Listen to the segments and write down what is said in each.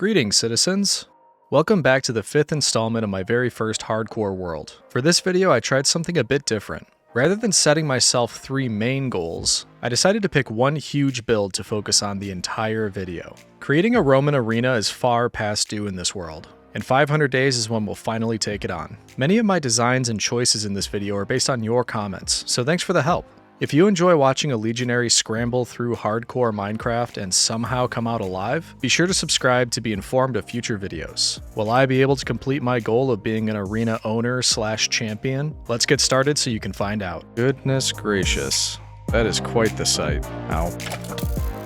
Greetings, citizens! Welcome back to the 5th installment of my very first hardcore world. For this video, I tried something a bit different. Rather than setting myself 3 main goals, I decided to pick one huge build to focus on the entire video. Creating a Roman arena is far past due in this world, and 500 days is when we'll finally take it on. Many of my designs and choices in this video are based on your comments, so thanks for the help. If you enjoy watching a legionary scramble through hardcore Minecraft and somehow come out alive, be sure to subscribe to be informed of future videos. Will I be able to complete my goal of being an arena owner / champion? Let's get started so you can find out. Goodness gracious. That is quite the sight. Ow.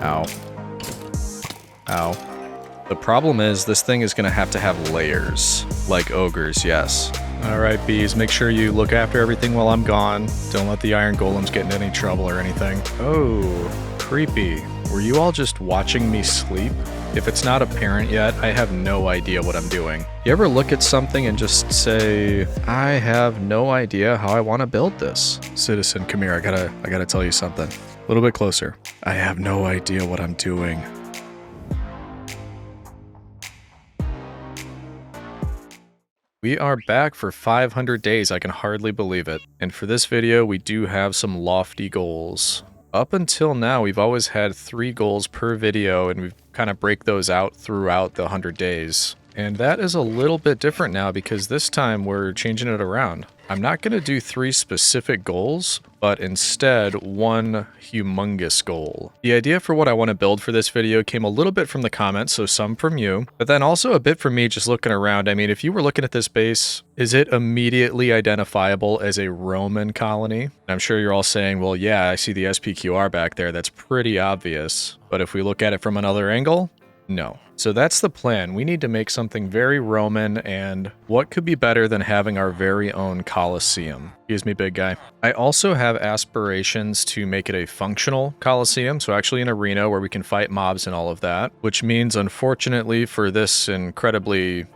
Ow. Ow. The problem is this thing is going to have layers. Like ogres, yes. Alright, bees, make sure you look after everything while I'm gone. Don't let the iron golems get into any trouble or anything. Oh, creepy. Were you all just watching me sleep? If it's not apparent yet, I have no idea what I'm doing. You ever look at something and just say, I have no idea how I want to build this? Citizen, come here, I gotta tell you something. A little bit closer. I have no idea what I'm doing. We are back for 500 days, I can hardly believe it. And for this video, we do have some lofty goals. Up until now, we've always had 3 goals per video, and we kind of break those out throughout the 100 days. And that is a little bit different now because this time we're changing it around. I'm not going to do 3 specific goals, but instead 1 humongous goal. The idea for what I want to build for this video came a little bit from the comments, so some from you, but then also a bit from me just looking around. I mean, if you were looking at this base, is it immediately identifiable as a Roman colony? I'm sure you're all saying, well, yeah, I see the SPQR back there. That's pretty obvious. But if we look at it from another angle, no. So that's the plan. We need to make something very Roman, and what could be better than having our very own Colosseum? Excuse me, big guy. I also have aspirations to make it a functional Colosseum, so actually an arena where we can fight mobs and all of that, which means, unfortunately, for this incredibly,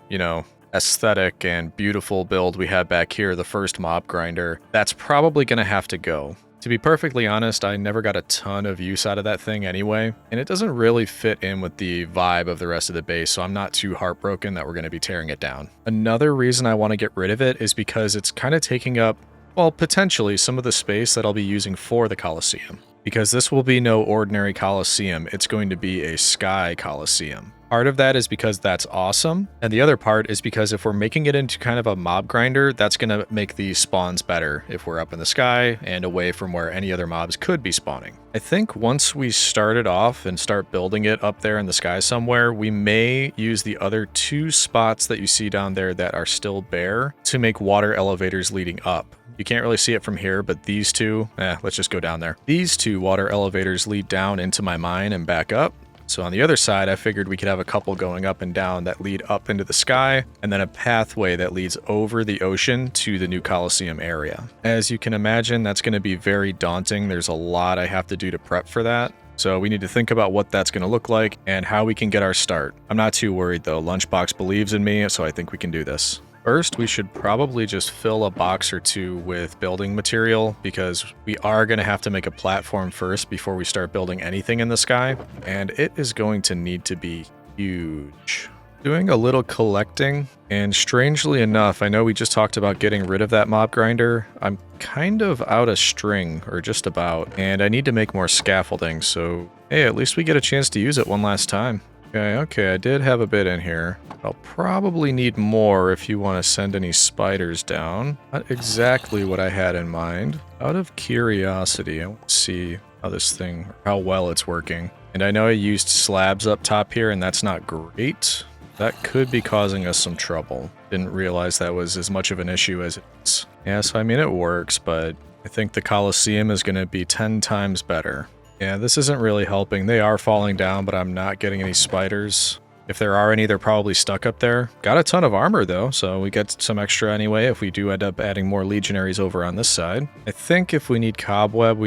aesthetic and beautiful build we had back here, the first mob grinder, that's probably going to have to go. To be perfectly honest, I never got a ton of use out of that thing anyway, and it doesn't really fit in with the vibe of the rest of the base, so I'm not too heartbroken that we're going to be tearing it down. Another reason I want to get rid of it is because it's kind of taking up, well, potentially some of the space that I'll be using for the Colosseum. Because this will be no ordinary Colosseum, it's going to be a Sky Colosseum. Part of that is because that's awesome, and the other part is because if we're making it into kind of a mob grinder, that's going to make the spawns better if we're up in the sky and away from where any other mobs could be spawning. I think once we start it off and start building it up there in the sky somewhere, we may use the other 2 spots that you see down there that are still bare to make water elevators leading up. You can't really see it from here, but these 2, let's just go down there. These 2 water elevators lead down into my mine and back up. So on the other side, I figured we could have a couple going up and down that lead up into the sky, and then a pathway that leads over the ocean to the new Colosseum area. As you can imagine, that's going to be very daunting. There's a lot I have to do to prep for that. So we need to think about what that's going to look like and how we can get our start. I'm not too worried though. Lunchbox believes in me, so I think we can do this. First, we should probably just fill a box or 2 with building material because we are going to have to make a platform first before we start building anything in the sky, and it is going to need to be huge. Doing a little collecting, and strangely enough, I know we just talked about getting rid of that mob grinder. I'm kind of out of string, or just about, and I need to make more scaffolding, so hey, at least we get a chance to use it one last time. Okay, I did have a bit in here. I'll probably need more if you want to send any spiders down. Not exactly what I had in mind. Out of curiosity, I want to see how this thing, how well it's working. And I know I used slabs up top here, and that's not great. That could be causing us some trouble. Didn't realize that was as much of an issue as it is. Yeah, so I mean, it works, but I think the Colosseum is going to be 10 times better. Yeah, this isn't really helping. They are falling down, but I'm not getting any spiders. If there are any, they're probably stuck up there. Got a ton of armor, though, so we get some extra anyway if we do end up adding more legionaries over on this side. I think if we need cobweb,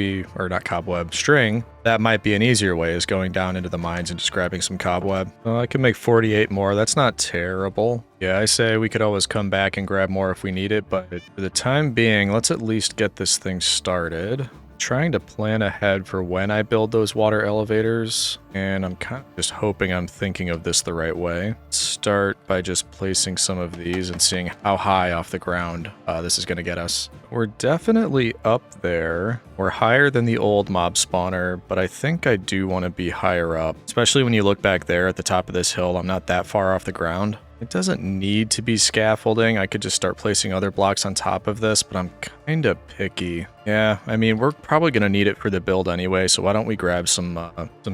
string, that might be an easier way, is going down into the mines and just grabbing some cobweb. Well, I can make 48 more. That's not terrible. Yeah, I say we could always come back and grab more if we need it, but for the time being, let's at least get this thing started. trying to plan ahead for when I build those water elevators, and I'm kind of just hoping I'm thinking of this the right way. Start by just placing some of these and seeing how high off the ground this is going to get us. We're definitely up there. We're higher than the old mob spawner, but I think I do want to be higher up, especially when you look back there at the top of this hill. I'm not that far off the ground. It doesn't need to be scaffolding. I could just start placing other blocks on top of this, but I'm kind of picky. Yeah, I mean, we're probably going to need it for the build anyway, so why don't we grab some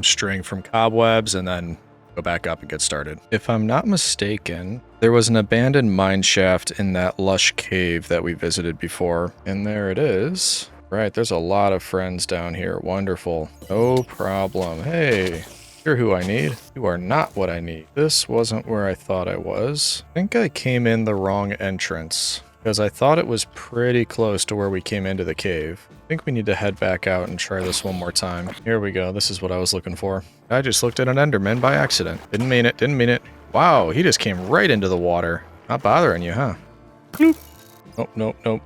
string from cobwebs and then go back up and get started. If I'm not mistaken, there was an abandoned mine shaft in that lush cave that we visited before, and there it is. Right, there's a lot of friends down here. Wonderful. No problem. Hey. You're who I need. You are not what I need. This wasn't where I thought I was. I think I came in the wrong entrance because I thought it was pretty close to where we came into the cave. I think we need to head back out and try this one more time. Here we go. This is what I was looking for. I just looked at an Enderman by accident. Didn't mean it. Didn't mean it. Wow, he just came right into the water. Not bothering you, huh? Nope. Nope, nope, nope.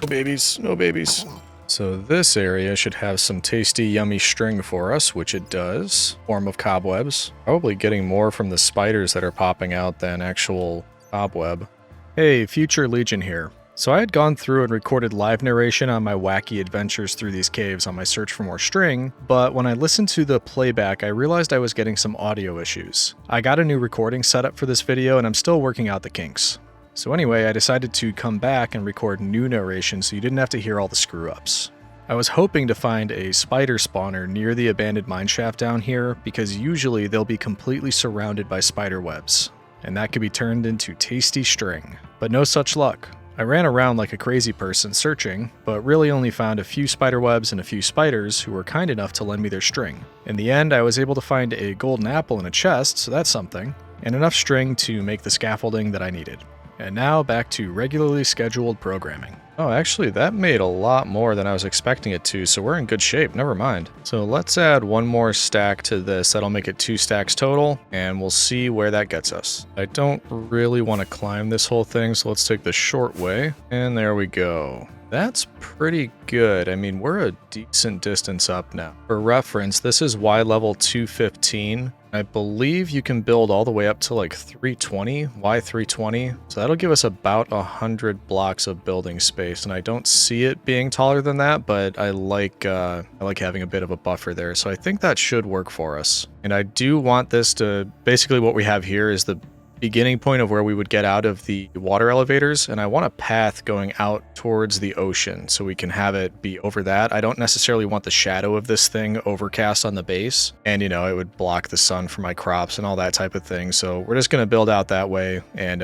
No babies. No babies. So this area should have some tasty, yummy string for us, which it does. Form of cobwebs. Probably getting more from the spiders that are popping out than actual cobweb. Hey, Future Legion here. So I had gone through and recorded live narration on my wacky adventures through these caves on my search for more string, but when I listened to the playback, I realized I was getting some audio issues. I got a new recording set up for this video and I'm still working out the kinks. So anyway, I decided to come back and record new narration so you didn't have to hear all the screw-ups. I was hoping to find a spider spawner near the abandoned mineshaft down here because usually they'll be completely surrounded by spider webs, and that could be turned into tasty string. But no such luck. I ran around like a crazy person searching, but really only found a few spider webs and a few spiders who were kind enough to lend me their string. In the end, I was able to find a golden apple in a chest, so that's something, and enough string to make the scaffolding that I needed. And now back to regularly scheduled programming. Oh, actually that made a lot more than I was expecting it to, so we're in good shape, never mind. So let's add one more stack to this, that'll make it 2 stacks total, and we'll see where that gets us. I don't really want to climb this whole thing, so let's take the short way, and there we go. That's pretty good. I mean, we're a decent distance up now. For reference, this is Y level 215. I believe you can build all the way up to like 320, Y320. So that'll give us about 100 blocks of building space, and I don't see it being taller than that, but I like having a bit of a buffer there. So I think that should work for us. And I do want this to, basically what we have here is the beginning point of where we would get out of the water elevators, and I want a path going out towards the ocean so we can have it be over that. I don't necessarily want the shadow of this thing overcast on the base, and you know, it would block the sun for my crops and all that type of thing. So we're just going to build out that way and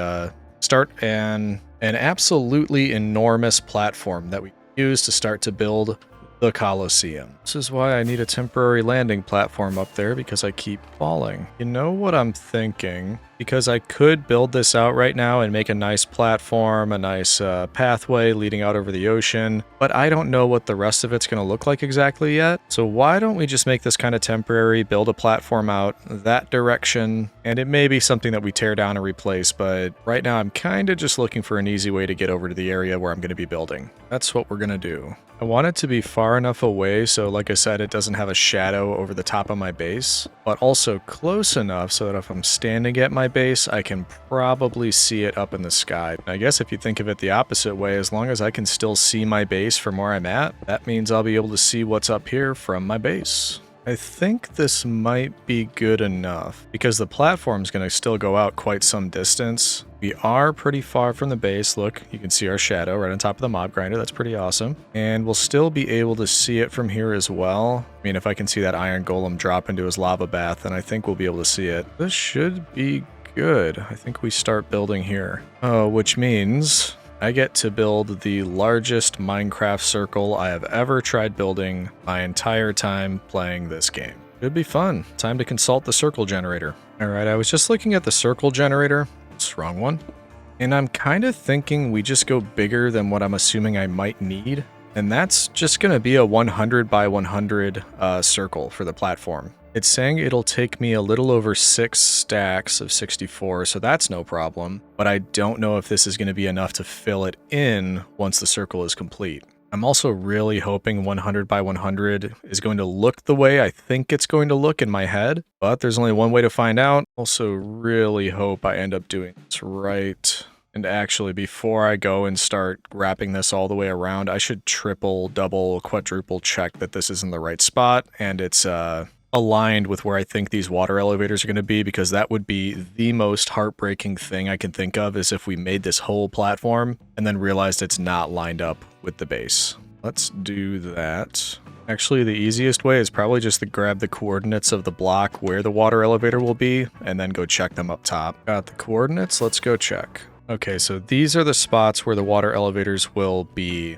start an absolutely enormous platform that we use to start to build the Colosseum. This is why I need a temporary landing platform up there, because I keep falling. You know what I'm thinking? Because I could build this out right now and make a nice platform, a nice pathway leading out over the ocean, but I don't know what the rest of it's going to look like exactly yet. So why don't we just make this kind of temporary, build a platform out that direction, and it may be something that we tear down and replace, but right now I'm kind of just looking for an easy way to get over to the area where I'm going to be building. That's what we're going to do. I want it to be far enough away so, like I said, it doesn't have a shadow over the top of my base, but also close enough so that if I'm standing at my base, I can probably see it up in the sky. I guess if you think of it the opposite way, as long as I can still see my base from where I'm at, that means I'll be able to see what's up here from my base. I think this might be good enough because the platform's going to still go out quite some distance. We are pretty far from the base. Look, you can see our shadow right on top of the mob grinder. That's pretty awesome. And we'll still be able to see it from here as well. I mean, if I can see that iron golem drop into his lava bath, then I think we'll be able to see it. This should be good. I think we start building here. Oh, which means I get to build the largest Minecraft circle I have ever tried building my entire time playing this game. It'd be fun. Time to consult the circle generator. Alright, I was just looking at the circle generator. It's the wrong one. And I'm kind of thinking we just go bigger than what I'm assuming I might need. And that's just going to be a 100 by 100 circle for the platform. It's saying it'll take me a little over 6 stacks of 64, so that's no problem. But I don't know if this is going to be enough to fill it in once the circle is complete. I'm also really hoping 100 by 100 is going to look the way I think it's going to look in my head, but there's only one way to find out. Also really hope I end up doing this right. And actually, before I go and start wrapping this all the way around, I should triple, double, quadruple check that this is in the right spot and it's aligned with where I think these water elevators are going to be, because that would be the most heartbreaking thing I can think of, is if we made this whole platform and then realized it's not lined up with the base. Let's do that. Actually, the easiest way is probably just to grab the coordinates of the block where the water elevator will be and then go check them up top. Got the coordinates, let's go check. Okay, so these are the spots where the water elevators will be.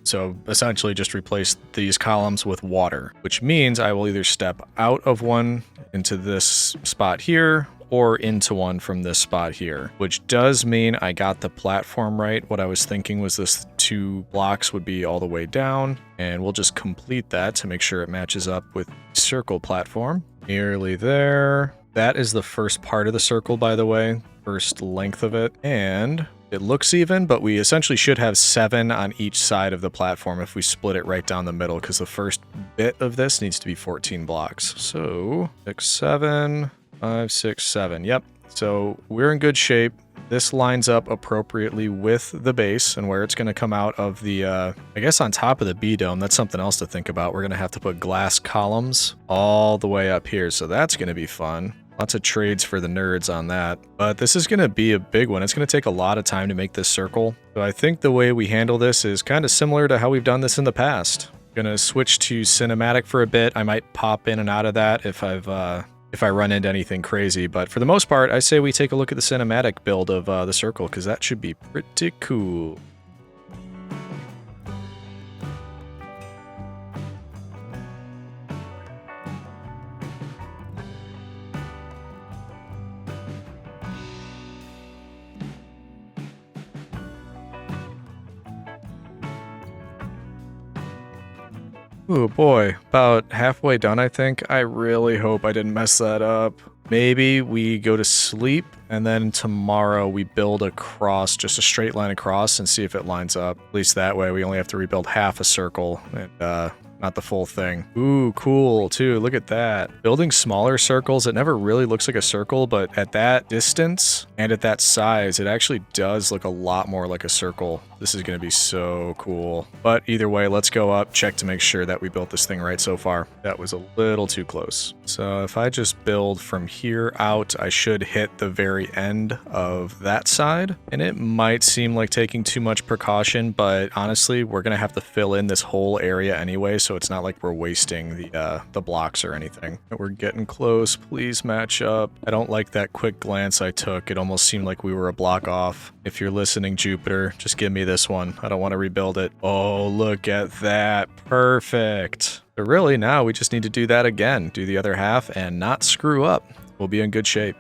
So essentially just replace these columns with water, which means I will either step out of one into this spot here or into one from this spot here, which does mean I got the platform right. What I was thinking was this 2 blocks would be all the way down, and we'll just complete that to make sure it matches up with circle platform. Nearly there. That is the first part of the circle, by the way, first length of it, and it looks even, but we essentially should have 7 on each side of the platform if we split it right down the middle, because the first bit of this needs to be 14 blocks. So 6, 7, 5, 6, 7. Yep. So we're in good shape. This lines up appropriately with the base and where it's going to come out of the, I guess on top of the B-dome. That's something else to think about. We're going to have to put glass columns all the way up here. So that's going to be fun. Lots of trades for the nerds on that. But this is going to be a big one. It's going to take a lot of time to make this circle. So I think the way we handle this is kind of similar to how we've done this in the past. Gonna switch to cinematic for a bit. I might pop in and out of that if I run into anything crazy. But for the most part, I say we take a look at the cinematic build of the circle, because that should be pretty cool. Ooh boy, about halfway done I think. I really hope I didn't mess that up. Maybe we go to sleep and then tomorrow we build across, just a straight line across, and see if it lines up. At least that way we only have to rebuild half a circle and not the full thing. Ooh, cool too, look at that. Building smaller circles, it never really looks like a circle, but at that distance and at that size, it actually does look a lot more like a circle. This is gonna be so cool. But either way, let's go up, check to make sure that we built this thing right so far. That was a little too close. So if I just build from here out, I should hit the very end of that side. And it might seem like taking too much precaution, but honestly, we're gonna have to fill in this whole area anyway, so it's not like we're wasting the blocks or anything. We're getting close, please match up. I don't like that quick glance I took. It almost seemed like we were a block off. If you're listening, Jupiter, just give me this one. I don't want to rebuild it. Oh, look at that. Perfect. But really, now we just need to do that again. Do the other half and not screw up. We'll be in good shape.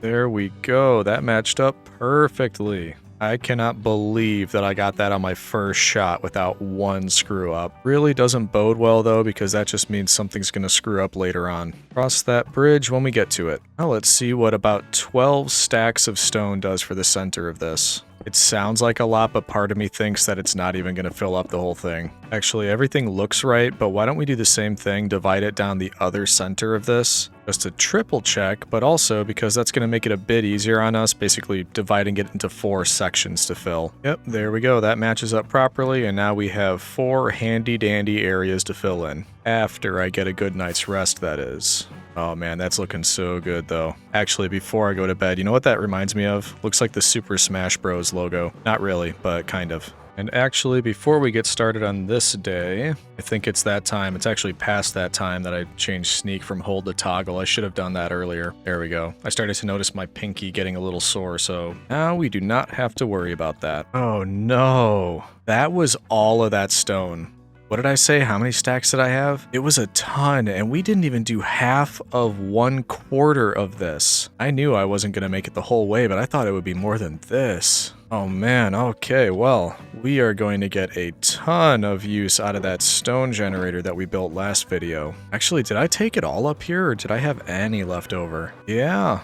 There we go. That matched up perfectly. I cannot believe that I got that on my first shot without one screw up. Really doesn't bode well though, because that just means something's gonna screw up later on. Cross that bridge when we get to it. Now let's see what about 12 stacks of stone does for the center of this. It sounds like a lot, but part of me thinks that it's not even going to fill up the whole thing. Actually, everything looks right, but why don't we do the same thing, divide it down the other center of this, just to triple check, but also because that's going to make it a bit easier on us, basically dividing it into 4 sections to fill. Yep, there we go. That matches up properly, and now we have 4 handy-dandy areas to fill in. After I get a good night's rest, that is. Oh man, that's looking so good though. Actually, before I go to bed, you know what that reminds me of? Looks like the Super Smash Bros. Logo. Not really, but kind of. And actually, before we get started on this day, I think it's that time. It's actually past that time that I changed sneak from hold to toggle. I should have done that earlier. There we go. I started to notice my pinky getting a little sore, so now we do not have to worry about that. Oh no. That was all of that stone. What did I say? How many stacks did I have? It was a ton, and we didn't even do half of 1/4 of this. I knew I wasn't going to make it the whole way, but I thought it would be more than this. Oh man, okay, well, we are going to get a ton of use out of that stone generator that we built last video. Actually, did I take it all up here, or did I have any left over? Yeah,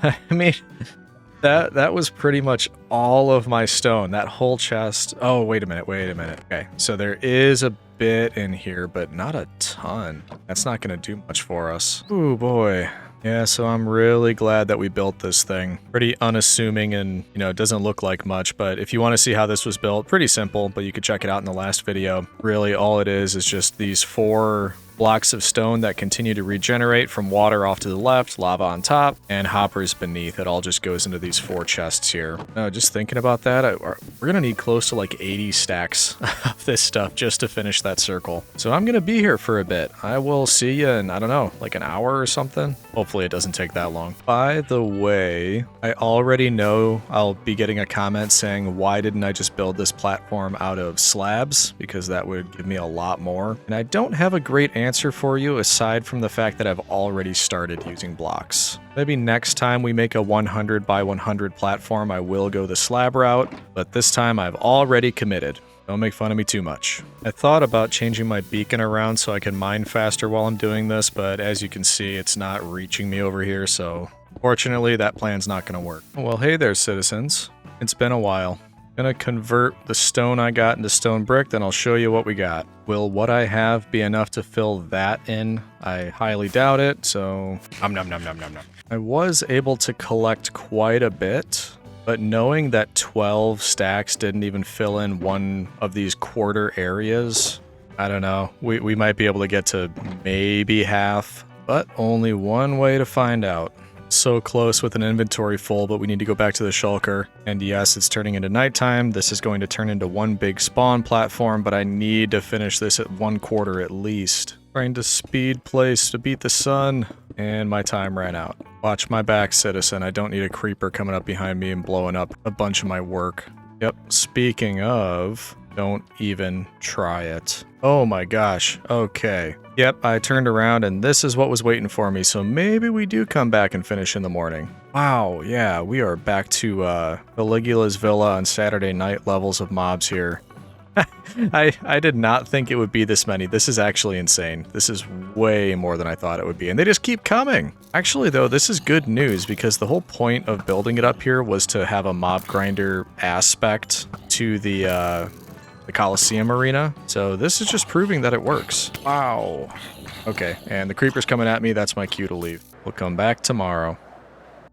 I mean, that was pretty much all of my stone, that whole chest. Oh, wait a minute. Okay, so there is a bit in here, but not a ton. That's not going to do much for us. Ooh, boy. Yeah, so I'm really glad that we built this thing. Pretty unassuming and, you know, it doesn't look like much, but if you want to see how this was built, pretty simple, but you could check it out in the last video. Really, all it is just these 4 blocks of stone that continue to regenerate from water off to the left, lava on top, and hoppers beneath. It all just goes into these 4 chests here. Just thinking about that, we're gonna need close to like 80 stacks of this stuff just to finish that circle. So I'm gonna be here for a bit. I will see you in, I don't know, like an hour or something. Hopefully it doesn't take that long. By the way, I already know I'll be getting a comment saying, why didn't I just build this platform out of slabs? Because that would give me a lot more. And I don't have a great answer for you aside from the fact that I've already started using blocks. Maybe next time we make a 100 by 100 platform, I will go the slab route, but this time I've already committed. Don't make fun of me too much. I thought about changing my beacon around so I can mine faster while I'm doing this, but as you can see, it's not reaching me over here, so fortunately that plan's not gonna work. Well, hey there, citizens. It's been a while. Gonna convert the stone I got into stone brick, then I'll show you what we got. Will what I have be enough to fill that in? I highly doubt it, so I was able to collect quite a bit, but knowing that 12 stacks didn't even fill in one of these quarter areas, I don't know. We might be able to get to maybe half, but only one way to find out. So close with an inventory full, but we need to go back to the shulker. And yes, it's turning into nighttime. This is going to turn into one big spawn platform, but I need to finish this at 1/4 at least. Trying to speed place to beat the sun, and my time ran out. Watch my back, citizen. I don't need a creeper coming up behind me and blowing up a bunch of my work. Yep, speaking of, don't even try it. Oh my gosh, okay. Yep, I turned around and this is what was waiting for me, so maybe we do come back and finish in the morning. Wow, yeah, we are back to Caligula's Villa on Saturday night levels of mobs here. I did not think it would be this many. This is actually insane. This is way more than I thought it would be, and they just keep coming. Actually, though, this is good news because the whole point of building it up here was to have a mob grinder aspect to the Coliseum arena. So this is just proving that it works. Wow. Okay, and the creeper's coming at me. That's my cue to leave. We'll come back tomorrow.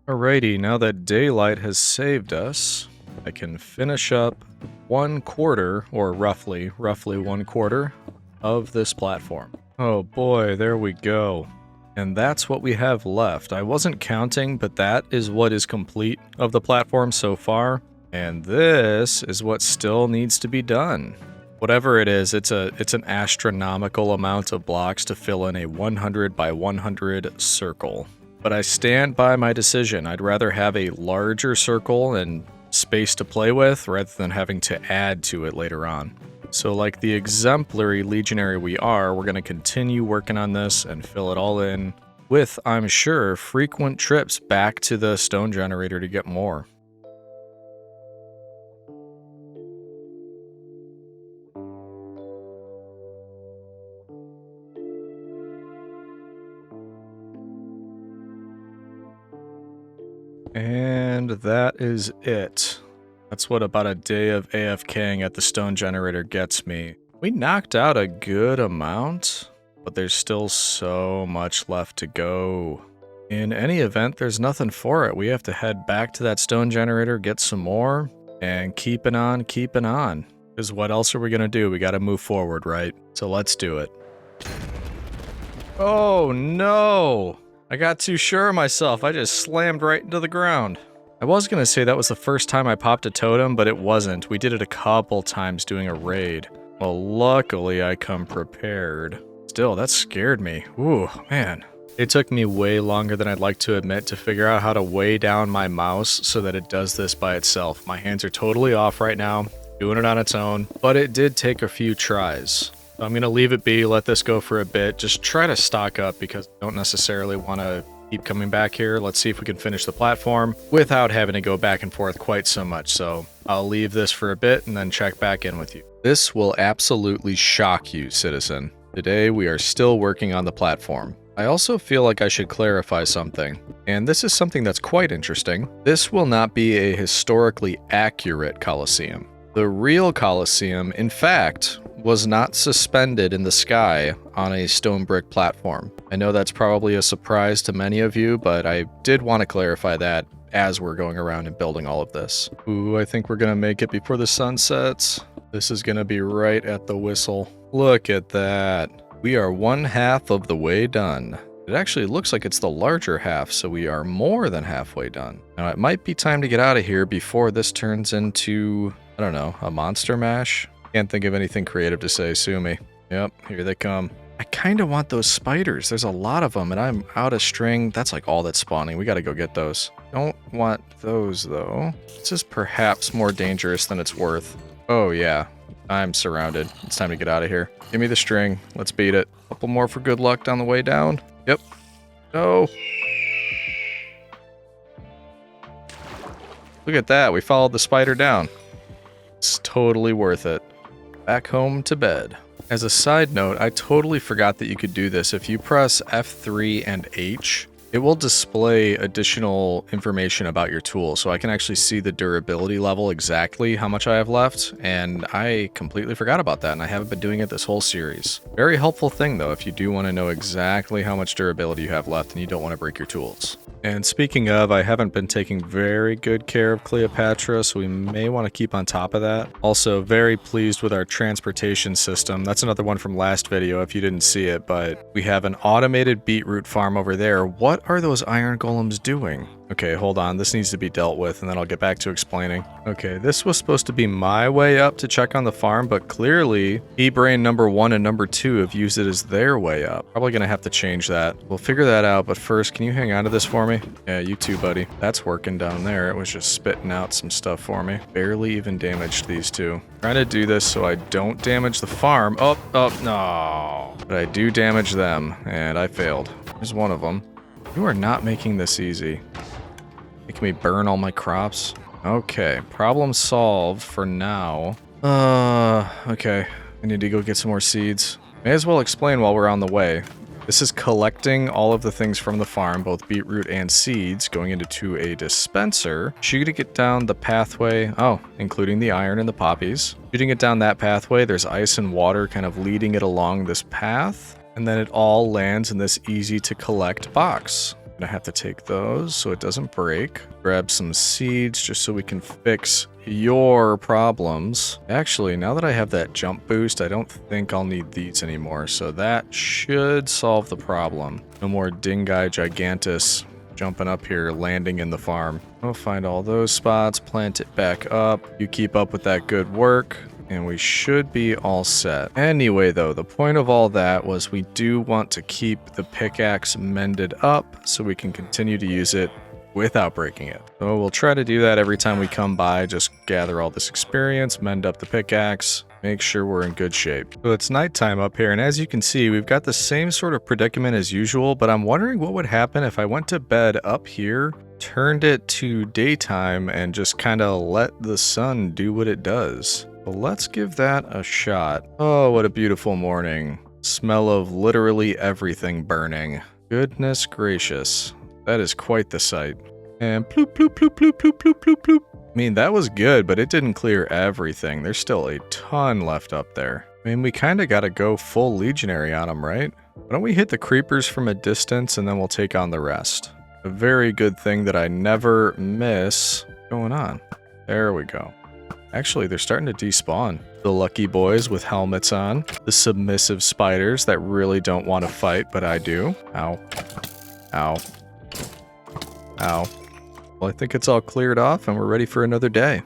Alrighty, now that daylight has saved us, I can finish up 1/4, or roughly 1/4 of this platform. Oh boy, there we go. And that's what we have left. I wasn't counting, but that is what is complete of the platform so far. And this is what still needs to be done. Whatever it is, it's an astronomical amount of blocks to fill in a 100 by 100 circle. But I stand by my decision. I'd rather have a larger circle and space to play with rather than having to add to it later on. So like the exemplary legionary we are, we're going to continue working on this and fill it all in with, I'm sure, frequent trips back to the stone generator to get more. And that is it. That's what about a day of AFKing at the stone generator gets me. We knocked out a good amount, but there's still so much left to go. In any event, there's nothing for it. We have to head back to that stone generator, get some more, and keeping on. Because what else are we gonna do? We gotta move forward, right? So let's do it. Oh no! I got too sure of myself. I just slammed right into the ground. I was gonna say that was the first time I popped a totem, but it wasn't. We did it a couple times doing a raid. Well, luckily I come prepared. Still, that scared me. Ooh, man. It took me way longer than I'd like to admit to figure out how to weigh down my mouse so that it does this by itself. My hands are totally off right now, doing it on its own, but it did take a few tries. So I'm gonna leave it be, let this go for a bit, just try to stock up because I don't necessarily want to keep coming back here. Let's see if we can finish the platform without having to go back and forth quite so much. So I'll leave this for a bit and then check back in with you. This will absolutely shock you, citizen. Today we are still working on the platform. I also feel like I should clarify something, and this is something that's quite interesting. This will not be a historically accurate Colosseum. The real Colosseum, in fact, was not suspended in the sky on a stone brick platform. I know that's probably a surprise to many of you, but I did want to clarify that as we're going around and building all of this. Ooh, I think we're gonna make it before the sun sets. This is gonna be right at the whistle. Look at that. We are 1/2 of the way done. It actually looks like it's the larger half, so we are more than halfway done. Now it might be time to get out of here before this turns into, I don't know, a monster mash? Can't think of anything creative to say, sue me. Yep, here they come. I kind of want those spiders. There's a lot of them, and I'm out of string. That's like all that's spawning. We gotta go get those. Don't want those, though. This is perhaps more dangerous than it's worth. Oh, yeah. I'm surrounded. It's time to get out of here. Give me the string. Let's beat it. Couple more for good luck down the way down. Yep. No. Look at that. We followed the spider down. It's totally worth it. Back home to bed. As a side note, I totally forgot that you could do this. If you press F3 and H, it will display additional information about your tool, so I can actually see the durability level exactly how much I have left, and I completely forgot about that, and I haven't been doing it this whole series. Very helpful thing, though, if you do want to know exactly how much durability you have left and you don't want to break your tools. And speaking of, I haven't been taking very good care of Cleopatra, so we may want to keep on top of that. Also, very pleased with our transportation system. That's another one from last video if you didn't see it, but we have an automated beetroot farm over there. What are those iron golems doing? Okay, hold on. This needs to be dealt with, and then I'll get back to explaining. Okay, this was supposed to be my way up to check on the farm, but clearly, E-Brain number 1 and number 2 have used it as their way up. Probably gonna have to change that. We'll figure that out, but first, can you hang on to this for me? Yeah, you too, buddy. That's working down there. It was just spitting out some stuff for me. Barely even damaged these two. Trying to do this so I don't damage the farm. Oh, no. But I do damage them, and I failed. There's one of them. You are not making this easy. Making me burn all my crops. Okay, problem solved for now. Okay. I need to go get some more seeds. May as well explain while we're on the way. This is collecting all of the things from the farm, both beetroot and seeds, going into a dispenser. Shooting it down the pathway, including the iron and the poppies. Shooting it down that pathway, there's ice and water kind of leading it along this path. And then it all lands in this easy to collect box. I'm gonna have to take those so it doesn't break. Grab some seeds just so we can fix your problems. Actually, now that I have that jump boost, I don't think I'll need these anymore. So that should solve the problem. No more Dingai Gigantus jumping up here, landing in the farm. I'll find all those spots, plant it back up. You keep up with that good work. And we should be all set. Anyway, though, the point of all that was we do want to keep the pickaxe mended up so we can continue to use it without breaking it. So we'll try to do that every time we come by, just gather all this experience, mend up the pickaxe, make sure we're in good shape. So it's nighttime up here, and as you can see, we've got the same sort of predicament as usual, but I'm wondering what would happen if I went to bed up here, turned it to daytime, and just kind of let the sun do what it does. Well, let's give that a shot. Oh, what a beautiful morning. Smell of literally everything burning. Goodness gracious. That is quite the sight. And bloop, bloop, bloop, bloop, bloop, bloop, bloop, bloop. I mean, that was good, but it didn't clear everything. There's still a ton left up there. I mean, we kind of got to go full legionary on them, right? Why don't we hit the creepers from a distance and then we'll take on the rest? A very good thing that I never miss. What's going on? There we go. Actually, they're starting to despawn. The lucky boys with helmets on. The submissive spiders that really don't want to fight, but I do. Ow. Ow. Ow. Well, I think it's all cleared off and we're ready for another day.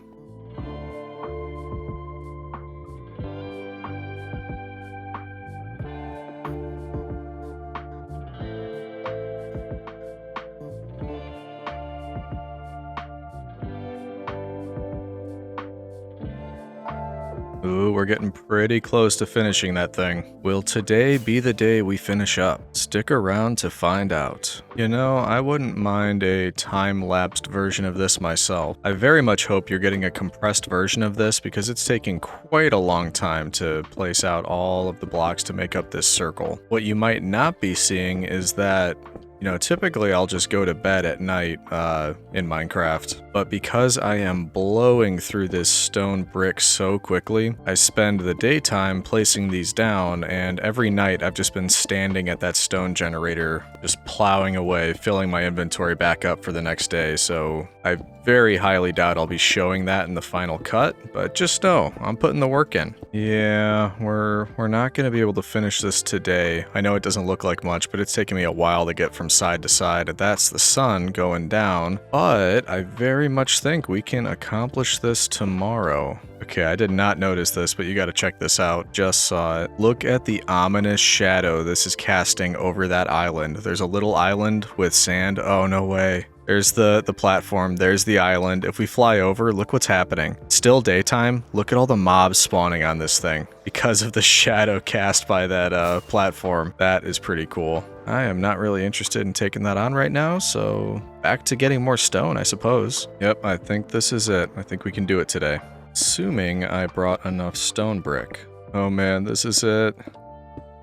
Ooh, we're getting pretty close to finishing that thing. Will today be the day we finish up? Stick around to find out. You know, I wouldn't mind a time-lapsed version of this myself. I very much hope you're getting a compressed version of this because it's taking quite a long time to place out all of the blocks to make up this circle. What you might not be seeing is that typically I'll just go to bed at night in Minecraft, but because I am blowing through this stone brick so quickly, I spend the daytime placing these down, and every night I've just been standing at that stone generator, just plowing away, filling my inventory back up for the next day, so I very highly doubt I'll be showing that in the final cut, but just know, I'm putting the work in. Yeah, we're not going to be able to finish this today. I know it doesn't look like much, but it's taken me a while to get from side to side. That's the sun going down, but I very much think we can accomplish this tomorrow. Okay, I did not notice this, but you gotta check this out. Just saw it. Look at the ominous shadow this is casting over that island. There's a little island with sand. Oh, no way. There's the platform, there's the island. If we fly over, look what's happening. Still daytime, look at all the mobs spawning on this thing because of the shadow cast by that platform. That is pretty cool. I am not really interested in taking that on right now, so back to getting more stone, I suppose. Yep, I think this is it. I think we can do it today. Assuming I brought enough stone brick. Oh man, this is it.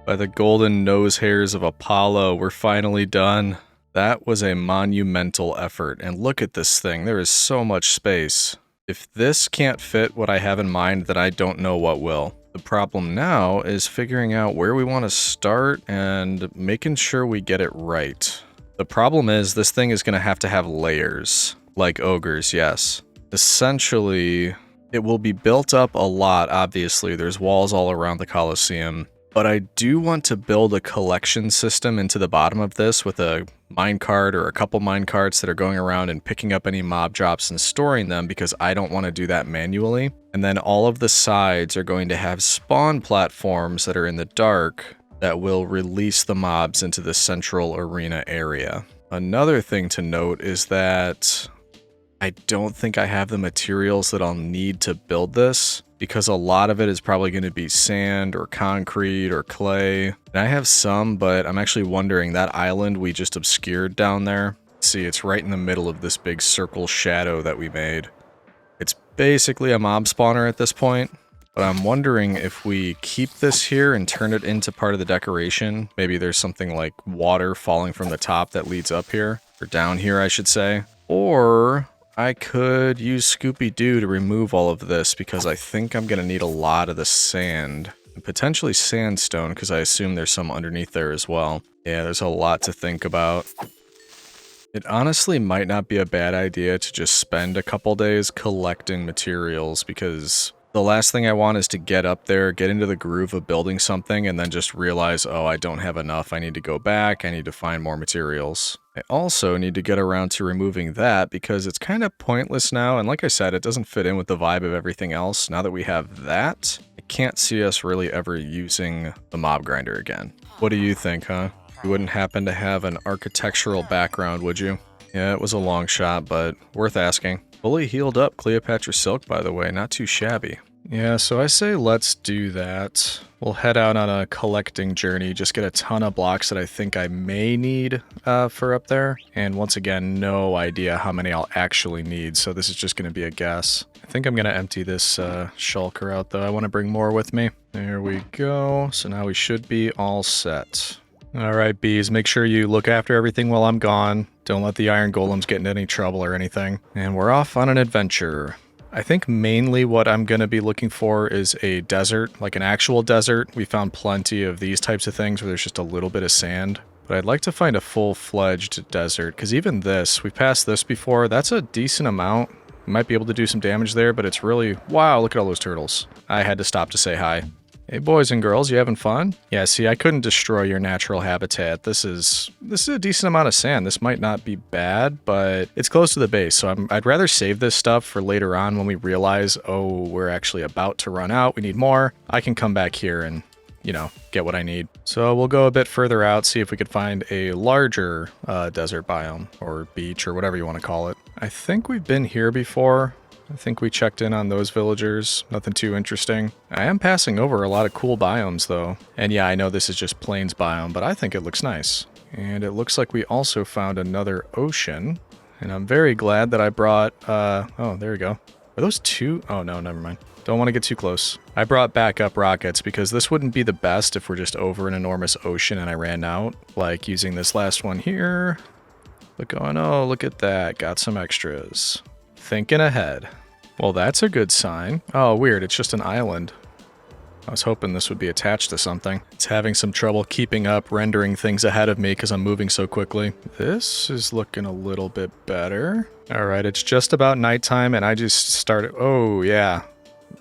By the golden nose hairs of Apollo, we're finally done. That was a monumental effort, and look at this thing, there is so much space. If this can't fit what I have in mind, then I don't know what will. The problem now is figuring out where we want to start and making sure we get it right. The problem is this thing is going to have layers, like ogres, yes. Essentially, it will be built up a lot, obviously, there's walls all around the Colosseum. But I do want to build a collection system into the bottom of this with a minecart or a couple minecarts that are going around and picking up any mob drops and storing them because I don't want to do that manually. And then all of the sides are going to have spawn platforms that are in the dark that will release the mobs into the central arena area. Another thing to note is that I don't think I have the materials that I'll need to build this, because a lot of it is probably going to be sand or concrete or clay. And I have some, but I'm actually wondering, that island we just obscured down there, see, it's right in the middle of this big circle shadow that we made. It's basically a mob spawner at this point, but I'm wondering if we keep this here and turn it into part of the decoration. Maybe there's something like water falling from the top that leads up here, or down here, I should say. Or I could use Scooby-Doo to remove all of this because I think I'm going to need a lot of the sand. And potentially sandstone because I assume there's some underneath there as well. Yeah, there's a lot to think about. It honestly might not be a bad idea to just spend a couple days collecting materials because the last thing I want is to get up there, get into the groove of building something, and then just realize, oh, I don't have enough. I need to go back. I need to find more materials. I also need to get around to removing that because it's kind of pointless now. And like I said, it doesn't fit in with the vibe of everything else. Now that we have that, I can't see us really ever using the mob grinder again. What do you think, huh? You wouldn't happen to have an architectural background, would you? Yeah, it was a long shot, but worth asking. Fully healed up Cleopatra Silk, by the way, not too shabby. Yeah, so I say let's do that. We'll head out on a collecting journey, just get a ton of blocks that I think I may need for up there. And once again, no idea how many I'll actually need, so this is just going to be a guess. I think I'm going to empty this shulker out, though. I want to bring more with me. There we go. So now we should be all set. Alright, bees, make sure you look after everything while I'm gone. Don't let the iron golems get into any trouble or anything. And we're off on an adventure. I think mainly what I'm going to be looking for is a desert, like an actual desert. We found plenty of these types of things where there's just a little bit of sand. But I'd like to find a full-fledged desert, because even this, we've passed this before, that's a decent amount. We might be able to do some damage there, but it's really, wow, look at all those turtles. I had to stop to say hi. Hey boys and girls, you having fun? Yeah, see, I couldn't destroy your natural habitat. This is a decent amount of sand. This might not be bad, but it's close to the base, so I'd rather save this stuff for later on when we realize, oh, we're actually about to run out, we need more. I can come back here and, you know, get what I need. So we'll go a bit further out, see if we could find a larger desert biome, or beach, or whatever you want to call it. I think we've been here before. I think we checked in on those villagers. Nothing too interesting. I am passing over a lot of cool biomes, though. And yeah, I know this is just plains biome, but I think it looks nice. And it looks like we also found another ocean. And I'm very glad that I brought, oh, there we go. Are those two? Oh, no, never mind. Don't want to get too close. I brought backup rockets because this wouldn't be the best if we're just over an enormous ocean and I ran out. Like using this last one here. But going, oh, look at that. Got some extras. Thinking ahead. Well, that's a good sign. Oh, weird. It's just an island. I was hoping this would be attached to something. It's having some trouble keeping up, rendering things ahead of me because I'm moving so quickly. This is looking a little bit better. All right, it's just about nighttime and I just started. Oh, yeah.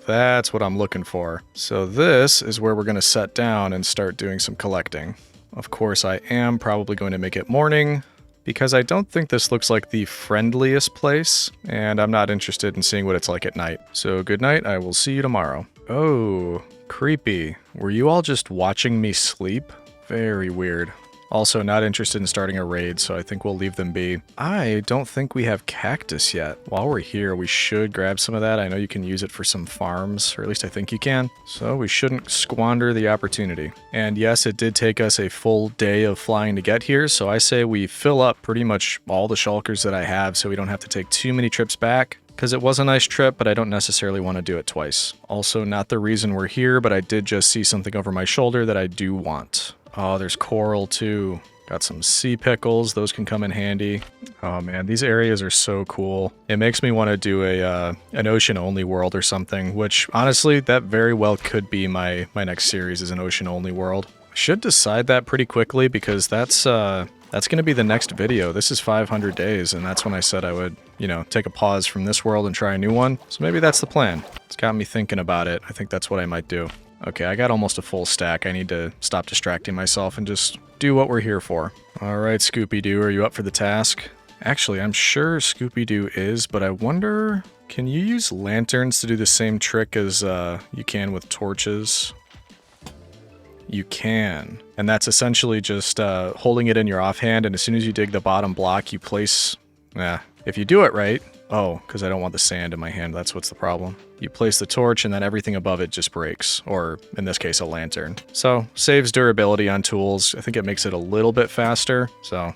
That's what I'm looking for. So this is where we're going to set down and start doing some collecting. Of course, I am probably going to make it morning because I don't think this looks like the friendliest place, and I'm not interested in seeing what it's like at night. So good night, I will see you tomorrow. Oh, creepy. Were you all just watching me sleep? Very weird. Also, not interested in starting a raid, so I think we'll leave them be. I don't think we have cactus yet. While we're here, we should grab some of that. I know you can use it for some farms, or at least I think you can. So we shouldn't squander the opportunity. And yes, it did take us a full day of flying to get here, so I say we fill up pretty much all the shulkers that I have so we don't have to take too many trips back. Because it was a nice trip, but I don't necessarily want to do it twice. Also, not the reason we're here, but I did just see something over my shoulder that I do want. Oh, there's coral too. Got some sea pickles. Those can come in handy. Oh man, these areas are so cool. It makes me want to do an ocean-only world or something, which honestly, that very well could be my next series is an ocean-only world. I should decide that pretty quickly because that's going to be the next video. This is 500 days, and that's when I said I would, you know, take a pause from this world and try a new one. So maybe that's the plan. It's got me thinking about it. I think that's what I might do. Okay, I got almost a full stack. I need to stop distracting myself and just do what we're here for. All right, Scooby-Doo, are you up for the task? Actually, I'm sure Scooby-Doo is, but I wonder, can you use lanterns to do the same trick as you can with torches? You can. And that's essentially just holding it in your offhand, and as soon as you dig the bottom block, you place... if you do it right... Oh, because I don't want the sand in my hand, that's what's the problem. You place the torch and then everything above it just breaks, or in this case, a lantern. So, saves durability on tools. I think it makes it a little bit faster, so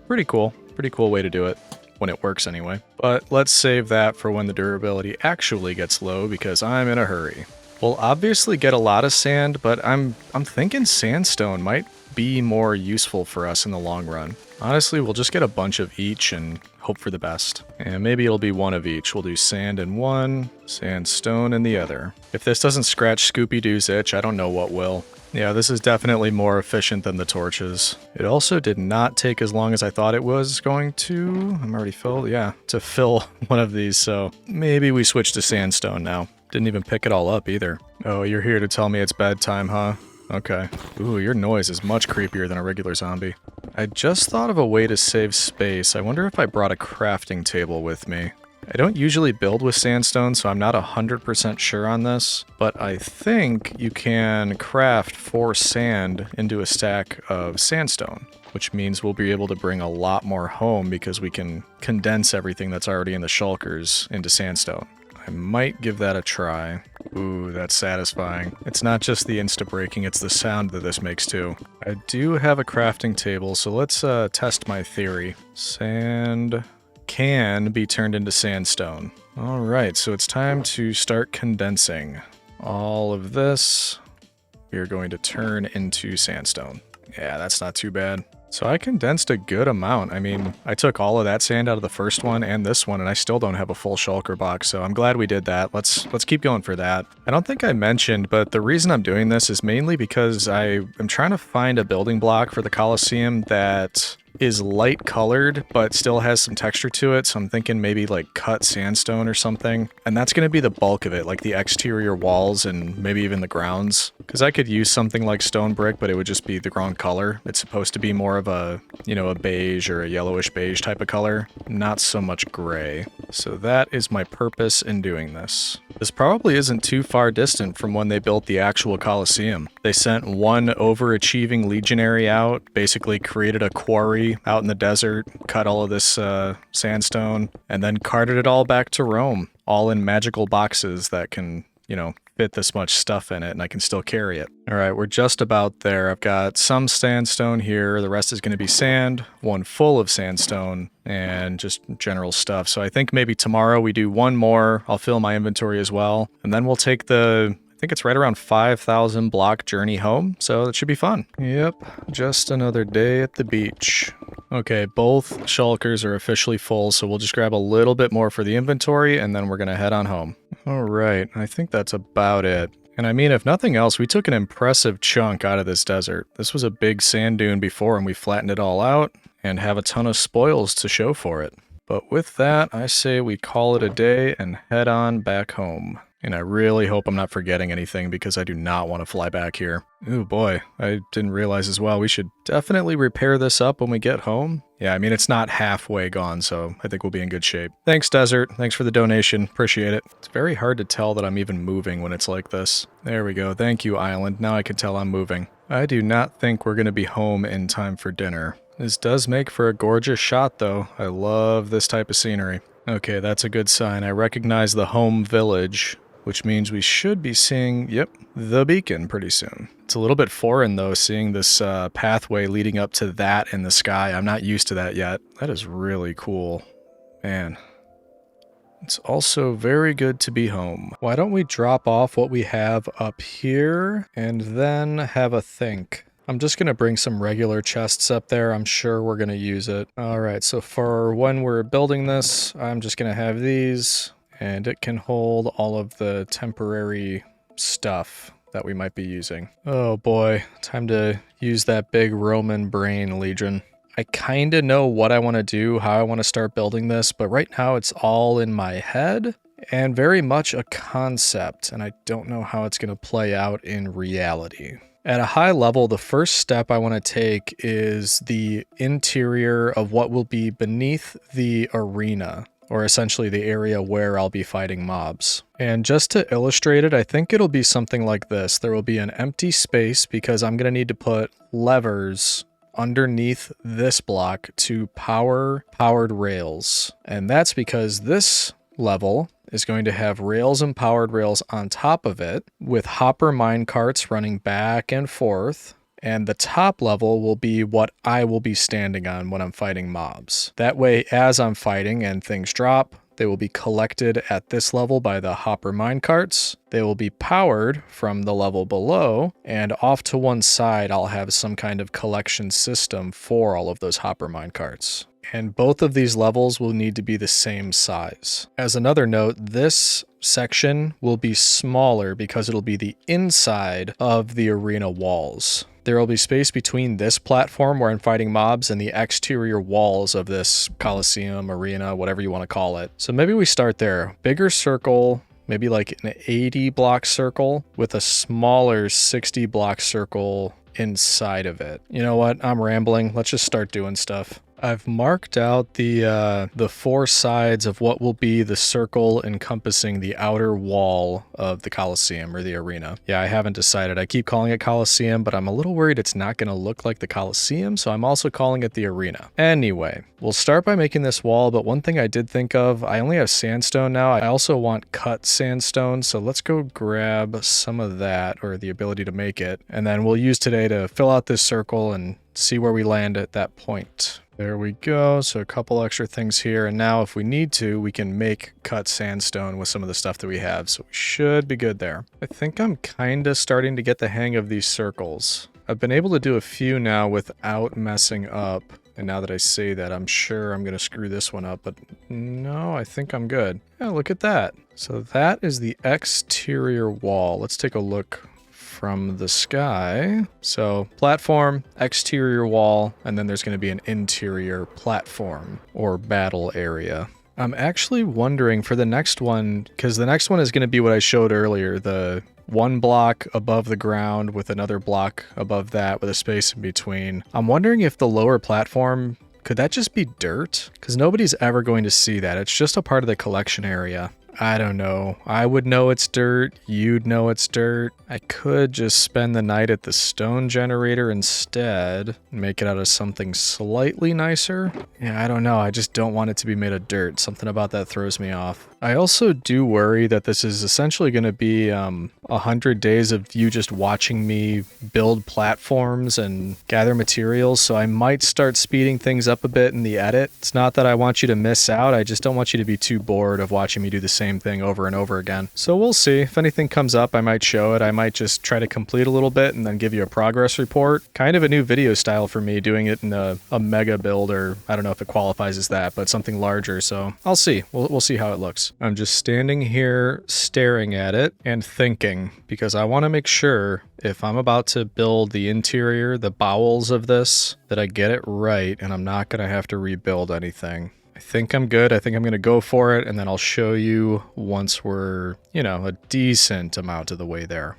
pretty cool. Pretty cool way to do it, when it works anyway. But let's save that for when the durability actually gets low, because I'm in a hurry. We'll obviously get a lot of sand, but I'm thinking sandstone might be more useful for us in the long run. Honestly, we'll just get a bunch of each and hope for the best. And maybe it'll be one of each. We'll do sand in one, sandstone in the other. If this doesn't scratch Scooby-Doo's itch, I don't know what will. Yeah, this is definitely more efficient than the torches. It also did not take as long as I thought it was going to. I'm already filled, yeah, to fill one of these, so maybe we switch to sandstone now. Didn't even pick it all up either. Oh, you're here to tell me it's bedtime, huh? Okay. Ooh, your noise is much creepier than a regular zombie. I just thought of a way to save space. I wonder if I brought a crafting table with me. I don't usually build with sandstone, so I'm not 100% sure on this, but I think you can craft 4 sand into a stack of sandstone, which means we'll be able to bring a lot more home because we can condense everything that's already in the shulkers into sandstone. I might give that a try. Ooh, that's satisfying. It's not just the insta-breaking, it's the sound that this makes too. I do have a crafting table, so let's test my theory. Sand can be turned into sandstone. Alright, so it's time to start condensing. All of this, we are going to turn into sandstone. Yeah, that's not too bad. So I condensed a good amount. I mean, I took all of that sand out of the first one and this one, and I still don't have a full shulker box, so I'm glad we did that. Let's keep going for that. I don't think I mentioned, but the reason I'm doing this is mainly because I am trying to find a building block for the Colosseum that is light colored, but still has some texture to it, so I'm thinking maybe like cut sandstone or something. And that's going to be the bulk of it, like the exterior walls and maybe even the grounds. Because I could use something like stone brick, but it would just be the wrong color. It's supposed to be more of a, you know, a beige or a yellowish beige type of color, not so much gray. So that is my purpose in doing this. This probably isn't too far distant from when they built the actual Colosseum. They sent one overachieving legionary out, basically created a quarry out in the desert, cut all of this sandstone, and then carted it all back to Rome. all in magical boxes that can, you know, fit this much stuff in it, and I can still carry it. All right, we're just about there. I've got some sandstone here. The rest is going to be sand, one full of sandstone, and just general stuff. So I think maybe tomorrow we do one more. I'll fill my inventory as well, and then we'll take the, I think it's right around 5,000 block journey home, so it should be fun. Yep, just another day at the beach. Okay, both shulkers are officially full, so we'll just grab a little bit more for the inventory, and then we're gonna head on home. All right, I think that's about it. And I mean, if nothing else, we took an impressive chunk out of this desert. This was a big sand dune before, and we flattened it all out, and have a ton of spoils to show for it. But with that, I say we call it a day and head on back home. And I really hope I'm not forgetting anything because I do not want to fly back here. Ooh boy, I didn't realize as well. We should definitely repair this up when we get home. Yeah, I mean, it's not halfway gone, so I think we'll be in good shape. Thanks, Desert. Thanks for the donation. Appreciate it. It's very hard to tell that I'm even moving when it's like this. There we go. Thank you, Island. Now I can tell I'm moving. I do not think we're going to be home in time for dinner. This does make for a gorgeous shot, though. I love this type of scenery. Okay, that's a good sign. I recognize the home village, which means we should be seeing, yep, the beacon pretty soon. It's a little bit foreign, though, seeing this pathway leading up to that in the sky. I'm not used to that yet. That is really cool. Man. It's also very good to be home. Why don't we drop off what we have up here and then have a think? I'm just going to bring some regular chests up there. I'm sure we're going to use it. All right, so for when we're building this, I'm just going to have these, and it can hold all of the temporary stuff that we might be using. Oh boy, time to use that big Roman brain, Legion. I kind of know what I want to do, how I want to start building this, but right now it's all in my head and very much a concept, and I don't know how it's going to play out in reality. At a high level, the first step I want to take is the interior of what will be beneath the arena, or essentially the area where I'll be fighting mobs. And just to illustrate it, I think it'll be something like this. There will be an empty space because I'm going to need to put levers underneath this block to power powered rails. And that's because this level is going to have rails and powered rails on top of it with hopper mine carts running back and forth. And the top level will be what I will be standing on when I'm fighting mobs. That way, as I'm fighting and things drop, they will be collected at this level by the hopper mine carts. They will be powered from the level below, and off to one side, I'll have some kind of collection system for all of those hopper mine carts. And both of these levels will need to be the same size. As another note, this section will be smaller because it'll be the inside of the arena walls. There will be space between this platform where I'm fighting mobs and the exterior walls of this Coliseum, arena, whatever you want to call it. So maybe we start there. Bigger circle, maybe like an 80 block circle with a smaller 60 block circle inside of it. You know what? I'm rambling. Let's just start doing stuff. I've marked out the four sides of what will be the circle encompassing the outer wall of the Coliseum or the arena. Yeah, I haven't decided. I keep calling it Coliseum, but I'm a little worried it's not going to look like the Coliseum, so I'm also calling it the arena. Anyway, we'll start by making this wall, but one thing I did think of, I only have sandstone now. I also want cut sandstone, so let's go grab some of that, or the ability to make it, and then we'll use today to fill out this circle and see where we land at that point. There we go, so a couple extra things here, and now if we need to, we can make cut sandstone with some of the stuff that we have, so we should be good there. I think I'm kinda starting to get the hang of these circles. I've been able to do a few now without messing up, and now that I say that, I'm sure I'm gonna screw this one up, but no, I think I'm good. Yeah, look at that. So that is the exterior wall. Let's take a look from the sky. So platform, exterior wall, and then there's going to be an interior platform or battle area. I'm actually wondering for the next one, because the next one is going to be what I showed earlier, the one block above the ground with another block above that with a space in between. I'm wondering if the lower platform, could that just be dirt? Because nobody's ever going to see that. It's just a part of the collection area. I don't know. I would know it's dirt. You'd know it's dirt. I could just spend the night at the stone generator instead and make it out of something slightly nicer. Yeah, I don't know. I just don't want it to be made of dirt. Something about that throws me off. I also do worry that this is essentially going to be 100 days of you just watching me build platforms and gather materials, so I might start speeding things up a bit in the edit. It's not that I want you to miss out, I just don't want you to be too bored of watching me do the same thing over and over again. So we'll see. If anything comes up, I might show it. I might just try to complete a little bit and then give you a progress report. Kind of a new video style for me, doing it in a mega build, or I don't know if it qualifies as that, but something larger, so I'll see. We'll see how it looks. I'm just standing here staring at it and thinking, because I want to make sure if I'm about to build the interior, the bowels of this, that I get it right and I'm not going to have to rebuild anything. I think I'm good. I think I'm going to go for it, and then I'll show you once we're, you know, a decent amount of the way there.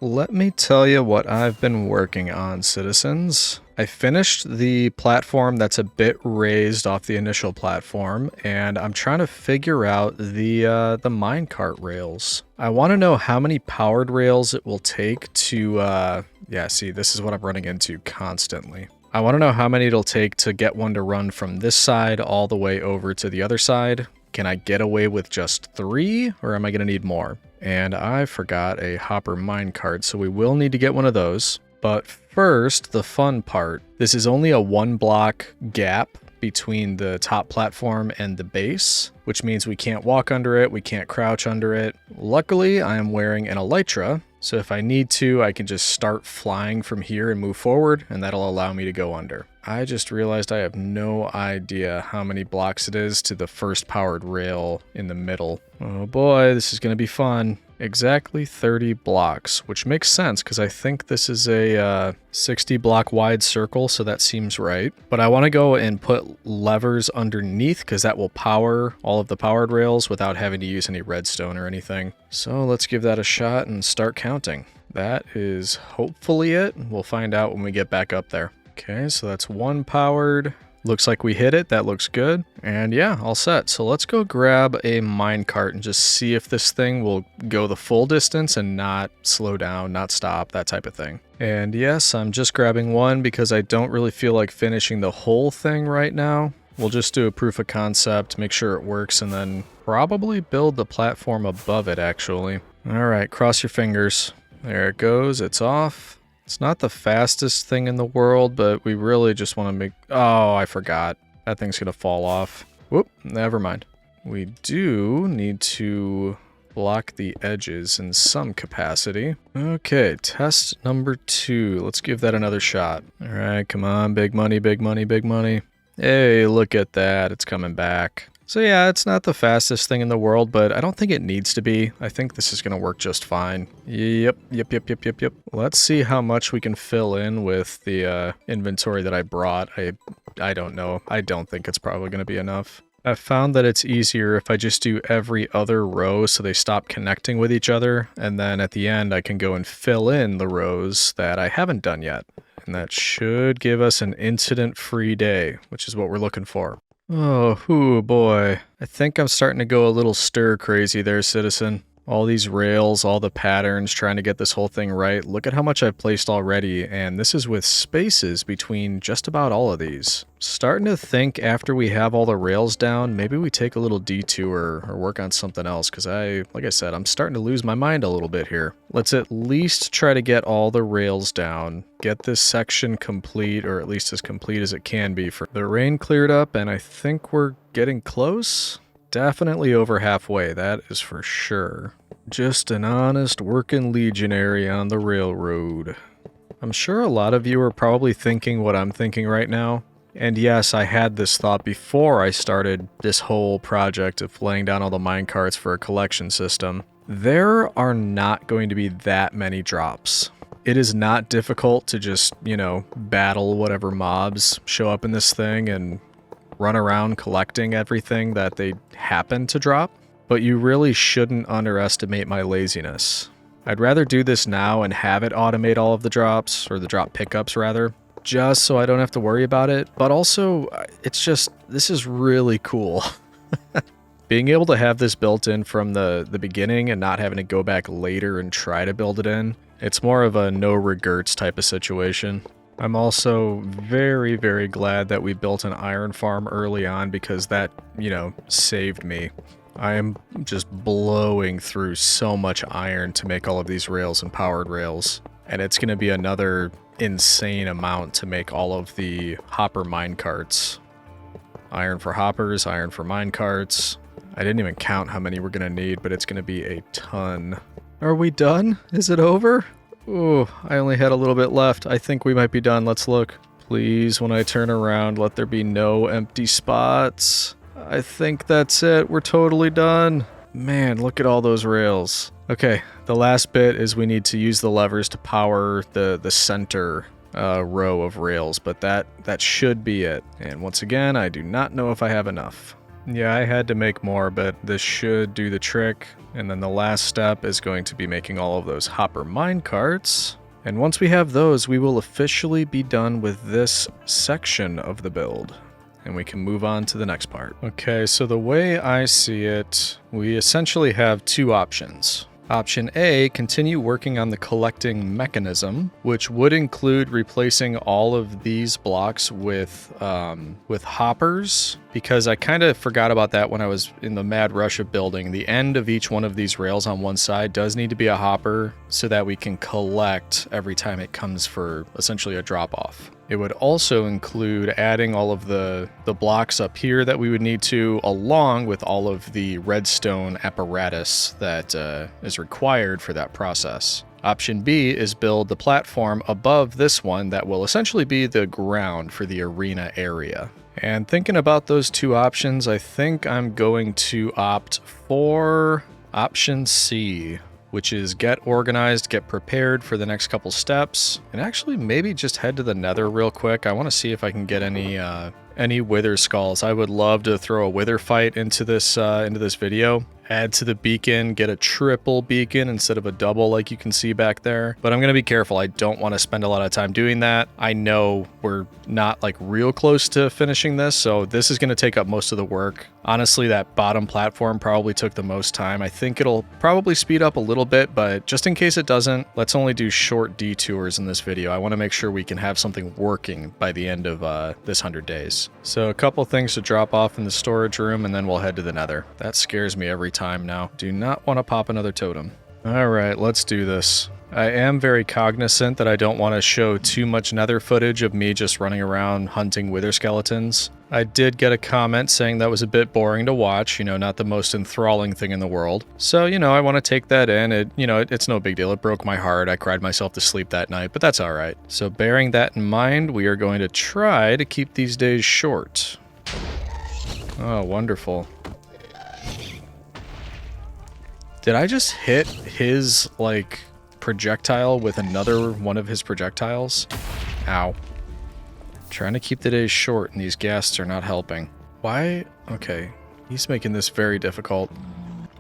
Let me tell you what I've been working on, citizens. I finished the platform that's a bit raised off the initial platform, and I'm trying to figure out the minecart rails. I want to know how many powered rails it will take to, yeah, see, this is what I'm running into constantly. I want to know how many it'll take to get one to run from this side all the way over to the other side. Can I get away with just 3, or am I going to need more? And I forgot a hopper minecart, so we will need to get one of those. But first, the fun part. This is only a 1-block gap between the top platform and the base, which means we can't walk under it, we can't crouch under it. Luckily, I am wearing an elytra, so if I need to, I can just start flying from here and move forward, and that'll allow me to go under. I just realized I have no idea how many blocks it is to the first powered rail in the middle. Oh boy, this is gonna be fun. Exactly 30 blocks, which makes sense because I think this is a 60 block wide circle, so that seems right. But I want to go and put levers underneath because that will power all of the powered rails without having to use any redstone or anything. So let's give that a shot and start counting. That is hopefully it. We'll find out when we get back up there. Okay, so that's 1 powered. Looks like we hit it. That looks good. And yeah, all set. So let's go grab a minecart and just see if this thing will go the full distance and not slow down, not stop, that type of thing. And yes, I'm just grabbing one because I don't really feel like finishing the whole thing right now. We'll just do a proof of concept, make sure it works, and then probably build the platform above it, actually. All right, cross your fingers. There it goes. It's off. It's not the fastest thing in the world, but we really just want to make... Oh, I forgot. That thing's going to fall off. Whoop, never mind. We do need to block the edges in some capacity. Okay, test number 2. Let's give that another shot. All right, come on, big money, big money, big money. Hey, look at that. It's coming back. So yeah, it's not the fastest thing in the world, but I don't think it needs to be. I think this is going to work just fine. Yep. Let's see how much we can fill in with the inventory that I brought. I don't know. I don't think it's probably going to be enough. I've found that it's easier if I just do every other row so they stop connecting with each other, and then at the end I can go and fill in the rows that I haven't done yet. And that should give us an incident-free day, which is what we're looking for. Oh, boy. I think I'm starting to go a little stir crazy there, citizen. All these rails, all the patterns, trying to get this whole thing right. Look at how much I've placed already, and this is with spaces between just about all of these. Starting to think after we have all the rails down, maybe we take a little detour or work on something else, because like I said, I'm starting to lose my mind a little bit here. Let's at least try to get all the rails down, get this section complete, or at least as complete as it can be. For the rain cleared up, and I think we're getting close. Definitely over halfway, that is for sure. Just an honest working legionary on the railroad. I'm sure a lot of you are probably thinking what I'm thinking right now. And yes, I had this thought before I started this whole project of laying down all the minecarts for a collection system. There are not going to be that many drops. It is not difficult to just, battle whatever mobs show up in this thing and run around collecting everything that they happen to drop. But you really shouldn't underestimate my laziness. I'd rather do this now and have it automate all of the drops, or the drop pickups rather, just so I don't have to worry about it. But also, this is really cool. Being able to have this built in from the beginning and not having to go back later and try to build it in, it's more of a no regrets type of situation. I'm also very, very glad that we built an iron farm early on because that, saved me. I am just blowing through so much iron to make all of these rails and powered rails. And it's going to be another insane amount to make all of the hopper minecarts. Iron for hoppers, iron for minecarts. I didn't even count how many we're going to need, but it's going to be a ton. Are we done? Is it over? Ooh, I only had a little bit left. I think we might be done. Let's look. Please, when I turn around, let there be no empty spots. I think that's it. We're totally done. Man, look at all those rails. Okay, the last bit is we need to use the levers to power the center row of rails, but that should be it. And once again, I do not know if I have enough. Yeah, I had to make more, but this should do the trick. And then the last step is going to be making all of those hopper minecarts. And once we have those, we will officially be done with this section of the build. And we can move on to the next part. Okay, so the way I see it, we essentially have two options. Option A, continue working on the collecting mechanism, which would include replacing all of these blocks with hoppers, because I kind of forgot about that when I was in the mad rush of building. The end of each one of these rails on one side does need to be a hopper so that we can collect every time it comes for essentially a drop-off. It would also include adding all of the blocks up here that we would need to, along with all of the redstone apparatus that is required for that process. Option B is build the platform above this one that will essentially be the ground for the arena area. And thinking about those two options, I think I'm going to opt for option C, which is get organized, get prepared for the next couple steps, and actually maybe just head to the Nether real quick. I want to see if I can get any wither skulls. I would love to throw a wither fight into this video. Add to the beacon, get a triple beacon instead of a double like you can see back there. But I'm going to be careful. I don't want to spend a lot of time doing that. I know we're not like real close to finishing this, so this is going to take up most of the work. Honestly, that bottom platform probably took the most time. I think it'll probably speed up a little bit, but just in case it doesn't, let's only do short detours in this video. I want to make sure we can have something working by the end of this 100 days. So a couple things to drop off in the storage room, and then we'll head to the Nether. That scares me every time now. Do not want to pop another totem. All right, let's do this. I am very cognizant that I don't want to show too much Nether footage of me just running around hunting wither skeletons. I did get a comment saying that was a bit boring to watch, not the most enthralling thing in the world. So, I want to take that in. It's no big deal. It broke my heart. I cried myself to sleep that night, but that's all right. So bearing that in mind, we are going to try to keep these days short. Oh, wonderful. Did I just hit his, projectile with another one of his projectiles? Ow. Trying to keep the days short, and these ghasts are not helping. Why? Okay. He's making this very difficult.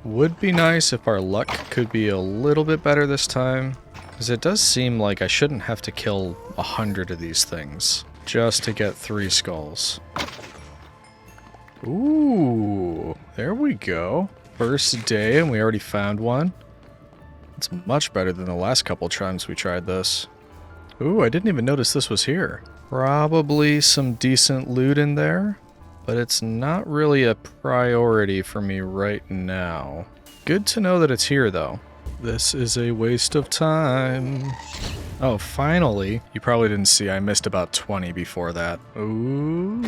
Would be nice if our luck could be a little bit better this time, because it does seem like I shouldn't have to kill 100 of these things just to get 3 skulls. Ooh, there we go. First day, and we already found one. It's much better than the last couple times we tried this. Ooh, I didn't even notice this was here. Probably some decent loot in there, but it's not really a priority for me right now. Good to know that it's here, though. This is a waste of time. Oh, finally. You probably didn't see I missed about 20 before that. Ooh,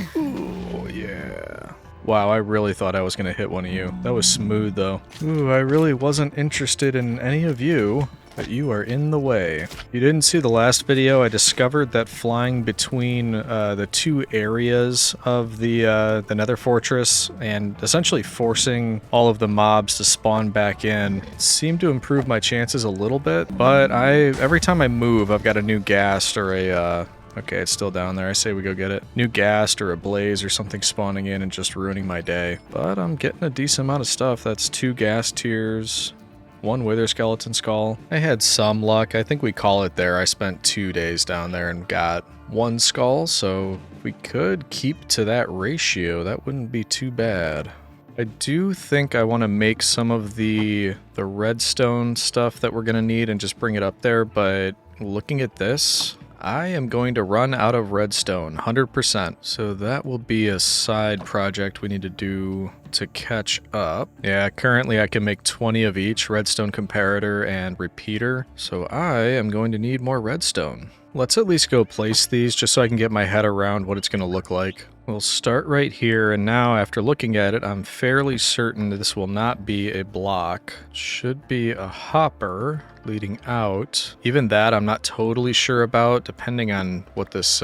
yeah. Wow, I really thought I was gonna hit one of you. That was smooth though. Ooh, I really wasn't interested in any of you, but you are in the way. If you didn't see the last video, I discovered that flying between the two areas of the Nether Fortress and essentially forcing all of the mobs to spawn back in seemed to improve my chances a little bit, but every time I move, I've got a new ghast or a okay, it's still down there. I say we go get it. New ghast or a blaze or something spawning in and just ruining my day. But I'm getting a decent amount of stuff. That's 2 ghast tears, 1 wither skeleton skull. I had some luck. I think we call it there. I spent 2 days down there and got 1 skull, so if we could keep to that ratio, that wouldn't be too bad. I do think I want to make some of the redstone stuff that we're going to need and just bring it up there, but looking at this, I am going to run out of redstone, 100%. So that will be a side project we need to do to catch up. Yeah, currently I can make 20 of each, redstone comparator and repeater. So I am going to need more redstone. Let's at least go place these just so I can get my head around what it's going to look like. We'll start right here, and now after looking at it, I'm fairly certain that this will not be a block. Should be a hopper leading out. Even that I'm not totally sure about, depending on what this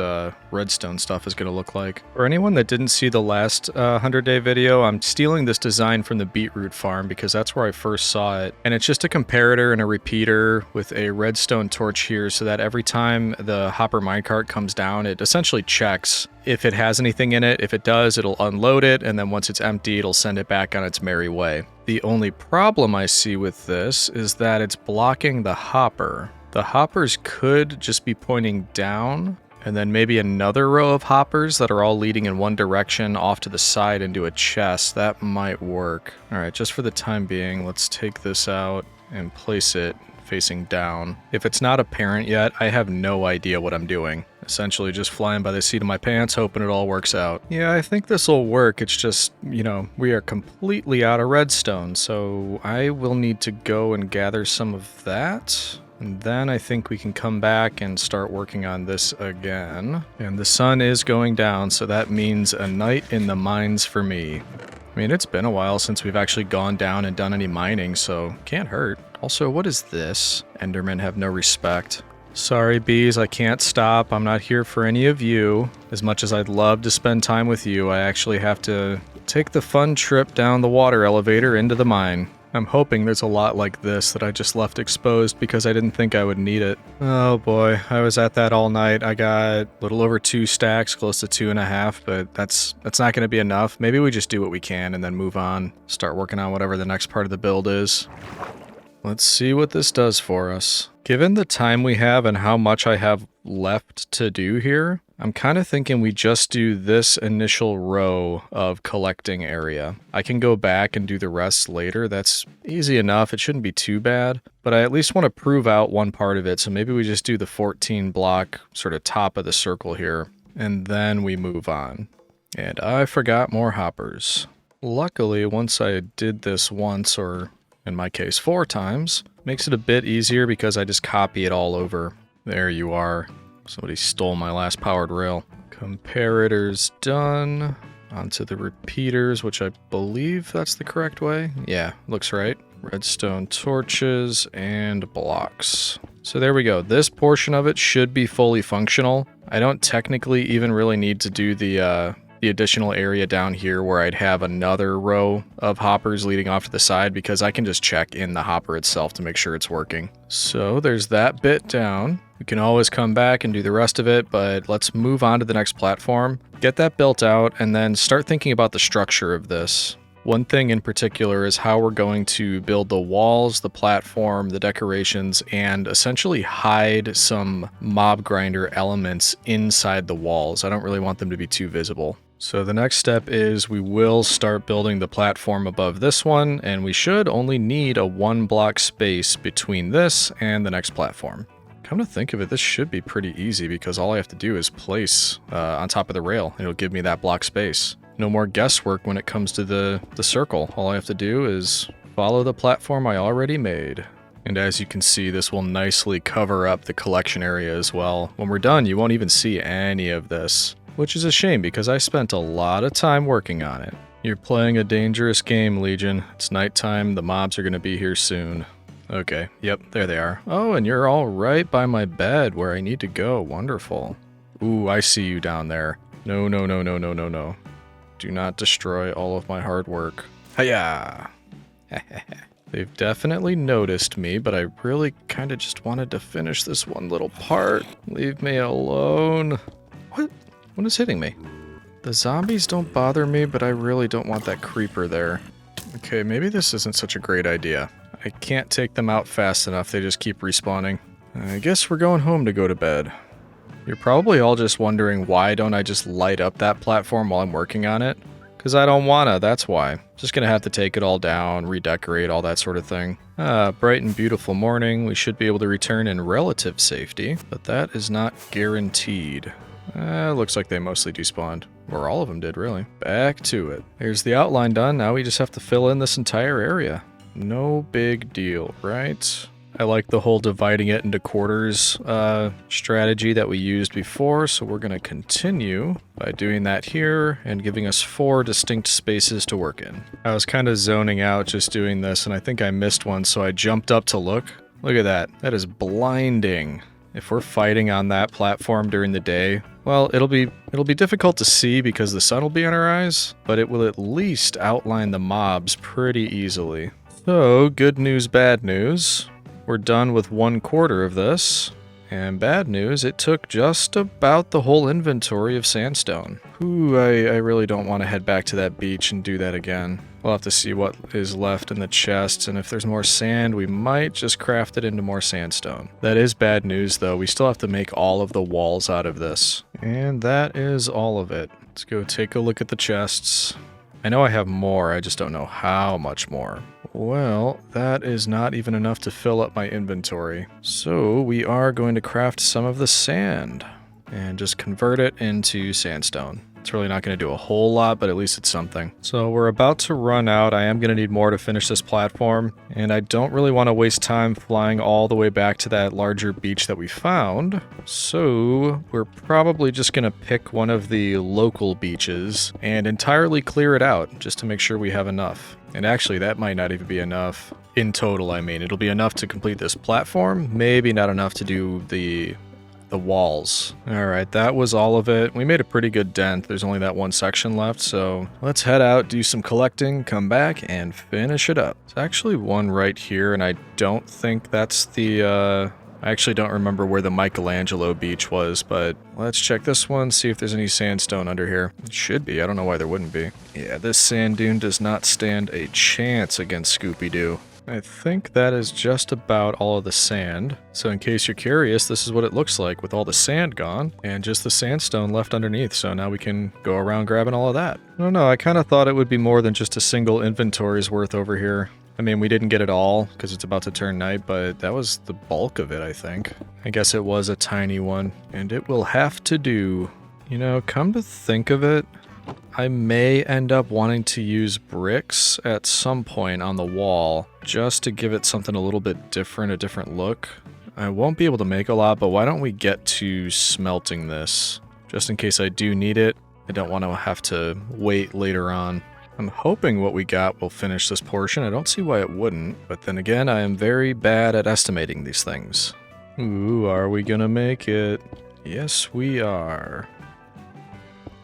redstone stuff is going to look like. For anyone that didn't see the last 100-day video, I'm stealing this design from the beetroot farm because that's where I first saw it. And it's just a comparator and a repeater with a redstone torch here so that every time the hopper minecart comes down, it essentially checks if it has anything in it. If it does, it'll unload it, and then once it's empty, it'll send it back on its merry way. The only problem I see with this is that it's blocking the hopper. The hoppers could just be pointing down, and then maybe another row of hoppers that are all leading in one direction off to the side into a chest. That might work. All right, just for the time being, let's take this out and place it facing down. If it's not apparent yet, I have no idea what I'm doing. Essentially just flying by the seat of my pants, hoping it all works out. Yeah, I think this will work. It's just, you know, we are completely out of redstone, so I will need to go and gather some of that. And then I think we can come back and start working on this again. And the sun is going down, so that means a night in the mines for me. I mean, it's been a while since we've actually gone down and done any mining, so can't hurt. Also, what is this? Endermen have no respect. Sorry, bees, I can't stop. I'm not here for any of you. As much as I'd love to spend time with you, I actually have to take the fun trip down the water elevator into the mine. I'm hoping there's a lot like this that I just left exposed because I didn't think I would need it. Oh boy, I was at that all night. I got a little over 2 stacks, close to 2.5, but that's not going to be enough. Maybe we just do what we can and then move on. Start working on whatever the next part of the build is. Let's see what this does for us. Given the time we have and how much I have left to do here, I'm kind of thinking we just do this initial row of collecting area. I can go back and do the rest later. That's easy enough. It shouldn't be too bad, but I at least want to prove out one part of it. So maybe we just do the 14 block sort of top of the circle here, and then we move on. And I forgot more hoppers. Luckily, once I did this once, or in my case 4 times, makes it a bit easier because I just copy it all over. There you are. Somebody stole my last powered rail. Comparators done. Onto the repeaters, which I believe that's the correct way. Yeah, looks right. Redstone torches and blocks. So there we go. This portion of it should be fully functional. I don't technically even really need to do the additional area down here where I'd have another row of hoppers leading off to the side because I can just check in the hopper itself to make sure it's working. So there's that bit down. We can always come back and do the rest of it, but let's move on to the next platform, get that built out, and then start thinking about the structure of this. One thing in particular is how we're going to build the walls, the platform, the decorations, and essentially hide some mob grinder elements inside the walls. I don't really want them to be too visible. So the next step is we will start building the platform above this one, and we should only need a 1 block space between this and the next platform. Come to think of it, this should be pretty easy because all I have to do is place on top of the rail. It'll give me that block space. No more guesswork when it comes to the circle. All I have to do is follow the platform I already made. And as you can see, this will nicely cover up the collection area as well. When we're done, you won't even see any of this, which is a shame because I spent a lot of time working on it. You're playing a dangerous game, Legion. It's nighttime, the mobs are gonna be here soon. Okay, yep, there they are. Oh, and you're all right by my bed where I need to go. Wonderful. Ooh, I see you down there. No, no, no, no, no, no, no. Do not destroy all of my hard work. Hiya! They've definitely noticed me, but I really kind of just wanted to finish this one little part. Leave me alone. What? What is hitting me? The zombies don't bother me, but I really don't want that creeper there. Okay, maybe this isn't such a great idea. I can't take them out fast enough, they just keep respawning. I guess we're going home to go to bed. You're probably all just wondering why don't I just light up that platform while I'm working on it? Because I don't wanna, that's why. Just gonna have to take it all down, redecorate, all that sort of thing. Bright and beautiful morning. We should be able to return in relative safety, but that is not guaranteed. Looks like they mostly despawned. Or all of them did, really. Back to it. Here's the outline done. Now we just have to fill in this entire area. No big deal, right? I like the whole dividing it into quarters strategy that we used before, so we're going to continue by doing that here and giving us 4 distinct spaces to work in. I was kind of zoning out just doing this, and I think I missed one, so I jumped up to look. Look at that. That is blinding. If we're fighting on that platform during the day, well, it'll be difficult to see because the sun will be in our eyes, but it will at least outline the mobs pretty easily. So, good news, bad news. We're done with 1/4 of this. And bad news, it took just about the whole inventory of sandstone. Ooh, I really don't want to head back to that beach and do that again. We'll have to see what is left in the chests, and if there's more sand, we might just craft it into more sandstone. That is bad news, though. We still have to make all of the walls out of this. And that is all of it. Let's go take a look at the chests. I know I have more, I just don't know how much more. Well, that is not even enough to fill up my inventory. So we are going to craft some of the sand and just convert it into sandstone. It's really not going to do a whole lot, but at least it's something. So we're about to run out. I am going to need more to finish this platform, and I don't really want to waste time flying all the way back to that larger beach that we found. So we're probably just going to pick one of the local beaches and entirely clear it out just to make sure we have enough. And actually, that might not even be enough. In total, I mean. It'll be enough to complete this platform, maybe not enough to do the walls. Alright, that was all of it. We made a pretty good dent. There's only that one section left, so let's head out, do some collecting, come back, and finish it up. There's actually one right here, and I don't think that's the, I actually don't remember where the Michelangelo beach was, but let's check this one, see if there's any sandstone under here. It should be, I don't know why there wouldn't be. Yeah, this sand dune does not stand a chance against Scooby-Doo. I think that is just about all of the sand. So in case you're curious, this is what it looks like with all the sand gone and just the sandstone left underneath. So now we can go around grabbing all of that. I don't know, I kind of thought it would be more than just a single inventory's worth over here. I mean, we didn't get it all because it's about to turn night, but that was the bulk of it, I think. I guess it was a tiny one, and it will have to do. You know, come to think of it, I may end up wanting to use bricks at some point on the wall just to give it something a little bit different, a different look. I won't be able to make a lot, but why don't we get to smelting this? Just in case I do need it, I don't want to have to wait later on. I'm hoping what we got will finish this portion. I don't see why it wouldn't, but then again, I am very bad at estimating these things. Ooh, are we gonna make it? Yes, we are.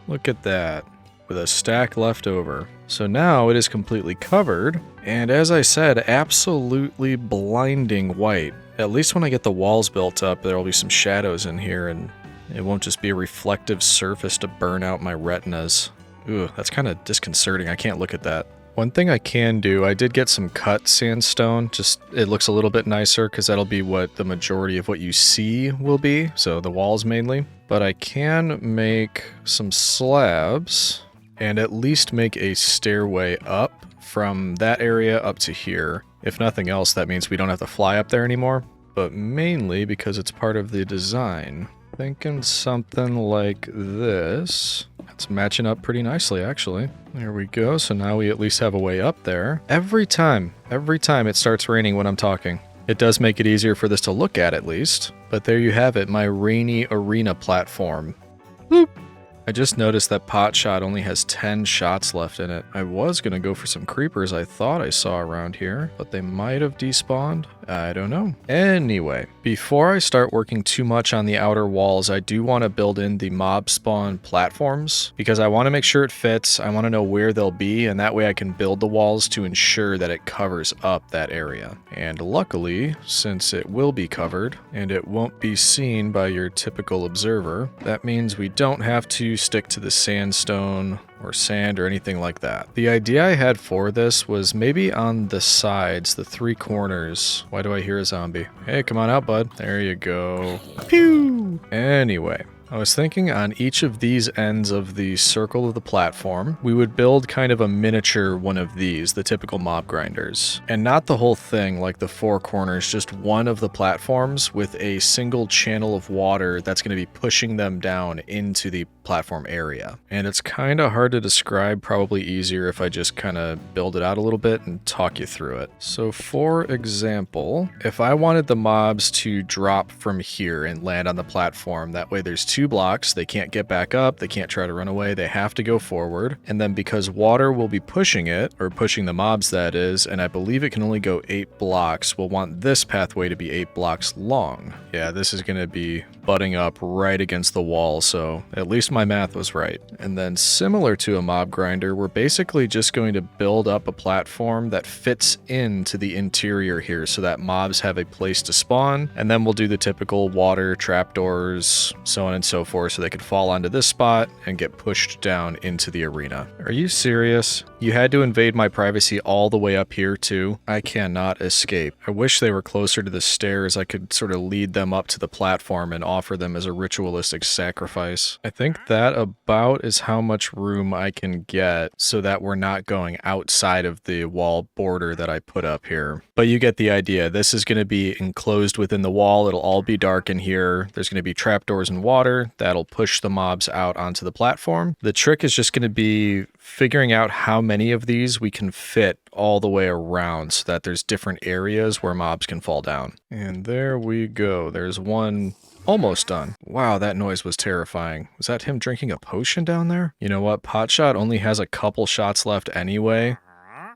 Look at that, with a stack left over. So now it is completely covered, and as I said, absolutely blinding white. At least when I get the walls built up, there will be some shadows in here, and it won't just be a reflective surface to burn out my retinas. Ooh, that's kind of disconcerting. I can't look at that. One thing I can do, I did get some cut sandstone, just it looks a little bit nicer because that'll be what the majority of what you see will be, so the walls mainly. But I can make some slabs and at least make a stairway up from that area up to here. If nothing else, that means we don't have to fly up there anymore, but mainly because it's part of the design. Thinking something like this. It's matching up pretty nicely, actually. There we go, so now we at least have a way up there. Every time it starts raining when I'm talking. It does make it easier for this to look at least. But there you have it, my rainy arena platform. Boop! I just noticed that pot shot only has 10 shots left in it. I was gonna go for some creepers I thought I saw around here, but they might have despawned. I don't know. Anyway, before I start working too much on the outer walls, I do want to build in the mob spawn platforms because I want to make sure it fits. I want to know where they'll be, and that way I can build the walls to ensure that it covers up that area. And luckily, since it will be covered and it won't be seen by your typical observer, that means we don't have to stick to the sandstone or sand or anything like that. The idea I had for this was maybe on the sides, the three corners. Why do I hear a zombie? Hey, come on out, bud. There you go. Pew! Anyway, I was thinking on each of these ends of the circle of the platform, we would build kind of a miniature one of these, the typical mob grinders. And not the whole thing like the four corners, just one of the platforms with a single channel of water that's going to be pushing them down into the platform area. And it's kind of hard to describe, probably easier if I just kind of build it out a little bit and talk you through it. So for example, if I wanted the mobs to drop from here and land on the platform, that way there's two blocks, they can't get back up, they can't try to run away, they have to go forward. And then because water will be pushing it, or pushing the mobs that is, and I believe it can only go 8 blocks, we'll want this pathway to be 8 blocks long. Yeah, this is going to be butting up right against the wall, so at least my math was right. And then similar to a mob grinder, we're basically just going to build up a platform that fits into the interior here so that mobs have a place to spawn, and then we'll do the typical water, trapdoors, so on and so forth, so they could fall onto this spot and get pushed down into the arena. Are you serious? You had to invade my privacy all the way up here too? I cannot escape. I wish they were closer to the stairs. I could sort of lead them up to the platform and offer them as a ritualistic sacrifice. I think that about is how much room I can get so that we're not going outside of the wall border that I put up here. But you get the idea. This is going to be enclosed within the wall. It'll all be dark in here. There's going to be trapdoors and water that'll push the mobs out onto the platform. The trick is just going to be figuring out how many of these we can fit all the way around so that there's different areas where mobs can fall down. And there we go. There's one almost done. Wow, that noise was terrifying. Was that him drinking a potion down there? You know what? Potshot only has a couple shots left anyway.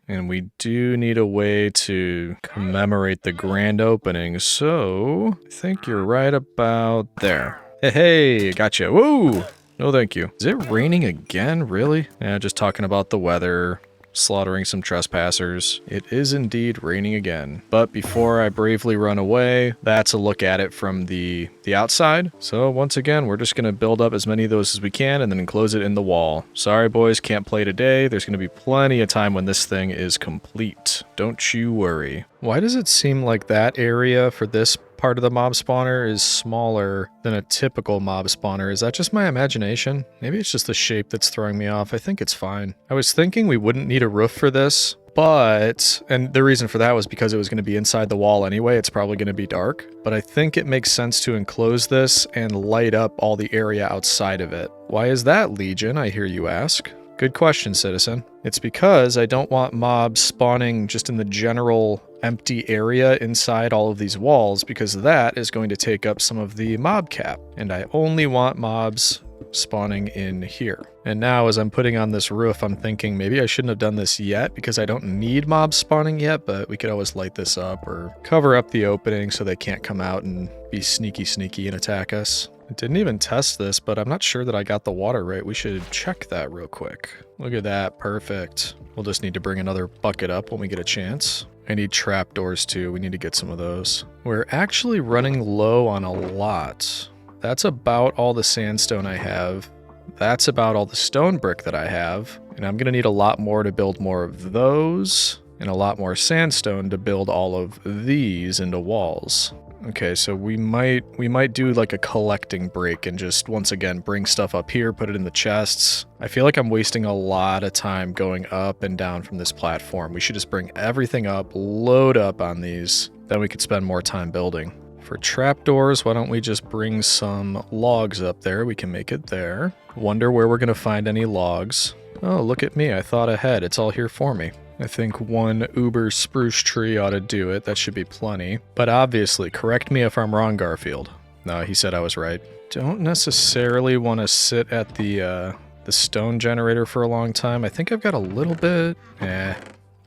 And we do need a way to commemorate the grand opening, so I think you're right about there. Hey, gotcha. Woo! No thank you. Is it raining again? Really? Yeah, just talking about the weather, slaughtering some trespassers. It is indeed raining again. But before I bravely run away, that's a look at it from the outside. So once again, we're just going to build up as many of those as we can and then enclose it in the wall. Sorry boys, can't play today. There's going to be plenty of time when this thing is complete. Don't you worry. Why does it seem like that area for this part of the mob spawner is smaller than a typical mob spawner? Is that just my imagination? Maybe it's just the shape that's throwing me off. I think it's fine. I was thinking we wouldn't need a roof for this, but, and the reason for that was because it was going to be inside the wall anyway. It's probably going to be dark, but I think it makes sense to enclose this and light up all the area outside of it. Why is that, Legion, I hear you ask? Good question, citizen. It's because I don't want mobs spawning just in the general empty area inside all of these walls, because that is going to take up some of the mob cap. And I only want mobs spawning in here. And now as I'm putting on this roof, I'm thinking maybe I shouldn't have done this yet because I don't need mobs spawning yet, but we could always light this up or cover up the opening so they can't come out and be sneaky and attack us. I didn't even test this, but I'm not sure that I got the water right. We should check that real quick. Look at that, perfect. We'll just need to bring another bucket up when we get a chance. I need trapdoors too, we need to get some of those. We're actually running low on a lot. That's about all the sandstone I have. That's about all the stone brick that I have. And I'm gonna need a lot more to build more of those, and a lot more sandstone to build all of these into walls. Okay, so we might do like a collecting break and just once again bring stuff up here, put it in the chests. I feel like I'm wasting a lot of time going up and down from this platform. We should just bring everything up, load up on these, then we could spend more time building. For trapdoors, why don't we just bring some logs up there? We can make it there. Wonder where we're gonna find any logs. Oh, look at me, I thought ahead. It's all here for me. I think one uber spruce tree ought to do it. That should be plenty. But obviously, correct me if I'm wrong, Garfield. No, he said I was right. Don't necessarily want to sit at the stone generator for a long time. I think I've got a little bit,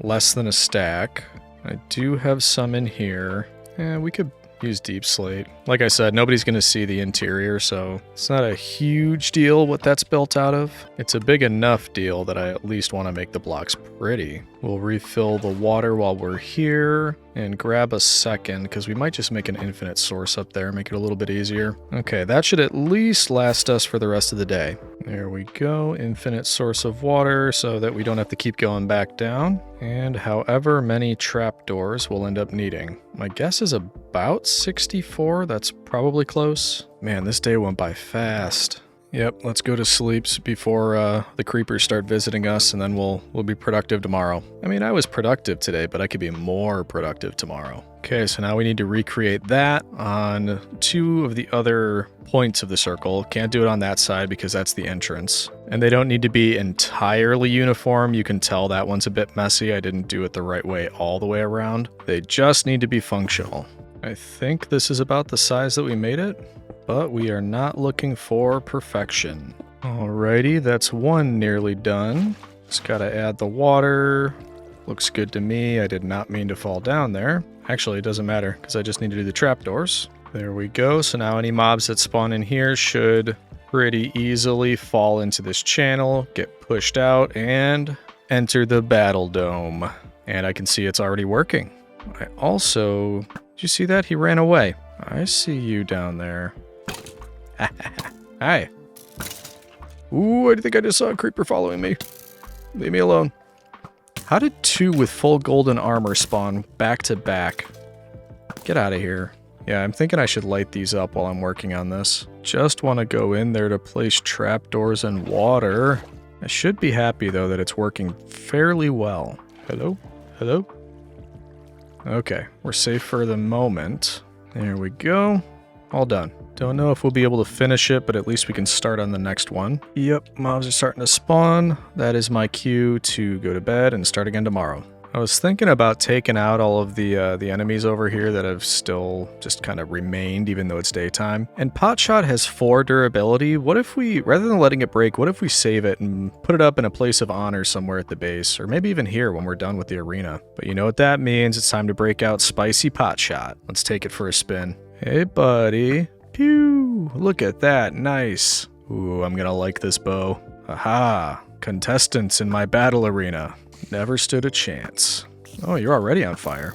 less than a stack. I do have some in here. We could use deep slate. Like I said, nobody's going to see the interior, so it's not a huge deal what that's built out of. It's a big enough deal that I at least want to make the blocks pretty. We'll refill the water while we're here and grab a second, because we might just make an infinite source up there, make it a little bit easier. Okay, that should at least last us for the rest of the day. There we go, infinite source of water so that we don't have to keep going back down. And however many trapdoors we'll end up needing. My guess is about 64, that's probably close. Man, this day went by fast. Yep, let's go to sleep before the creepers start visiting us, and then we'll be productive tomorrow. I mean, I was productive today, but I could be more productive tomorrow. Okay, so now we need to recreate that on 2 of the other points of the circle. Can't do it on that side because that's the entrance. And they don't need to be entirely uniform. You can tell that one's a bit messy. I didn't do it the right way all the way around. They just need to be functional. I think this is about the size that we made it, but we are not looking for perfection. Alrighty, that's one nearly done. Just gotta add the water. Looks good to me. I did not mean to fall down there. Actually, it doesn't matter because I just need to do the trapdoors. There we go. So now any mobs that spawn in here should pretty easily fall into this channel, get pushed out, and enter the battle dome. And I can see it's already working. I also... Did you see that? He ran away. I see you down there. Hi. Ooh, I think I just saw a creeper following me. Leave me alone. How did 2 with full golden armor spawn back to back? Get out of here. Yeah, I'm thinking I should light these up while I'm working on this. Just want to go in there to place trapdoors and water. I should be happy, though, that it's working fairly well. Hello? Hello? Okay, we're safe for the moment. There we go. All done. Don't know if we'll be able to finish it, but at least we can start on the next one. Yep, mobs are starting to spawn. That is my cue to go to bed and start again tomorrow. I was thinking about taking out all of the enemies over here that have still just kind of remained, even though it's daytime. And Potshot has 4 durability. What if we, rather than letting it break, what if we save it and put it up in a place of honor somewhere at the base? Or maybe even here when we're done with the arena. But you know what that means. It's time to break out Spicy Potshot. Let's take it for a spin. Hey, buddy. Pew! Look at that. Nice. Ooh, I'm gonna like this bow. Aha! Contestants in my battle arena. Never stood a chance. Oh, you're already on fire.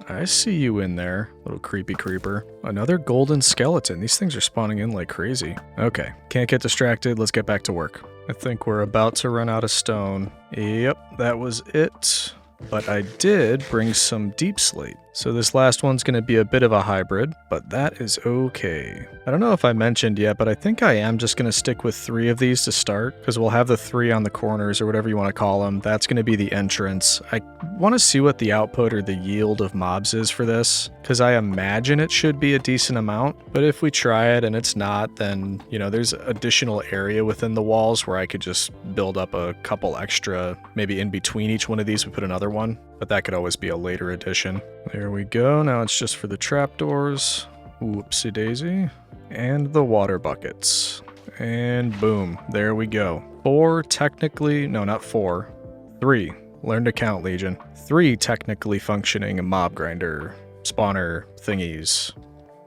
I see you in there, little creepy creeper. Another golden skeleton. These things are spawning in like crazy. Okay, can't get distracted. Let's get back to work. I think we're about to run out of stone. Yep, that was it. But I did bring some deep slate. So this last one's going to be a bit of a hybrid, but that is okay. I don't know if I mentioned yet, but I think I am just going to stick with 3 of these to start, because we'll have the 3 on the corners, or whatever you want to call them. That's going to be the entrance. I want to see what the output or the yield of mobs is for this, because I imagine it should be a decent amount. But if we try it and it's not, then, you know, there's additional area within the walls where I could just build up a couple extra, maybe in between each one of these we put another one. But that could always be a later addition. There we go. Now it's just for the trapdoors. Whoopsie daisy. And the water buckets. And boom. There we go. 4 technically... No, not 4. 3. Learn to count, Legion. 3 technically functioning mob grinder spawner thingies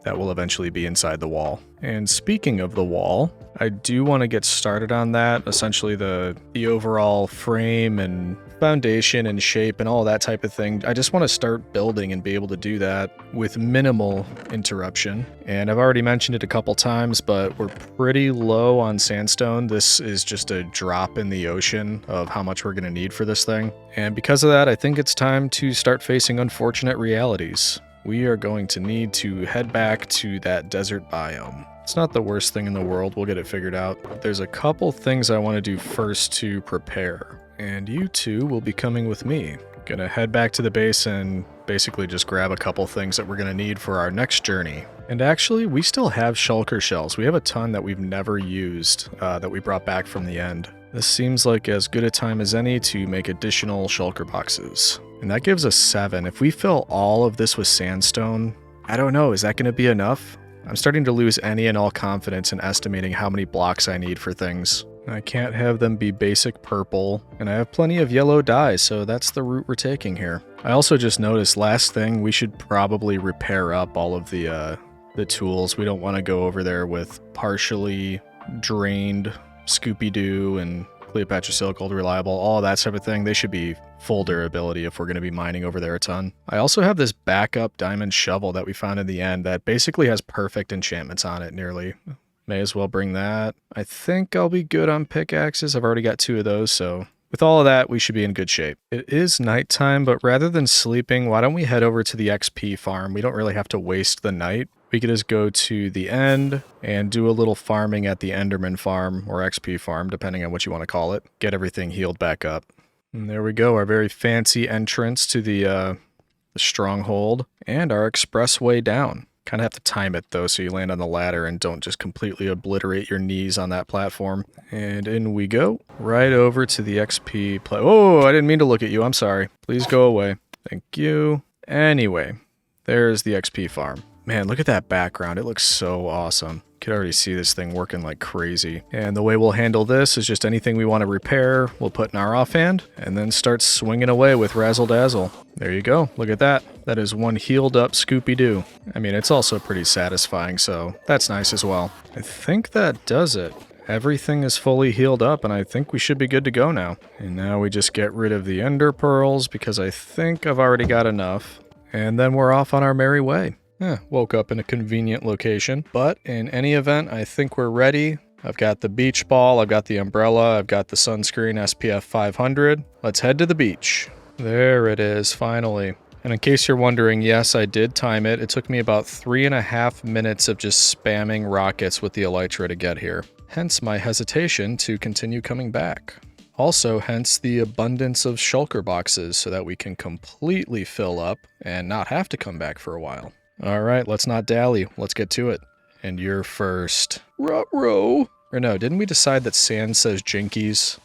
that will eventually be inside the wall. And speaking of the wall, I do want to get started on that. Essentially the overall frame and foundation and shape and all that type of thing. I just want to start building and be able to do that with minimal interruption. And I've already mentioned it a couple times, but we're pretty low on sandstone. This is just a drop in the ocean of how much we're going to need for this thing. And because of that, I think it's time to start facing unfortunate realities. We are going to need to head back to that desert biome. It's not the worst thing in the world. We'll get it figured out. But there's a couple things I want to do first to prepare. And you two will be coming with me. Gonna head back to the base and basically just grab a couple things that we're gonna need for our next journey. And actually, we still have shulker shells. We have a ton that we've never used that we brought back from the end. This seems like as good a time as any to make additional shulker boxes. And that gives us 7. If we fill all of this with sandstone, I don't know, is that gonna be enough? I'm starting to lose any and all confidence in estimating how many blocks I need for things. I can't have them be basic purple, and I have plenty of yellow dye, so that's the route we're taking here. I also just noticed, last thing, we should probably repair up all of the tools. We don't want to go over there with partially drained Scooby-Doo and Cleopatra Silk, Gold Reliable, all that type of thing. They should be full durability if we're going to be mining over there a ton. I also have this backup diamond shovel that we found in the end that basically has perfect enchantments on it, nearly. May as well bring that. I think I'll be good on pickaxes. I've already got 2 of those, so with all of that, we should be in good shape. It is nighttime, but rather than sleeping, why don't we head over to the XP farm? We don't really have to waste the night. We could just go to the end and do a little farming at the Enderman farm, or XP farm, depending on what you want to call it. Get everything healed back up. And there we go, our very fancy entrance to the stronghold, and our expressway down. Kind of have to time it though, so you land on the ladder and don't just completely obliterate your knees on that platform. And in we go, right over to the XP Oh, I didn't mean to look at you, I'm sorry. Please go away. Thank you. Anyway, there's the XP farm. Man, look at that background, it looks so awesome. Could already see this thing working like crazy. And the way we'll handle this is just anything we want to repair, we'll put in our offhand, and then start swinging away with Razzle Dazzle. There you go, look at that. That is one healed up Scooby-Doo. I mean, it's also pretty satisfying, so that's nice as well. I think that does it. Everything is fully healed up, and I think we should be good to go now. And now we just get rid of the ender pearls, because I think I've already got enough. And then we're off on our merry way. Woke up in a convenient location, but in any event, I think we're ready. I've got the beach ball, I've got the umbrella, I've got the sunscreen SPF 500. Let's head to the beach. There it is, finally. And in case you're wondering, yes, I did time it. It took me about 3.5 minutes of just spamming rockets with the elytra to get here. Hence my hesitation to continue coming back. Also, hence the abundance of shulker boxes so that we can completely fill up and not have to come back for a while. Alright, let's not dally. Let's get to it. And you're first. Ruh-roh! Or no, didn't we decide that sand says jinkies?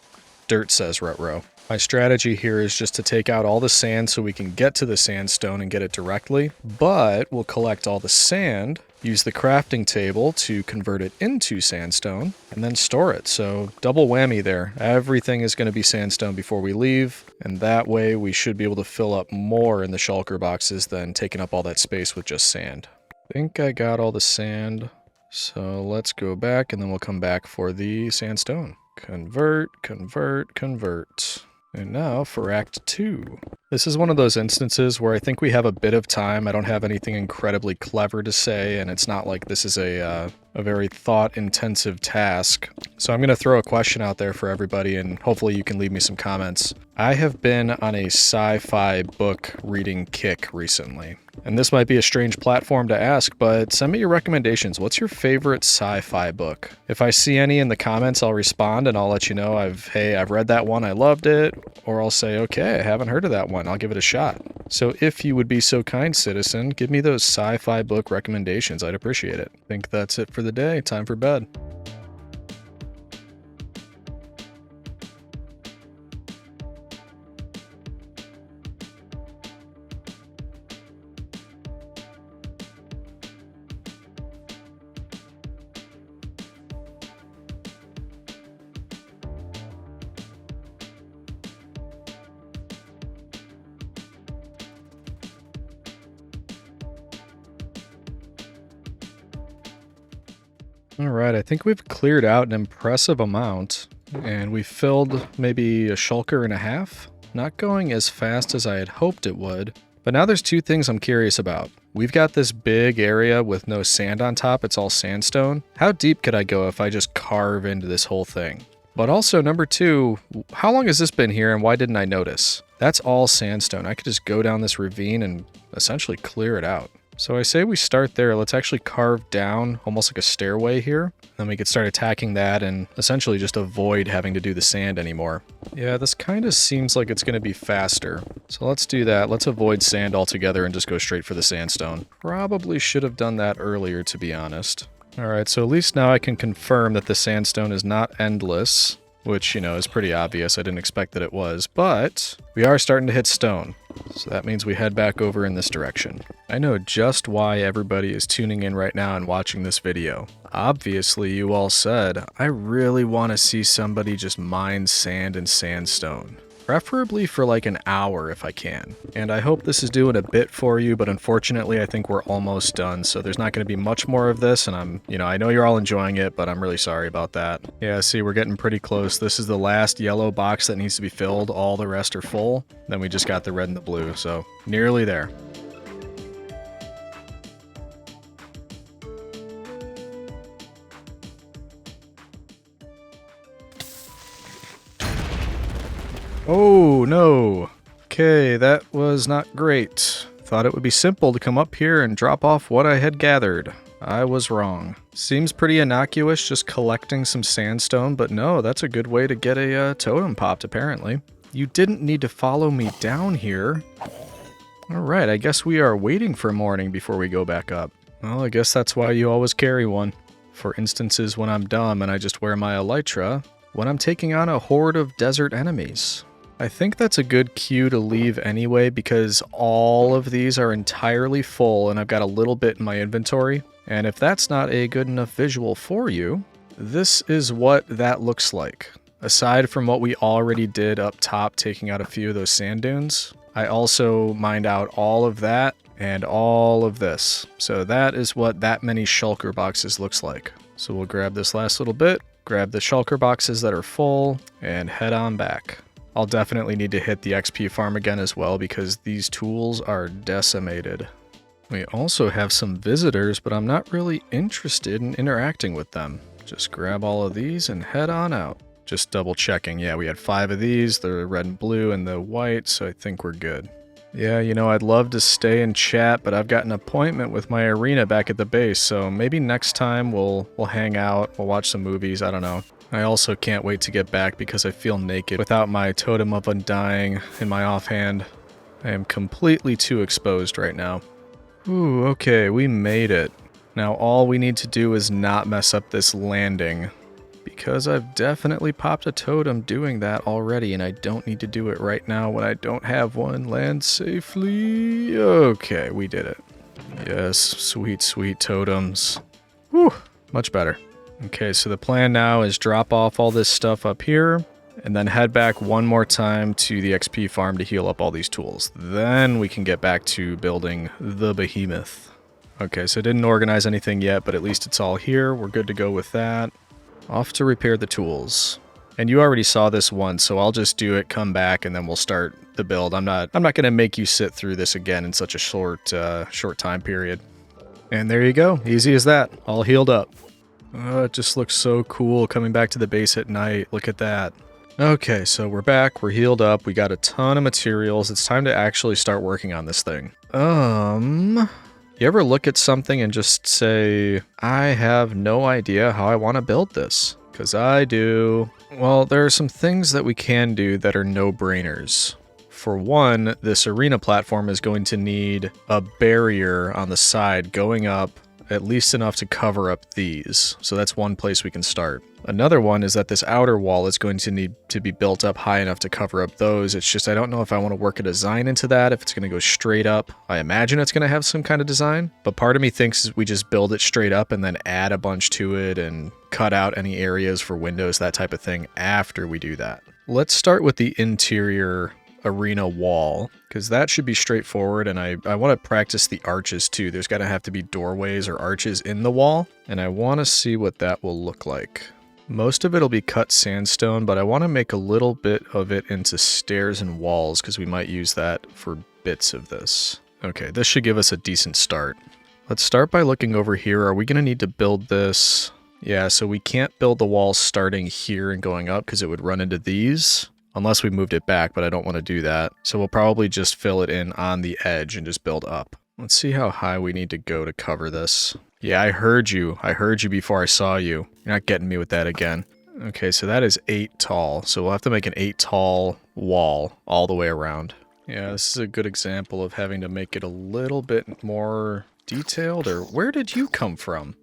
Dirt says ruh-roh. My strategy here is just to take out all the sand so we can get to the sandstone and get it directly, but we'll collect all the sand, use the crafting table to convert it into sandstone, and then store it. So double whammy there. Everything is going to be sandstone before we leave, and that way we should be able to fill up more in the shulker boxes than taking up all that space with just sand. I think I got all the sand, so let's go back and then we'll come back for the sandstone. Convert, convert, convert. And now for Act 2. This is one of those instances where I think we have a bit of time. I don't have anything incredibly clever to say, and it's not like this is a very thought-intensive task. So I'm going to throw a question out there for everybody, and hopefully you can leave me some comments. I have been on a sci-fi book reading kick recently. And this might be a strange platform to ask, but send me your recommendations. What's your favorite sci-fi book? If I see any in the comments, I'll respond and I'll let you know I've read that one, I loved it, or I'll say, okay, I haven't heard of that one, I'll give it a shot. So if you would be so kind, citizen, give me those sci-fi book recommendations, I'd appreciate it. I think that's it for the day, time for bed. Alright, I think we've cleared out an impressive amount, and we filled maybe a shulker and a half. Not going as fast as I had hoped it would, but now there's 2 things I'm curious about. We've got this big area with no sand on top, it's all sandstone. How deep could I go if I just carve into this whole thing? But also, number 2, how long has this been here and why didn't I notice? That's all sandstone. I could just go down this ravine and essentially clear it out. So I say we start there. Let's actually carve down almost like a stairway here. Then we could start attacking that and essentially just avoid having to do the sand anymore. Yeah, this kind of seems like it's going to be faster. So let's do that. Let's avoid sand altogether and just go straight for the sandstone. Probably should have done that earlier, to be honest. Alright, so at least now I can confirm that the sandstone is not endless. which, you know, is pretty obvious. I didn't expect that it was, but we are starting to hit stone. So that means we head back over in this direction. I know just why everybody is tuning in right now and watching this video. Obviously, you all said, I really want to see somebody just mine sand and sandstone. Preferably for like an hour if I can. And I hope this is doing a bit for you, but unfortunately I think we're almost done, so there's not going to be much more of this, and I know you're all enjoying it, but I'm really sorry about that. Yeah, see, we're getting pretty close. This is the last yellow box that needs to be filled. All the rest are full. Then we just got the red and the blue, so nearly there. Oh, no. Okay, that was not great. Thought it would be simple to come up here and drop off what I had gathered. I was wrong. Seems pretty innocuous just collecting some sandstone, but no, that's a good way to get a totem popped, apparently. You didn't need to follow me down here. Alright, I guess we are waiting for morning before we go back up. Well, I guess that's why you always carry one. For instances when I'm dumb and I just wear my elytra, when I'm taking on a horde of desert enemies. I think that's a good cue to leave anyway because all of these are entirely full and I've got a little bit in my inventory. And if that's not a good enough visual for you, this is what that looks like. Aside from what we already did up top, taking out a few of those sand dunes, I also mined out all of that and all of this. So that is what that many shulker boxes looks like. So we'll grab this last little bit, grab the shulker boxes that are full, and head on back. I'll definitely need to hit the XP farm again as well because these tools are decimated. We also have some visitors, but I'm not really interested in interacting with them. Just grab all of these and head on out. Just double checking. Yeah, we had 5 of these, the red and blue and the white, so I think we're good. Yeah, I'd love to stay and chat, but I've got an appointment with my arena back at the base, so maybe next time we'll hang out, we'll watch some movies, I don't know. I also can't wait to get back because I feel naked without my totem of undying in my offhand. I am completely too exposed right now. Ooh, okay, we made it. Now all we need to do is not mess up this landing, because I've definitely popped a totem doing that already and I don't need to do it right now when I don't have one. Land safely. Okay, we did it. Yes, sweet, sweet totems. Whew, much better. Okay, so the plan now is drop off all this stuff up here and then head back one more time to the XP farm to heal up all these tools. Then we can get back to building the behemoth. Okay, so I didn't organize anything yet, but at least it's all here. We're good to go with that. Off to repair the tools. And you already saw this once, so I'll just do it, come back, and then we'll start the build. I'm not going to make you sit through this again in such a short time period. And there you go. Easy as that. All healed up. It just looks so cool coming back to the base at night. Look at that. Okay, so we're back. We're healed up. We got a ton of materials. It's time to actually start working on this thing. You ever look at something and just say, I have no idea how I want to build this? Because I do. Well, there are some things that we can do that are no-brainers. For one, this arena platform is going to need a barrier on the side going up at least enough to cover up these. So that's one place we can start. Another one is that this outer wall is going to need to be built up high enough to cover up those. It's just I don't know if I want to work a design into that, if it's going to go straight up. I imagine it's going to have some kind of design, but part of me thinks we just build it straight up and then add a bunch to it and cut out any areas for windows, that type of thing after we do that. Let's start with the interior arena wall, because that should be straightforward, and I want to practice the arches too. There's got to have to be doorways or arches in the wall, and I want to see what that will look like. Most of it will be cut sandstone, but I want to make a little bit of it into stairs and walls, because we might use that for bits of this. Okay, this should give us a decent start. Let's start by looking over here. Are we going to need to build this? Yeah, so we can't build the walls starting here and going up, because it would run into these. Unless we moved it back, but I don't want to do that. So we'll probably just fill it in on the edge and just build up. Let's see how high we need to go to cover this. Yeah, I heard you. I heard you before I saw you. You're not getting me with that again. Okay, so that is 8 tall. So we'll have to make an 8 tall wall all the way around. Yeah, this is a good example of having to make it a little bit more detailed. Or where did you come from?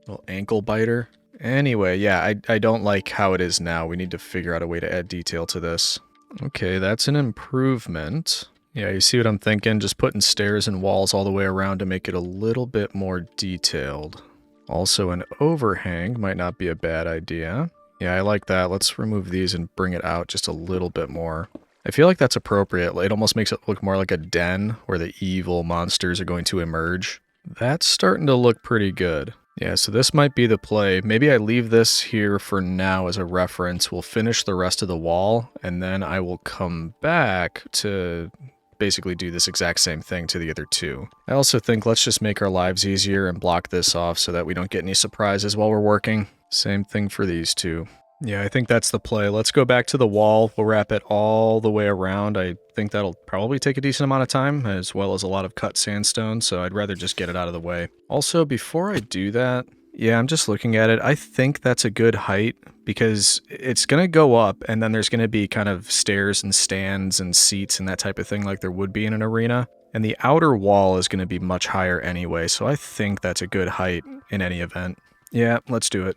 Little ankle biter. Anyway, yeah, I don't like how it is now. We need to figure out a way to add detail to this. Okay, that's an improvement. Yeah, you see what I'm thinking? Just putting stairs and walls all the way around to make it a little bit more detailed. Also, an overhang might not be a bad idea. Yeah, I like that. Let's remove these and bring it out just a little bit more. I feel like that's appropriate. It almost makes it look more like a den where the evil monsters are going to emerge. That's starting to look pretty good. Yeah, so this might be the play. Maybe I leave this here for now as a reference. We'll finish the rest of the wall, and then I will come back to basically do this exact same thing to the other two. I also think let's just make our lives easier and block this off so that we don't get any surprises while we're working. Same thing for these two. Yeah, I think that's the play. Let's go back to the wall. We'll wrap it all the way around. I think that'll probably take a decent amount of time, as well as a lot of cut sandstone, so I'd rather just get it out of the way. Also, before I do that, yeah, I'm just looking at it. I think that's a good height, because it's going to go up, and then there's going to be kind of stairs and stands and seats and that type of thing like there would be in an arena. And the outer wall is going to be much higher anyway, so I think that's a good height in any event. Yeah, let's do it.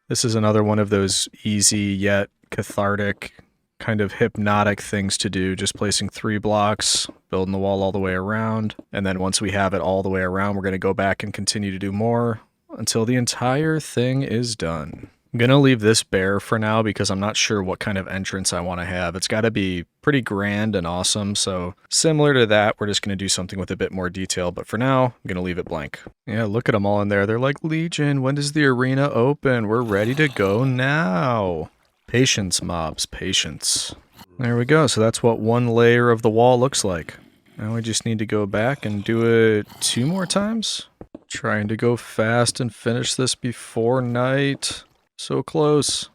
This is another one of those easy yet cathartic, kind of hypnotic things to do. Just placing 3 blocks, building the wall all the way around, and then once we have it all the way around, we're going to go back and continue to do more until the entire thing is done. I'm going to leave this bare for now because I'm not sure what kind of entrance I want to have. It's got to be pretty grand and awesome, so similar to that, we're just going to do something with a bit more detail, but for now, I'm going to leave it blank. Yeah, look at them all in there. They're like, Legion, when does the arena open? We're ready to go now. Patience, mobs, patience. There we go, so that's what one layer of the wall looks like. Now we just need to go back and do it 2 more times. Trying to go fast and finish this before night. So close.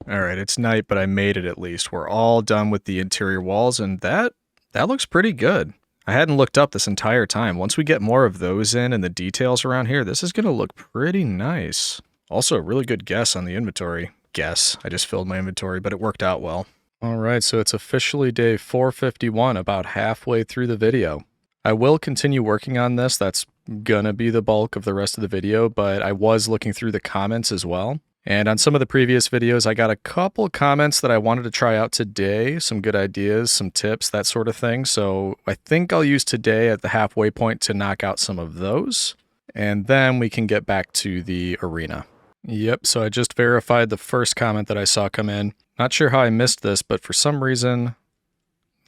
Alright, it's night, but I made it at least. We're all done with the interior walls, and that looks pretty good. I hadn't looked up this entire time. Once we get more of those in and the details around here, this is going to look pretty nice. Also, a really good guess on the inventory. Guess. I just filled my inventory, but it worked out well. Alright, so it's officially day 451, about halfway through the video. I will continue working on this. That's gonna be the bulk of the rest of the video, but I was looking through the comments as well. And on some of the previous videos, I got a couple comments that I wanted to try out today, some good ideas, some tips, that sort of thing. So I think I'll use today at the halfway point to knock out some of those, and then we can get back to the arena. Yep, so I just verified the first comment that I saw come in. Not sure how I missed this, but for some reason,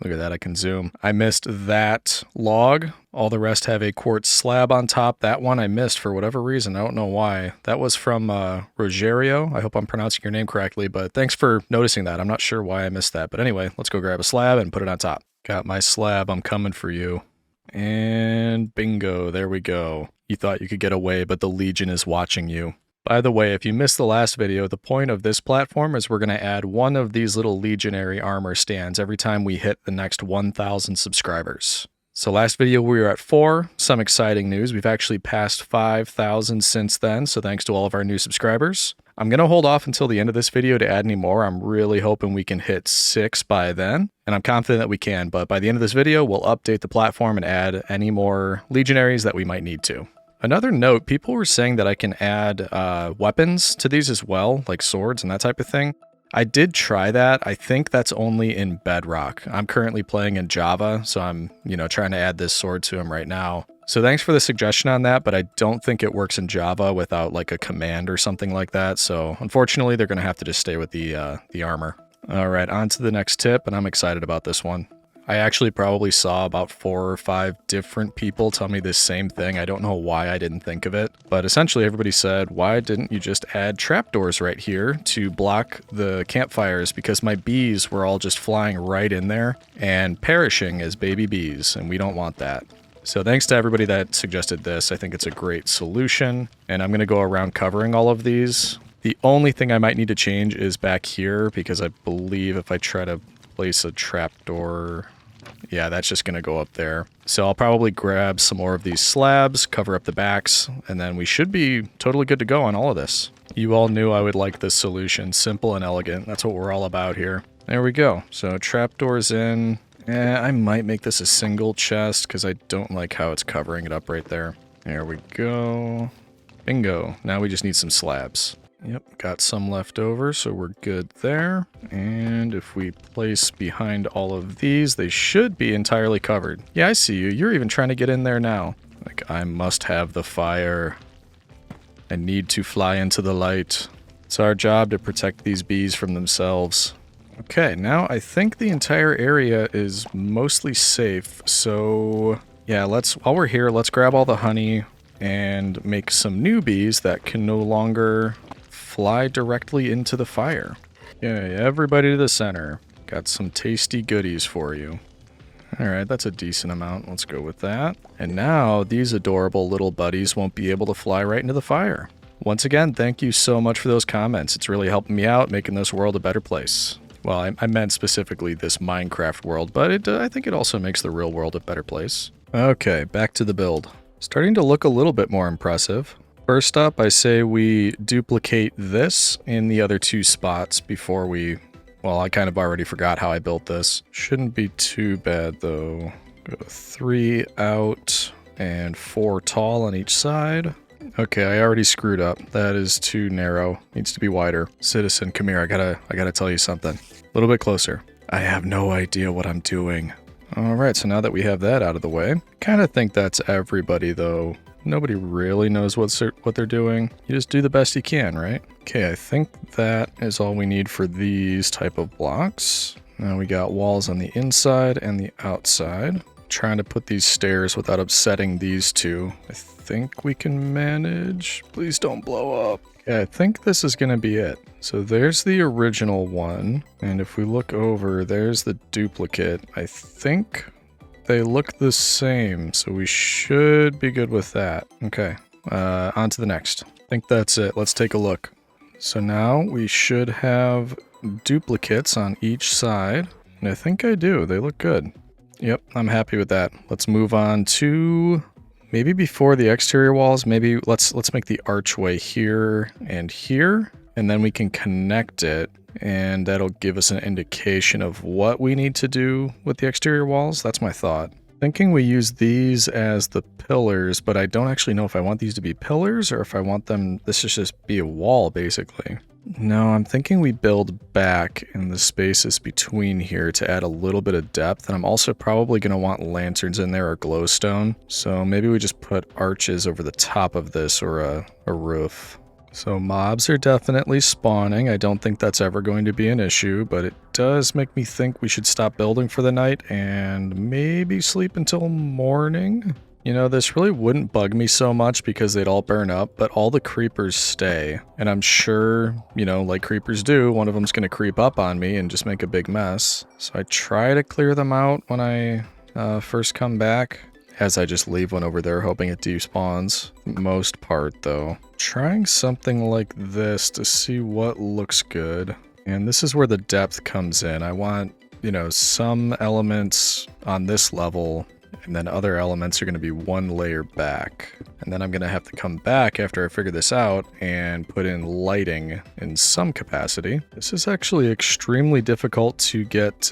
look at that, I can zoom. I missed that log. All the rest have a quartz slab on top. That one I missed for whatever reason. I don't know why. That was from Rogerio. I hope I'm pronouncing your name correctly, but thanks for noticing that. I'm not sure why I missed that. But anyway, let's go grab a slab and put it on top. Got my slab. I'm coming for you. And bingo, there we go. You thought you could get away, but the Legion is watching you. By the way, if you missed the last video, the point of this platform is we're going to add one of these little Legionary armor stands every time we hit the next 1,000 subscribers. So last video we were at 4, some exciting news. We've actually passed 5,000 since then, so thanks to all of our new subscribers. I'm going to hold off until the end of this video to add any more. I'm really hoping we can hit 6 by then, and I'm confident that we can, but by the end of this video, we'll update the platform and add any more Legionaries that we might need to. Another note, people were saying that I can add weapons to these as well, like swords and that type of thing. I did try that. I think that's only in Bedrock. I'm currently playing in Java, so I'm, trying to add this sword to him right now. So thanks for the suggestion on that, but I don't think it works in Java without like a command or something like that. So unfortunately, they're going to have to just stay with the armor. All right, on to the next tip, and I'm excited about this one. I actually probably saw about 4 or 5 different people tell me this same thing. I don't know why I didn't think of it, but essentially everybody said, why didn't you just add trapdoors right here to block the campfires? Because my bees were all just flying right in there and perishing as baby bees, and we don't want that. So thanks to everybody that suggested this. I think it's a great solution, and I'm going to go around covering all of these. The only thing I might need to change is back here, because I believe if I try to place a trapdoor, yeah, that's just going to go up there. So I'll probably grab some more of these slabs, cover up the backs, and then we should be totally good to go on all of this. You all knew I would like this solution. Simple and elegant. That's what we're all about here. There we go. So trapdoors in. I might make this a single chest because I don't like how it's covering it up right there. There we go. Bingo. Now we just need some slabs. Yep, got some left over, so we're good there. And if we place behind all of these, they should be entirely covered. Yeah, I see you. You're even trying to get in there now. Like, I must have the fire. I need to fly into the light. It's our job to protect these bees from themselves. Okay, now I think the entire area is mostly safe, so yeah, while we're here, let's grab all the honey and make some new bees that can no longer fly directly into the fire. Yay, everybody to the center. Got some tasty goodies for you. Alright, that's a decent amount. Let's go with that. And now, these adorable little buddies won't be able to fly right into the fire. Once again, thank you so much for those comments. It's really helping me out, making this world a better place. Well, I meant specifically this Minecraft world, but I think it also makes the real world a better place. Okay, back to the build. Starting to look a little bit more impressive. First up, I say we duplicate this in the other two spots before we... Well, I kind of already forgot how I built this. Shouldn't be too bad, though. Go 3 out and 4 tall on each side. Okay, I already screwed up. That is too narrow. Needs to be wider. Citizen, come here. I gotta tell you something. A little bit closer. I have no idea what I'm doing. Alright, so now that we have that out of the way, kind of think that's everybody, though. Nobody really knows what they're doing. You just do the best you can, right? Okay, I think that is all we need for these type of blocks. Now we got walls on the inside and the outside. Trying to put these stairs without upsetting these two. I think we can manage. Please don't blow up. Yeah, I think this is going to be it. So there's the original one. And if we look over, there's the duplicate. I think they look the same, so we should be good with that. Okay, on to the next. I think that's it. Let's take a look. So now we should have duplicates on each side. And I think I do. They look good. Yep, I'm happy with that. Let's move on to maybe before the exterior walls, maybe let's make the archway here, and then we can connect it, and that'll give us an indication of what we need to do with the exterior walls. That's my thought. Thinking we use these as the pillars, but I don't actually know if I want these to be pillars or if I want them, this should just be a wall basically. No, I'm thinking we build back in the spaces between here to add a little bit of depth, and I'm also probably going to want lanterns in there or glowstone, so maybe we just put arches over the top of this or a roof. So mobs are definitely spawning. I don't think that's ever going to be an issue, but it does make me think we should stop building for the night and maybe sleep until morning. You know, this really wouldn't bug me so much because they'd all burn up, but all the creepers stay. And I'm sure, you know, like creepers do, one of them's going to creep up on me and just make a big mess. So I try to clear them out when I first come back, as I just leave one over there hoping it despawns. Most part, though. Trying something like this to see what looks good. And this is where the depth comes in. I want, you know, some elements on this level, and then other elements are going to be one layer back. And then I'm going to have to come back after I figure this out and put in lighting in some capacity. This is actually extremely difficult to get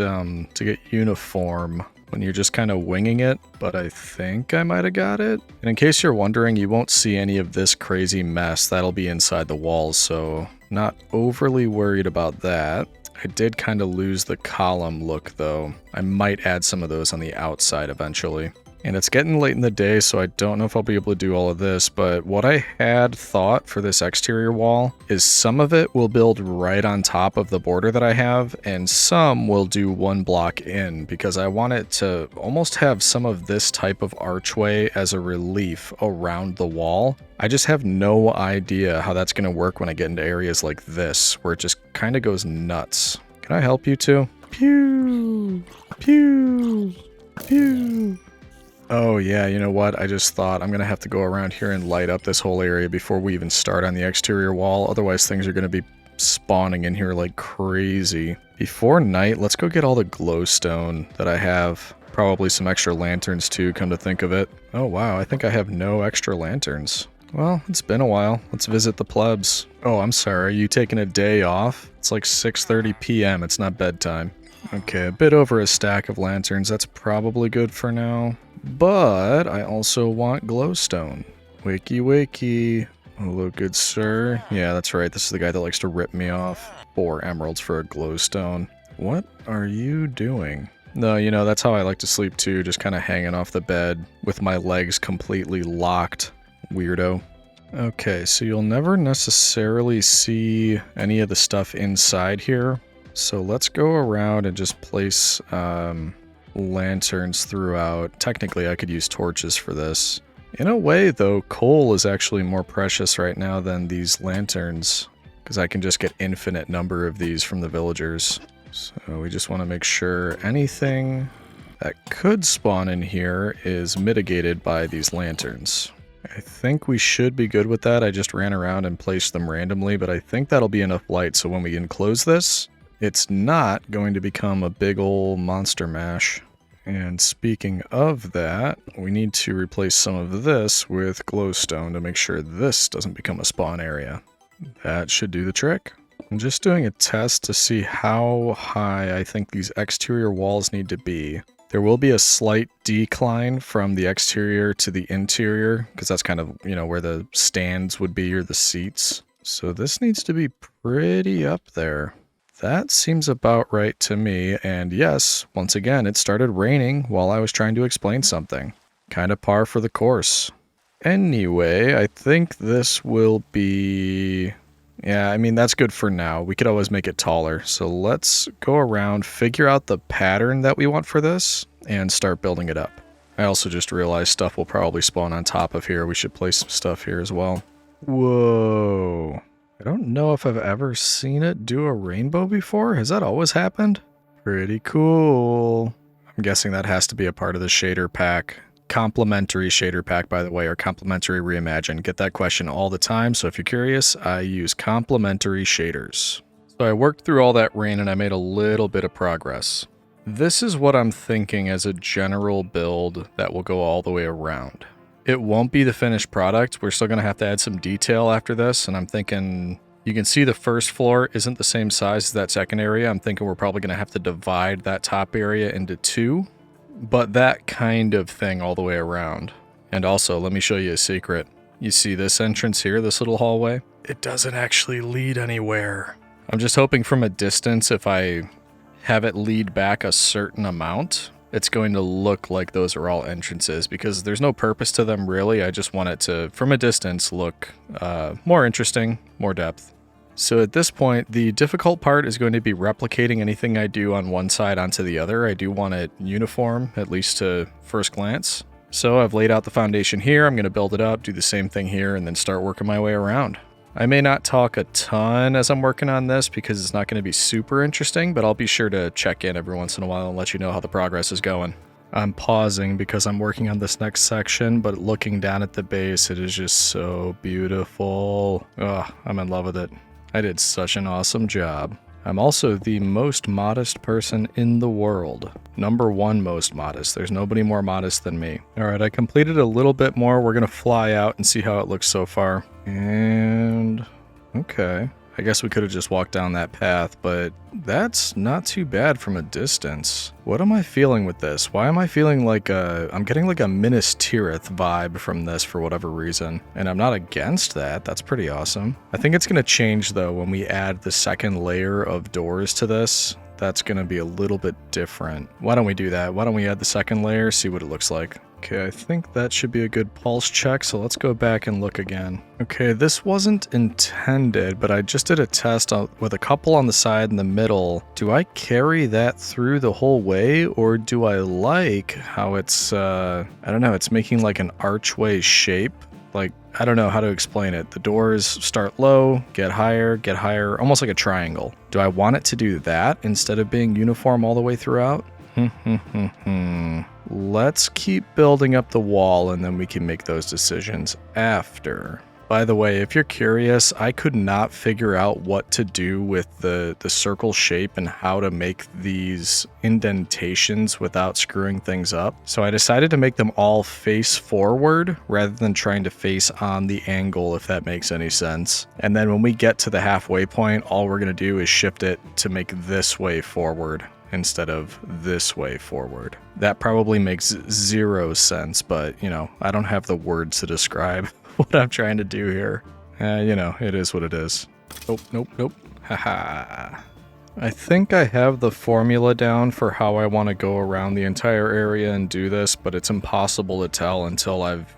uniform when you're just kind of winging it, but I think I might have got it. And in case you're wondering, you won't see any of this crazy mess. That'll be inside the walls, so not overly worried about that. I did kind of lose the column look, though. I might add some of those on the outside eventually. And it's getting late in the day, so I don't know if I'll be able to do all of this, but what I had thought for this exterior wall is some of it will build right on top of the border that I have, and some will do one block in, because I want it to almost have some of this type of archway as a relief around the wall. I just have no idea how that's going to work when I get into areas like this, where it just kind of goes nuts. Can I help you two? Pew! Pew! Pew! Oh yeah, you know what? I just thought I'm going to have to go around here and light up this whole area before we even start on the exterior wall. Otherwise things are going to be spawning in here like crazy. Before night, let's go get all the glowstone that I have. Probably some extra lanterns too, come to think of it. Oh wow, I think I have no extra lanterns. Well, it's been a while. Let's visit the plebs. Oh, I'm sorry. Are you taking a day off? It's like 6:30 p.m. It's not bedtime. Okay, a bit over a stack of lanterns. That's probably good for now. But I also want glowstone. Wakey wakey. Hello, good sir. Yeah, that's right. This is the guy that likes to rip me off. 4 emeralds for a glowstone. What are you doing? No, you know, that's how I like to sleep too, just kind of hanging off the bed with my legs completely locked. Weirdo. Okay, so you'll never necessarily see any of the stuff inside here. So let's go around and just place lanterns throughout. Technically, I could use torches for this. In a way, though, coal is actually more precious right now than these lanterns, because I can just get infinite number of these from the villagers. So we just want to make sure anything that could spawn in here is mitigated by these lanterns. I think we should be good with that. I just ran around and placed them randomly, but I think that'll be enough light so when we enclose this, it's not going to become a big ol' monster mash. And speaking of that, we need to replace some of this with glowstone to make sure this doesn't become a spawn area. That should do the trick. I'm just doing a test to see how high I think these exterior walls need to be. There will be a slight decline from the exterior to the interior, because that's kind of, you know, where the stands would be or the seats. So this needs to be pretty up there. That seems about right to me, and yes, once again, it started raining while I was trying to explain something. Kind of par for the course. Anyway, I think this will be... Yeah, I mean, that's good for now. We could always make it taller. So let's go around, figure out the pattern that we want for this, and start building it up. I also just realized stuff will probably spawn on top of here. We should place some stuff here as well. Whoa. I don't know if I've ever seen it do a rainbow before. Has that always happened? Pretty cool. I'm guessing that has to be a part of the shader pack. Complimentary shader pack, by the way, or complimentary reimagine. Get that question all the time, so if you're curious, I use complimentary shaders. So I worked through all that rain and I made a little bit of progress. This is what I'm thinking as a general build that will go all the way around. It won't be the finished product. We're still going to have to add some detail after this, and I'm thinking... You can see the first floor isn't the same size as that second area. I'm thinking we're probably going to have to divide that top area into 2. But that kind of thing all the way around. And also, let me show you a secret. You see this entrance here, this little hallway? It doesn't actually lead anywhere. I'm just hoping from a distance, if I have it lead back a certain amount, it's going to look like those are all entrances, because there's no purpose to them really. I just want it to, from a distance, look more interesting, more depth. So at this point, the difficult part is going to be replicating anything I do on one side onto the other. I do want it uniform, at least to first glance. So I've laid out the foundation here, I'm going to build it up, do the same thing here, and then start working my way around. I may not talk a ton as I'm working on this because it's not going to be super interesting, but I'll be sure to check in every once in a while and let you know how the progress is going. I'm pausing because I'm working on this next section, but looking down at the base, it is just so beautiful. Ugh, I'm in love with it. I did such an awesome job. I'm also the most modest person in the world. Number 1 most modest. There's nobody more modest than me. Alright, I completed a little bit more. We're gonna fly out and see how it looks so far. And... okay. I guess we could have just walked down that path, but that's not too bad from a distance. What am I feeling with this? Why am I feeling like I'm getting like a Minas Tirith vibe from this for whatever reason. And I'm not against that. That's pretty awesome. I think it's going to change though when we add the second layer of doors to this. That's going to be a little bit different. Why don't we do that? Why don't we add the second layer, see what it looks like? Okay, I think that should be a good pulse check, so let's go back and look again. Okay, this wasn't intended, but I just did a test with a couple on the side and the middle. Do I carry that through the whole way, or do I like how it's, I don't know, it's making like an archway shape? Like, I don't know how to explain it. The doors start low, get higher, almost like a triangle. Do I want it to do that instead of being uniform all the way throughout? Let's keep building up the wall and then we can make those decisions after. By the way, if you're curious, I could not figure out what to do with the circle shape and how to make these indentations without screwing things up. So I decided to make them all face forward rather than trying to face on the angle, if that makes any sense. And then when we get to the halfway point, all we're going to do is shift it to make this way forward instead of this way forward. That probably makes 0 sense, but, you know, I don't have the words to describe what I'm trying to do here. You know, it is what it is. Nope, nope, nope. Haha. I think I have the formula down for how I want to go around the entire area and do this, but it's impossible to tell until I've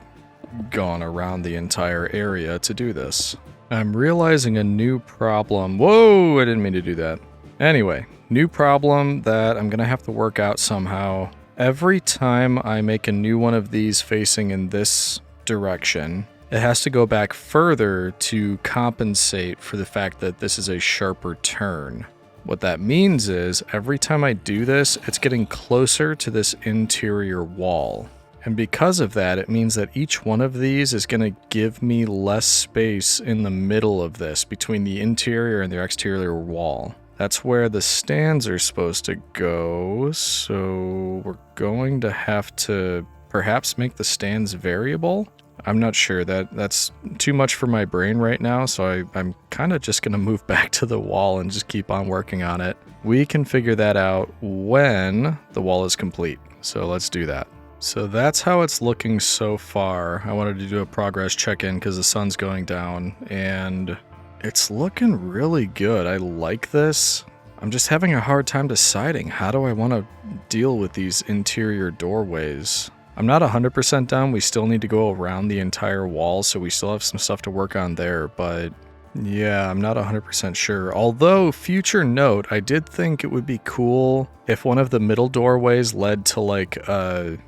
gone around the entire area to do this. I'm realizing a new problem. Whoa, I didn't mean to do that. Anyway, new problem that I'm gonna have to work out somehow. Every time I make a new one of these facing in this direction, it has to go back further to compensate for the fact that this is a sharper turn. What that means is, every time I do this, it's getting closer to this interior wall. And because of that, it means that each one of these is going to give me less space in the middle of this, between the interior and the exterior wall. That's where the stands are supposed to go, so we're going to have to perhaps make the stands variable? I'm not sure. That's too much for my brain right now, so I'm kind of just going to move back to the wall and just keep on working on it. We can figure that out when the wall is complete, so let's do that. So that's how it's looking so far. I wanted to do a progress check-in because the sun's going down, and it's looking really good. I like this. I'm just having a hard time deciding how do I want to deal with these interior doorways. I'm not 100% done. We still need to go around the entire wall, so we still have some stuff to work on there, but yeah, I'm not 100% sure. Although, future note, I did think it would be cool if one of the middle doorways led to like a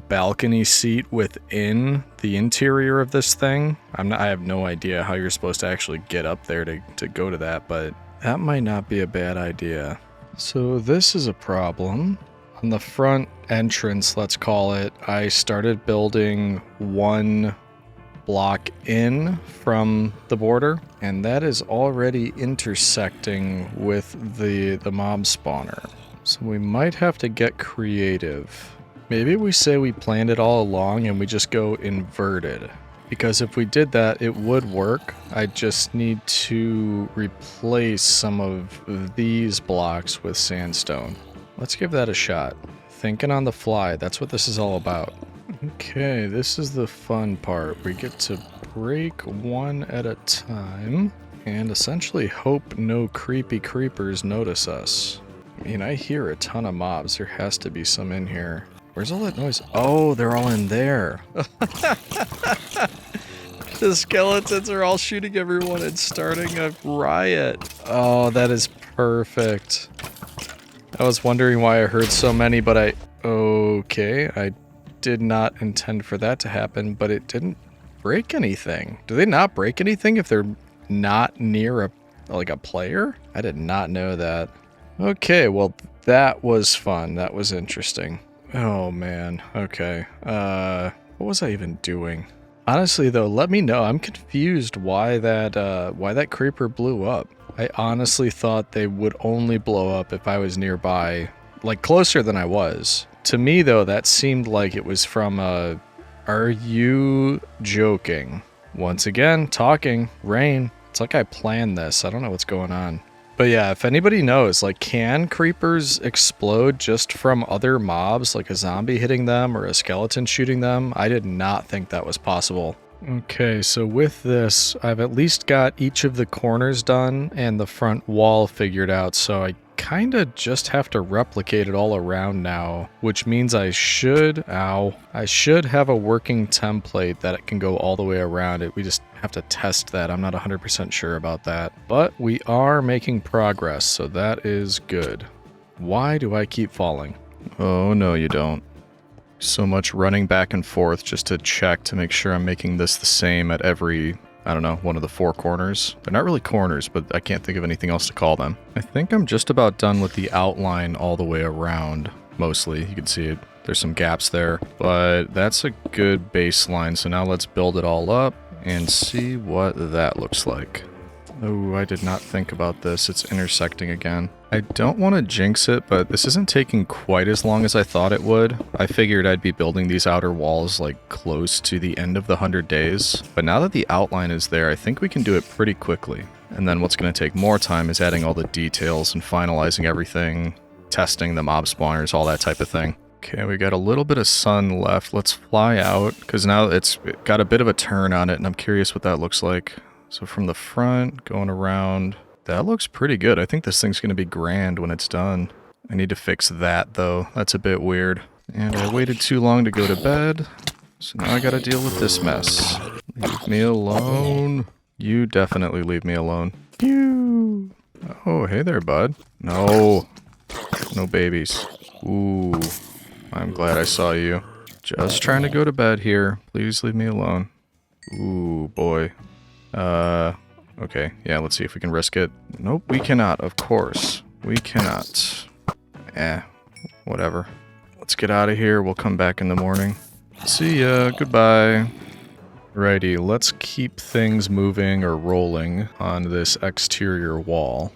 balcony seat within the interior of this thing. I have no idea how you're supposed to actually get up there to go to that, but that might not be a bad idea. So this is a problem. On the front entrance, let's call it, I started building one block in from the border, and that is already intersecting with the mob spawner. So we might have to get creative. Maybe we say we planned it all along and we just go inverted. Because if we did that, it would work. I just need to replace some of these blocks with sandstone. Let's give that a shot. Thinking on the fly, that's what this is all about. Okay, this is the fun part. We get to break one at a time and essentially hope no creepy creepers notice us. I mean, I hear a ton of mobs. There has to be some in here. Where's all that noise? Oh, they're all in there. The skeletons are all shooting everyone and starting a riot. Oh, that is perfect. I was wondering why I heard so many, but okay, I did not intend for that to happen, but it didn't break anything. Do they not break anything if they're not near a player? I did not know that. Okay, well, that was fun. That was interesting. Oh, man. Okay. What was I even doing? Honestly, though, let me know. I'm confused why that creeper blew up. I honestly thought they would only blow up if I was nearby, like closer than I was. To me, though, that seemed like it was from are you joking? Once again, talking, rain. It's like I planned this. I don't know what's going on. But yeah, if anybody knows, like, can creepers explode just from other mobs, like a zombie hitting them or a skeleton shooting them? I did not think that was possible. Okay, so with this, I've at least got each of the corners done and the front wall figured out, so I kind of just have to replicate it all around now, which means I should have a working template that it can go all the way around it. We just have to test that. I'm not 100% sure about that, but we are making progress, so that is good. Why do I keep falling? Oh, no, you don't. So much running back and forth just to check to make sure I'm making this the same at every, I don't know, one of the four corners. They're not really corners, but I can't think of anything else to call them. I think I'm just about done with the outline all the way around, mostly. You can see it. There's some gaps there, but that's a good baseline. So now let's build it all up and see what that looks like. Oh, I did not think about this. It's intersecting again. I don't want to jinx it, but this isn't taking quite as long as I thought it would. I figured I'd be building these outer walls like close to the end of the 100 days. But now that the outline is there, I think we can do it pretty quickly. And then what's going to take more time is adding all the details and finalizing everything, testing the mob spawners, all that type of thing. Okay, we got a little bit of sun left. Let's fly out, because now it's got a bit of a turn on it, and I'm curious what that looks like. So from the front, going around, that looks pretty good. I think this thing's going to be grand when it's done. I need to fix that though. That's a bit weird. And I waited too long to go to bed. So now I gotta deal with this mess. Leave me alone. You definitely leave me alone. You. Oh, hey there, bud. No. No babies. Ooh. I'm glad I saw you. Just trying to go to bed here. Please leave me alone. Ooh, boy. Okay. Yeah, let's see if we can risk it. Nope, we cannot, of course. We cannot. Whatever. Let's get out of here. We'll come back in the morning. See ya. Goodbye. Righty, let's keep things moving or rolling on this exterior wall.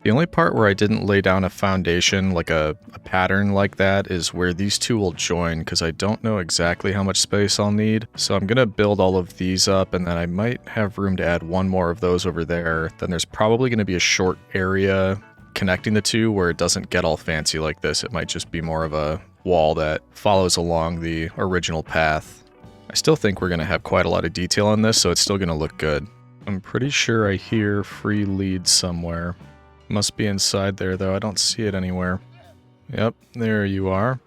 The only part where I didn't lay down a foundation, like a pattern like that, is where these two will join, because I don't know exactly how much space I'll need. So I'm going to build all of these up, and then I might have room to add one more of those over there. Then there's probably going to be a short area connecting the two where it doesn't get all fancy like this. It might just be more of a wall that follows along the original path. I still think we're going to have quite a lot of detail on this, so it's still going to look good. I'm pretty sure I hear free leads somewhere. Must be inside there, though. I don't see it anywhere. Yep, there you are.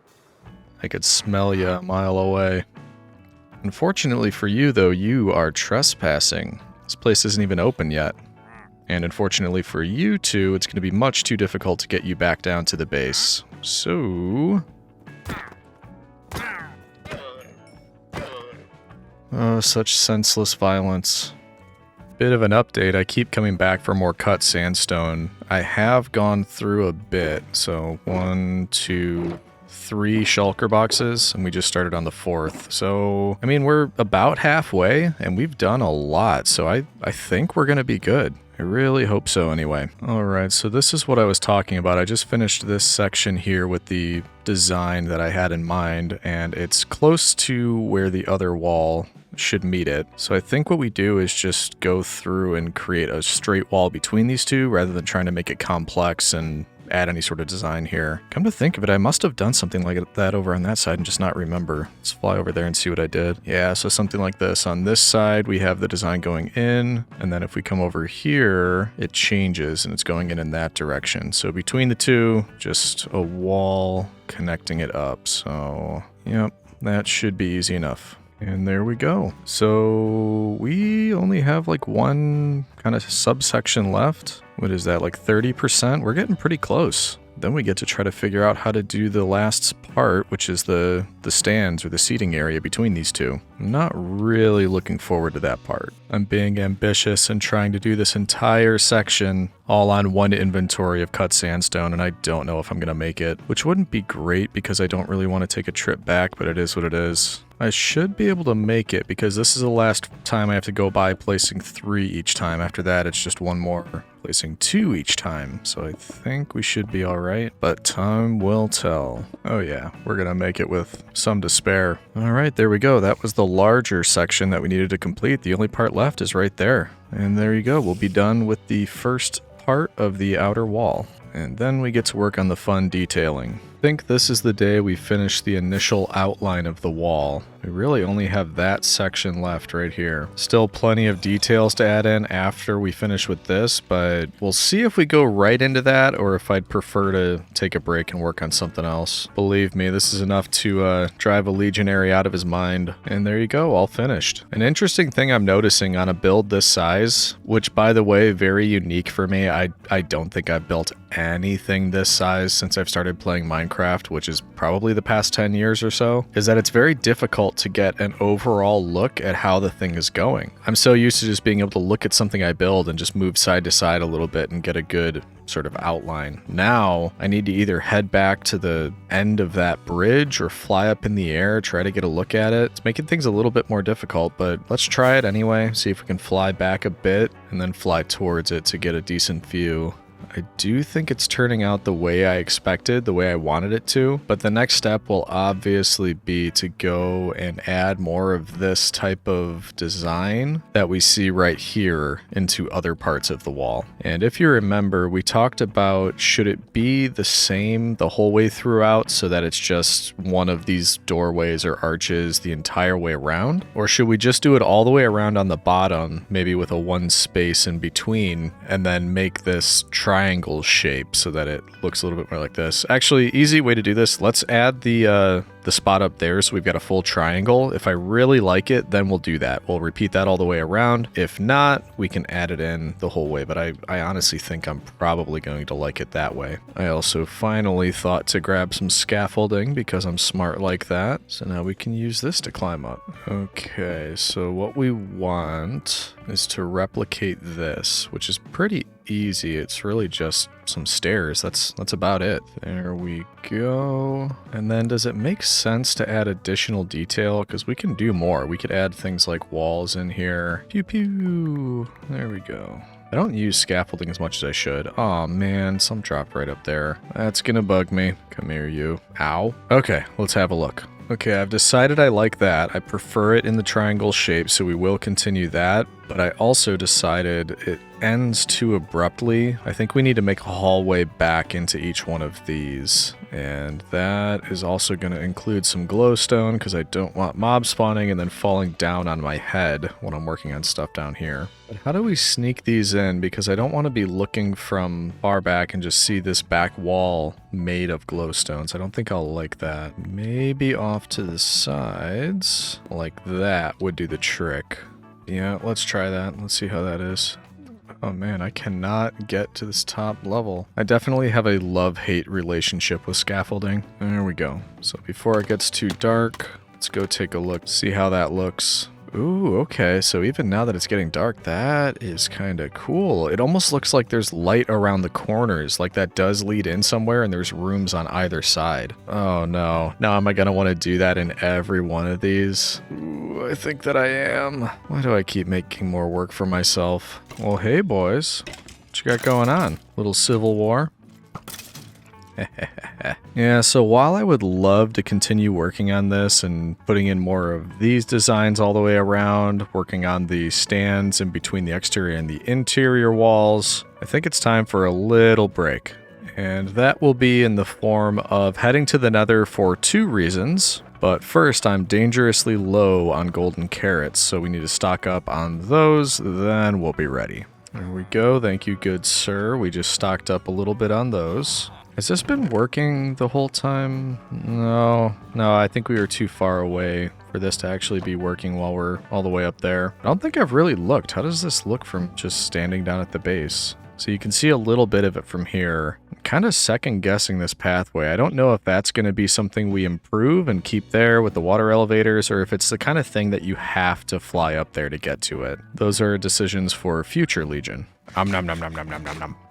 I could smell you a mile away. Unfortunately for you, though, you are trespassing. This place isn't even open yet. And unfortunately for you two, it's going to be much too difficult to get you back down to the base. So... oh, such senseless violence. Bit of an update, I keep coming back for more cut sandstone. I have gone through a bit, so 1, 2, 3 shulker boxes, and we just started on the 4th. So, I mean, we're about halfway, and we've done a lot, so I think we're gonna be good. I really hope so anyway. Alright, so this is what I was talking about. I just finished this section here with the design that I had in mind, and it's close to where the other wall should meet it. So I think what we do is just go through and create a straight wall between these two rather than trying to make it complex and add any sort of design here. Come to think of it, I must have done something like that over on that side and just not remember. Let's fly over there and see what I did. Yeah, so something like this. On this side, we have the design going in, and then if we come over here, it changes and it's going in that direction. So between the two, just a wall connecting it up. So, yep, that should be easy enough. And there we go. So we only have like one kind of subsection left. What is that, like 30%? We're getting pretty close. Then we get to try to figure out how to do the last part, which is the stands or the seating area between these two. I'm not really looking forward to that part. I'm being ambitious and trying to do this entire section all on one inventory of cut sandstone, and I don't know if I'm going to make it, which wouldn't be great because I don't really want to take a trip back, but it is what it is. I should be able to make it because this is the last time I have to go by placing 3 each time. After that, it's just one more, placing 2 each time. So I think we should be all right, but time will tell. Oh yeah, we're gonna make it with some to spare. All right, there we go. That was the larger section that we needed to complete. The only part left is right there. And there you go. We'll be done with the first part of the outer wall. And then we get to work on the fun detailing. I think this is the day we finish the initial outline of the wall. We really only have that section left right here. Still plenty of details to add in after we finish with this, but we'll see if we go right into that or if I'd prefer to take a break and work on something else. Believe me, this is enough to drive a legionary out of his mind. And there you go, all finished. An interesting thing I'm noticing on a build this size, which by the way, very unique for me. I don't think I've built anything this size since I've started playing Minecraft, which is probably the past 10 years or so, is that it's very difficult to get an overall look at how the thing is going. I'm so used to just being able to look at something I build and just move side to side a little bit and get a good sort of outline. Now, I need to either head back to the end of that bridge or fly up in the air, try to get a look at it. It's making things a little bit more difficult, but let's try it anyway, see if we can fly back a bit and then fly towards it to get a decent view. I do think it's turning out the way I expected, the way I wanted it to, but the next step will obviously be to go and add more of this type of design that we see right here into other parts of the wall. And if you remember, we talked about, should it be the same the whole way throughout so that it's just one of these doorways or arches the entire way around? Or should we just do it all the way around on the bottom, maybe with a one space in between, and then make this triangle shape so that it looks a little bit more like this? Actually, easy way to do this, let's add the spot up there so we've got a full triangle. If I really like it, then we'll do that. We'll repeat that all the way around. If not, we can add it in the whole way, but I honestly think I'm probably going to like it that way. I also finally thought to grab some scaffolding because I'm smart like that. So now we can use this to climb up. Okay, so what we want is to replicate this, which is pretty easy. It's really just some stairs. That's about it. There we go. And then does it make sense to add additional detail? Because we can do more. We could add things like walls in here. Pew pew. There we go. I don't use scaffolding as much as I should. Oh man, some dropped right up there. That's gonna bug me. Come here, you. Ow. Okay, let's have a look. Okay, I've decided I like that. I prefer it in the triangle shape, so we will continue that. But I also decided it ends too abruptly. I think we need to make a hallway back into each one of these. And that is also going to include some glowstone because I don't want mob spawning and then falling down on my head when I'm working on stuff down here. But how do we sneak these in? Because I don't want to be looking from far back and just see this back wall made of glowstones. I don't think I'll like that. Maybe off to the sides like that would do the trick. Yeah, let's try that. Let's see how that is. Oh man, I cannot get to this top level. I definitely have a love-hate relationship with scaffolding. There we go. So before it gets too dark, let's go take a look, see how that looks. Ooh, okay, so even now that it's getting dark, that is kind of cool. It almost looks like there's light around the corners, like that does lead in somewhere and there's rooms on either side. Oh no. Now am I gonna want to do that in every one of these? Ooh, I think that I am. Why do I keep making more work for myself? Well, hey boys. What you got going on? Little civil war? Yeah, so while I would love to continue working on this and putting in more of these designs all the way around, working on the stands in between the exterior and the interior walls, I think it's time for a little break. And that will be in the form of heading to the Nether for 2 reasons. But first, I'm dangerously low on golden carrots, so we need to stock up on those, then we'll be ready. There we go, thank you good sir. We just stocked up a little bit on those. Has this been working the whole time? No, I think we were too far away for this to actually be working while we're all the way up there. I don't think I've really looked. How does this look from just standing down at the base? So you can see a little bit of it from here. I'm kind of second guessing this pathway. I don't know if that's going to be something we improve and keep there with the water elevators, or if it's the kind of thing that you have to fly up there to get to it. Those are decisions for future Legion.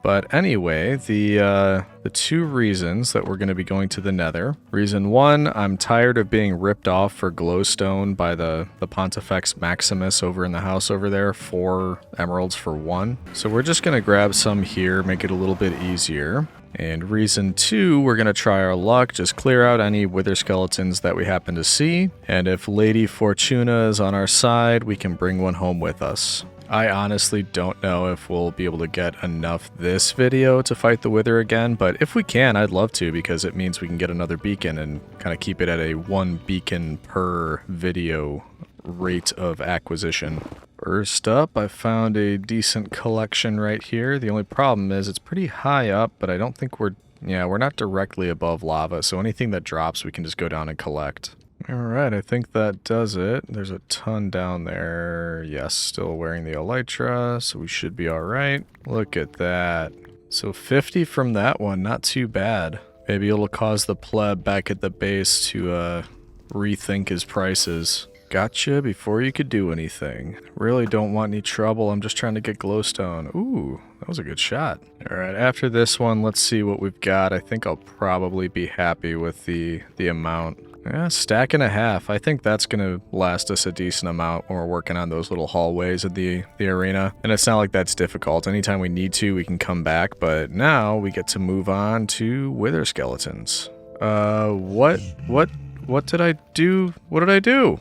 But anyway, the 2 reasons that we're going to be going to the Nether. Reason 1, I'm tired of being ripped off for glowstone by the Pontifex Maximus over in the house over there. 4 emeralds for 1. So we're just going to grab some here, make it a little bit easier. And reason 2, we're going to try our luck, just clear out any wither skeletons that we happen to see. And if Lady Fortuna is on our side, we can bring one home with us. I honestly don't know if we'll be able to get enough this video to fight the Wither again, but if we can, I'd love to, because it means we can get another beacon and kind of keep it at a 1 beacon per video rate of acquisition. First up, I found a decent collection right here. The only problem is it's pretty high up, but I don't think we're not directly above lava, so anything that drops we can just go down and collect. Alright, I think that does it. There's a ton down there. Yes, still wearing the elytra, so we should be alright. Look at that. So 50 from that one, not too bad. Maybe it'll cause the pleb back at the base to rethink his prices. Gotcha before you could do anything. Really don't want any trouble, I'm just trying to get glowstone. Ooh, that was a good shot. Alright, after this one, let's see what we've got. I think I'll probably be happy with the amount. Yeah, stack and a half. I think that's gonna last us a decent amount when we're working on those little hallways at the arena. And it's not like that's difficult. Anytime we need to, we can come back. But now we get to move on to wither skeletons. What did I do? What did I do?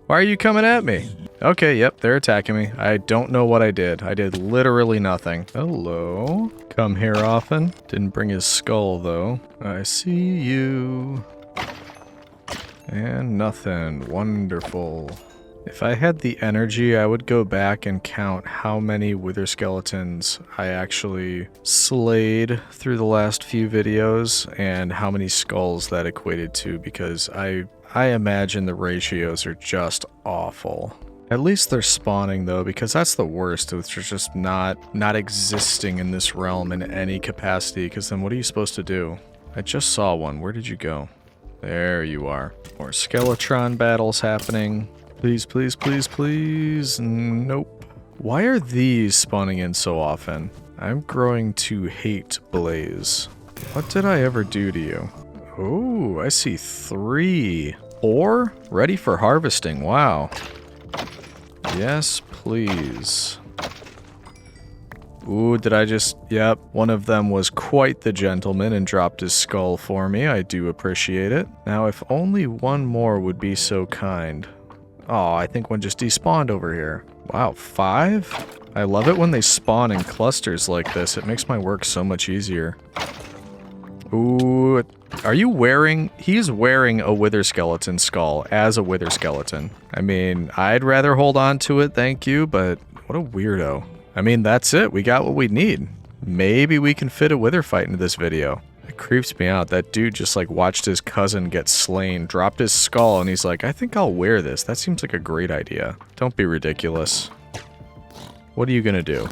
Why are you coming at me? Okay, yep, they're attacking me. I don't know what I did. I did literally nothing. Hello. Come here often. Didn't bring his skull, though. I see you. And nothing. Wonderful. If I had the energy, I would go back and count how many wither skeletons I actually slayed through the last few videos and how many skulls that equated to, because I imagine the ratios are just awful. At least they're spawning though, because that's the worst. It's just not existing in this realm in any capacity, because then what are you supposed to do? I just saw one. Where did you go? There you are. More Skeletron battles happening. Please, please, please, please. Nope. Why are these spawning in so often? I'm growing to hate Blaze. What did I ever do to you? Oh, I see 3. 4? Ready for harvesting. Wow. Yes, please. Ooh, did I just... Yep, one of them was quite the gentleman and dropped his skull for me. I do appreciate it. Now, if only one more would be so kind. Oh, I think one just despawned over here. Wow, 5? I love it when they spawn in clusters like this. It makes my work so much easier. Ooh, are you wearing... He's wearing a wither skeleton skull as a wither skeleton. I mean, I'd rather hold on to it, thank you, but what a weirdo. I mean, that's it. We got what we need. Maybe we can fit a wither fight into this video. It creeps me out. That dude just like watched his cousin get slain, dropped his skull, and he's like, I think I'll wear this. That seems like a great idea. Don't be ridiculous. What are you gonna do?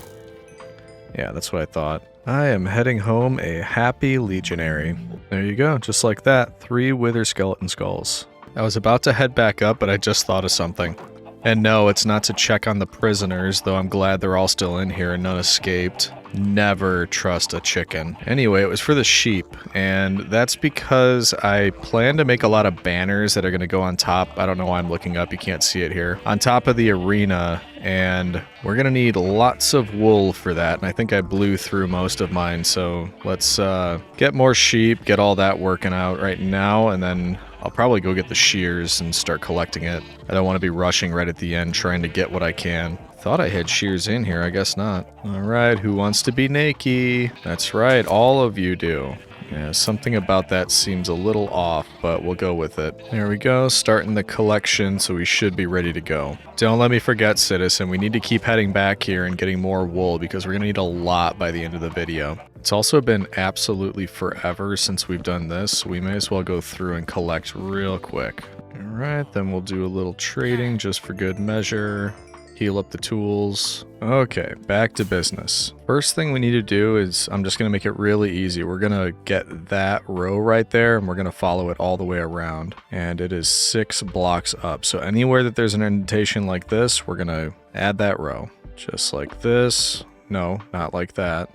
Yeah, that's what I thought. I am heading home a happy legionary. There you go, just like that. 3 wither skeleton skulls. I was about to head back up, but I just thought of something. And no, it's not to check on the prisoners, though I'm glad they're all still in here and none escaped. Never trust a chicken. Anyway, it was for the sheep, and that's because I plan to make a lot of banners that are going to go on top. I don't know why I'm looking up, you can't see it here. On top of the arena, and we're going to need lots of wool for that, and I think I blew through most of mine, so let's get more sheep, get all that working out right now, and then I'll probably go get the shears and start collecting it. I don't want to be rushing right at the end trying to get what I can. Thought I had shears in here, I guess not. Alright, who wants to be naked? That's right, all of you do. Yeah, something about that seems a little off, but we'll go with it. There we go, starting the collection, so we should be ready to go. Don't let me forget, Citizen, we need to keep heading back here and getting more wool, because we're gonna need a lot by the end of the video. It's also been absolutely forever since we've done this, so we may as well go through and collect real quick. Alright, then we'll do a little trading just for good measure. Heal up the tools. Okay, back to business. First thing we need to do is, I'm just going to make it really easy. We're going to get that row right there, and we're going to follow it all the way around. And it is 6 blocks up. So anywhere that there's an indentation like this, we're going to add that row. Just like this. No, not like that.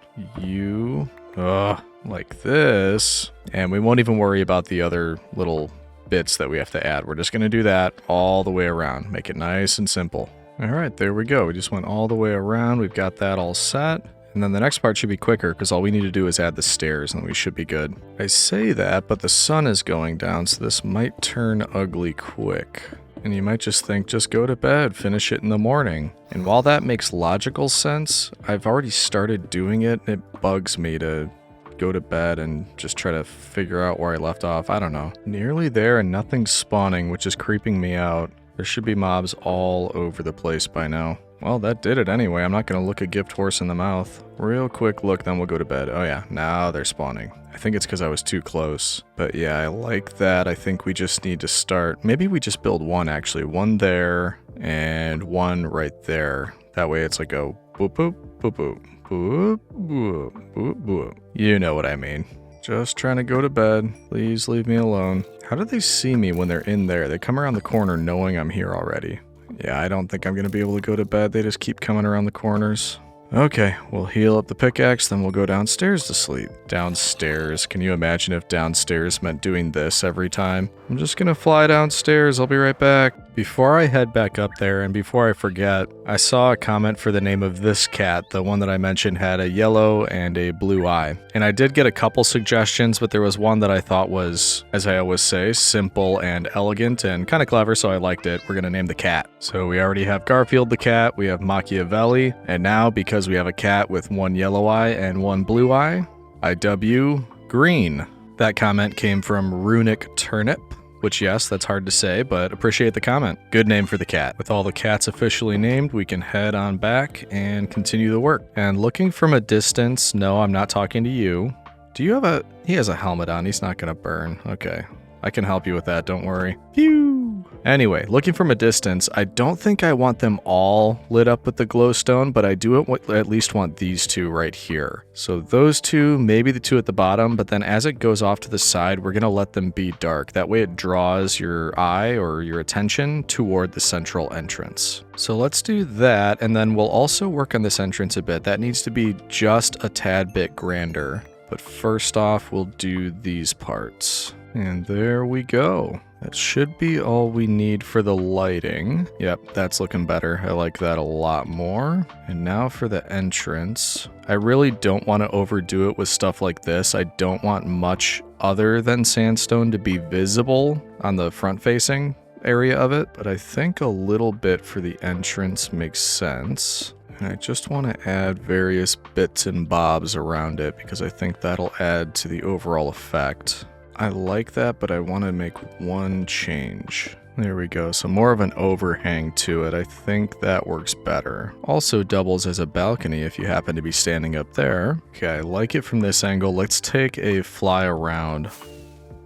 Like this. And we won't even worry about the other little bits that we have to add. We're just going to do that all the way around. Make it nice and simple. Alright, there we go. We just went all the way around. We've got that all set. And then the next part should be quicker, because all we need to do is add the stairs, and we should be good. I say that, but the sun is going down, so this might turn ugly quick. And you might just think, just go to bed, finish it in the morning. And while that makes logical sense, I've already started doing it, and it bugs me to go to bed and just try to figure out where I left off. I don't know. Nearly there, and nothing's spawning, which is creeping me out. There should be mobs all over the place by now. Well, that did it anyway. I'm not going to look a gift horse in the mouth. Real quick look, then we'll go to bed. Oh yeah, now they're spawning. I think it's because I was too close. But yeah, I like that. I think we just need to start. Maybe we just build one, actually. One there, and one right there. That way it's like a boop, boop, boop, boop, boop, boop, boop, boop. You know what I mean. Just trying to go to bed. Please leave me alone. How do they see me when they're in there? They come around the corner knowing I'm here already. Yeah, I don't think I'm going to be able to go to bed. They just keep coming around the corners. Okay, we'll heal up the pickaxe, then we'll go downstairs to sleep. Downstairs. Can you imagine if downstairs meant doing this every time? I'm just gonna fly downstairs. I'll be right back. Before I head back up there, and before I forget, I saw a comment for the name of this cat. The one that I mentioned had a yellow and a blue eye. And I did get a couple suggestions, but there was one that I thought was, as I always say, simple and elegant and kind of clever, so I liked it. We're gonna name the cat. So we already have Garfield the cat, we have Machiavelli, and now because we have a cat with one yellow eye and one blue eye, IW Green. That comment came from Runic Turnip. Which, yes, that's hard to say, but appreciate the comment. Good name for the cat. With all the cats officially named, we can head on back and continue the work. And looking from a distance, no, I'm not talking to you. Do you have a... He has a helmet on. He's not gonna burn. Okay. I can help you with that, don't worry. Phew! Anyway, looking from a distance, I don't think I want them all lit up with the glowstone, but I do at least want these two right here. So those two, maybe the two at the bottom, but then as it goes off to the side, we're gonna let them be dark. That way it draws your eye or your attention toward the central entrance. So let's do that, and then we'll also work on this entrance a bit. That needs to be just a tad bit grander. But first off, we'll do these parts. And there we go. That should be all we need for the lighting. Yep, that's looking better. I like that a lot more. And now for the entrance. I really don't want to overdo it with stuff like this. I don't want much other than sandstone to be visible on the front-facing area of it. But I think a little bit for the entrance makes sense. And I just want to add various bits and bobs around it because I think that'll add to the overall effect. I like that, but I want to make one change. There we go, so more of an overhang to it. I think that works better. Also doubles as a balcony if you happen to be standing up there. Okay, I like it from this angle. Let's take a fly around.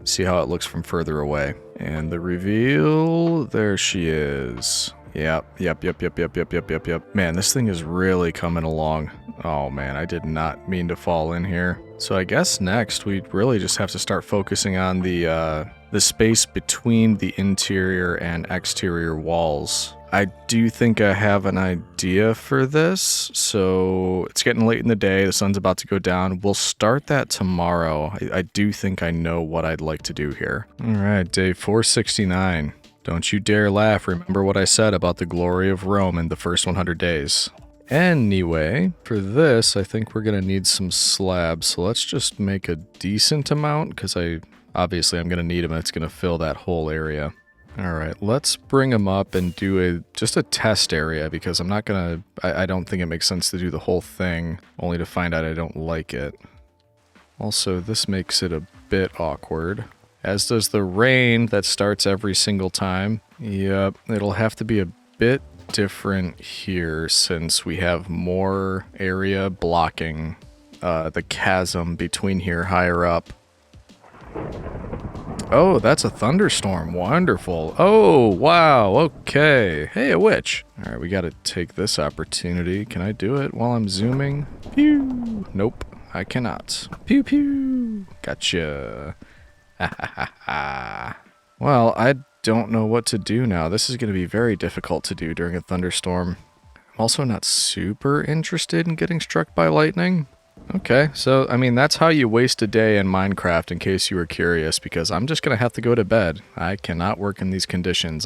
See how it looks from further away. And the reveal, there she is. Yep. Man, this thing is really coming along. Oh man, I did not mean to fall in here. So I guess next we really just have to start focusing on the space between the interior and exterior walls. I do think I have an idea for this. So it's getting late in the day, the sun's about to go down. We'll start that tomorrow. I do think I know what I'd like to do here. All right, day 469. Don't you dare laugh. Remember what I said about the glory of Rome in the first 100 days. Anyway, for this, I think we're going to need some slabs. So let's just make a decent amount because obviously I'm going to need them. It's going to fill that whole area. All right, let's bring them up and do just a test area because I'm not going to, I don't think it makes sense to do the whole thing only to find out I don't like it. Also, this makes it a bit awkward. As does the rain that starts every single time. Yep, it'll have to be a bit different here since we have more area blocking the chasm between here higher up. Oh, that's a thunderstorm. Wonderful. Oh, wow. Okay. Hey, a witch. All right, we got to take this opportunity. Can I do it while I'm zooming? Pew. Nope, I cannot. Pew, pew. Gotcha. Well, I don't know what to do now. This is going to be very difficult to do during a thunderstorm. I'm also not super interested in getting struck by lightning. Okay, so, I mean, that's how you waste a day in Minecraft, in case you were curious, because I'm just going to have to go to bed. I cannot work in these conditions.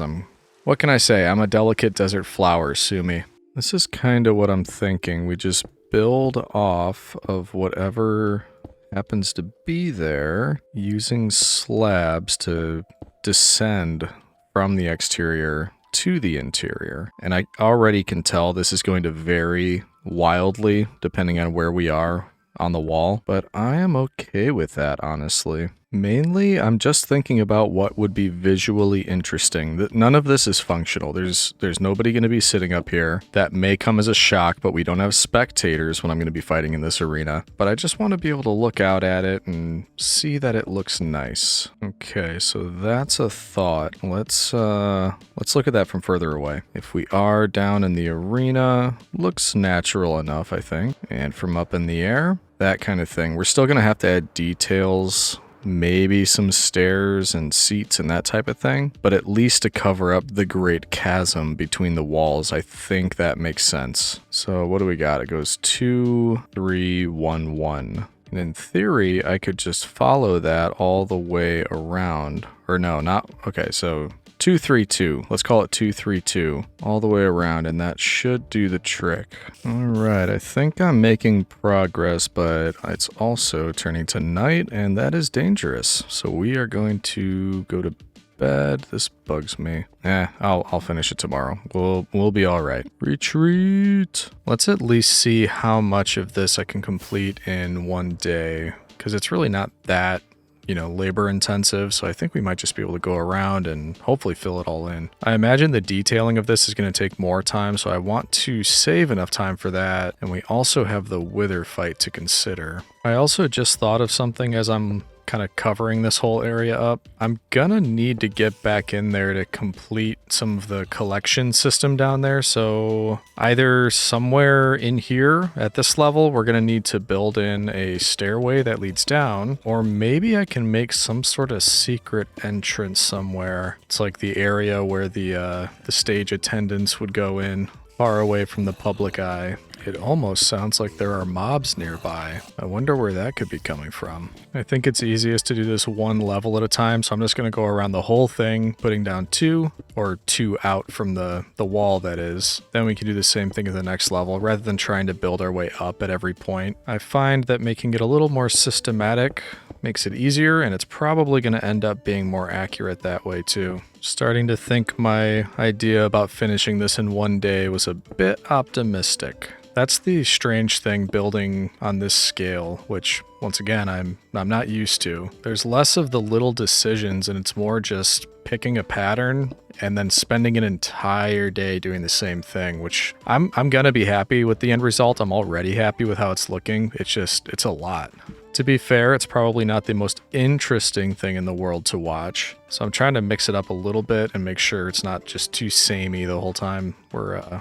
What can I say? I'm a delicate desert flower, sue me. This is kind of what I'm thinking. We just build off of whatever happens to be there, using slabs to descend from the exterior to the interior. And I already can tell this is going to vary wildly depending on where we are on the wall, but I am okay with that, honestly. Mainly, I'm just thinking about what would be visually interesting. None of this is functional. There's nobody going to be sitting up here. That may come as a shock, but we don't have spectators when I'm going to be fighting in this arena. But I just want to be able to look out at it and see that it looks nice. Okay, so that's a thought. Let's look at that from further away. If we are down in the arena, looks natural enough, I think. And from up in the air, that kind of thing. We're still going to have to add details maybe some stairs and seats and that type of thing, but at least to cover up the great chasm between the walls. I think that makes sense. So what do we got? It goes 2, 3, 1, 1. And in theory, I could just follow that all the way around. Or no, not, okay, so 2, 3, 2. Let's call it 2, 3, 2 all the way around, and that should do the trick. All right, I think I'm making progress, but it's also turning to night, and that is dangerous. So we are going to go to bed. This bugs me. I'll finish it tomorrow. We'll be all right. Retreat. Let's at least see how much of this I can complete in one day, because it's really not that, labor intensive, so I think we might just be able to go around and hopefully fill it all in. I imagine the detailing of this is going to take more time, so I want to save enough time for that, and we also have the Wither fight to consider. I also just thought of something as I'm kind of covering this whole area up. I'm gonna need to get back in there to complete some of the collection system down there, so either somewhere in here at this level we're gonna need to build in a stairway that leads down, or maybe I can make some sort of secret entrance somewhere. It's like the area where the stage attendants would go in, far away from the public eye. It almost sounds like there are mobs nearby. I wonder where that could be coming from. I think it's easiest to do this one level at a time, so I'm just going to go around the whole thing, putting down 2, or 2 out from the wall, that is. Then we can do the same thing at the next level, rather than trying to build our way up at every point. I find that making it a little more systematic makes it easier, and it's probably going to end up being more accurate that way too. Starting to think my idea about finishing this in one day was a bit optimistic. That's the strange thing building on this scale, which once again I'm not used to. There's less of the little decisions, and it's more just picking a pattern and then spending an entire day doing the same thing, which I'm gonna be happy with the end result. I'm already happy with how it's looking. It's a lot. To be fair, it's probably not the most interesting thing in the world to watch, so I'm trying to mix it up a little bit and make sure it's not just too samey the whole time we're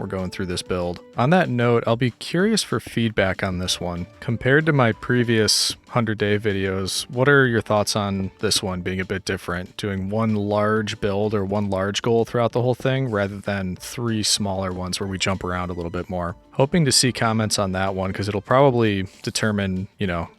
going through this build. On that note, I'll be curious for feedback on this one. Compared to my previous 100-day videos, what are your thoughts on this one being a bit different? Doing one large build or one large goal throughout the whole thing, rather than 3 smaller ones where we jump around a little bit more. Hoping to see comments on that one, because it'll probably determine,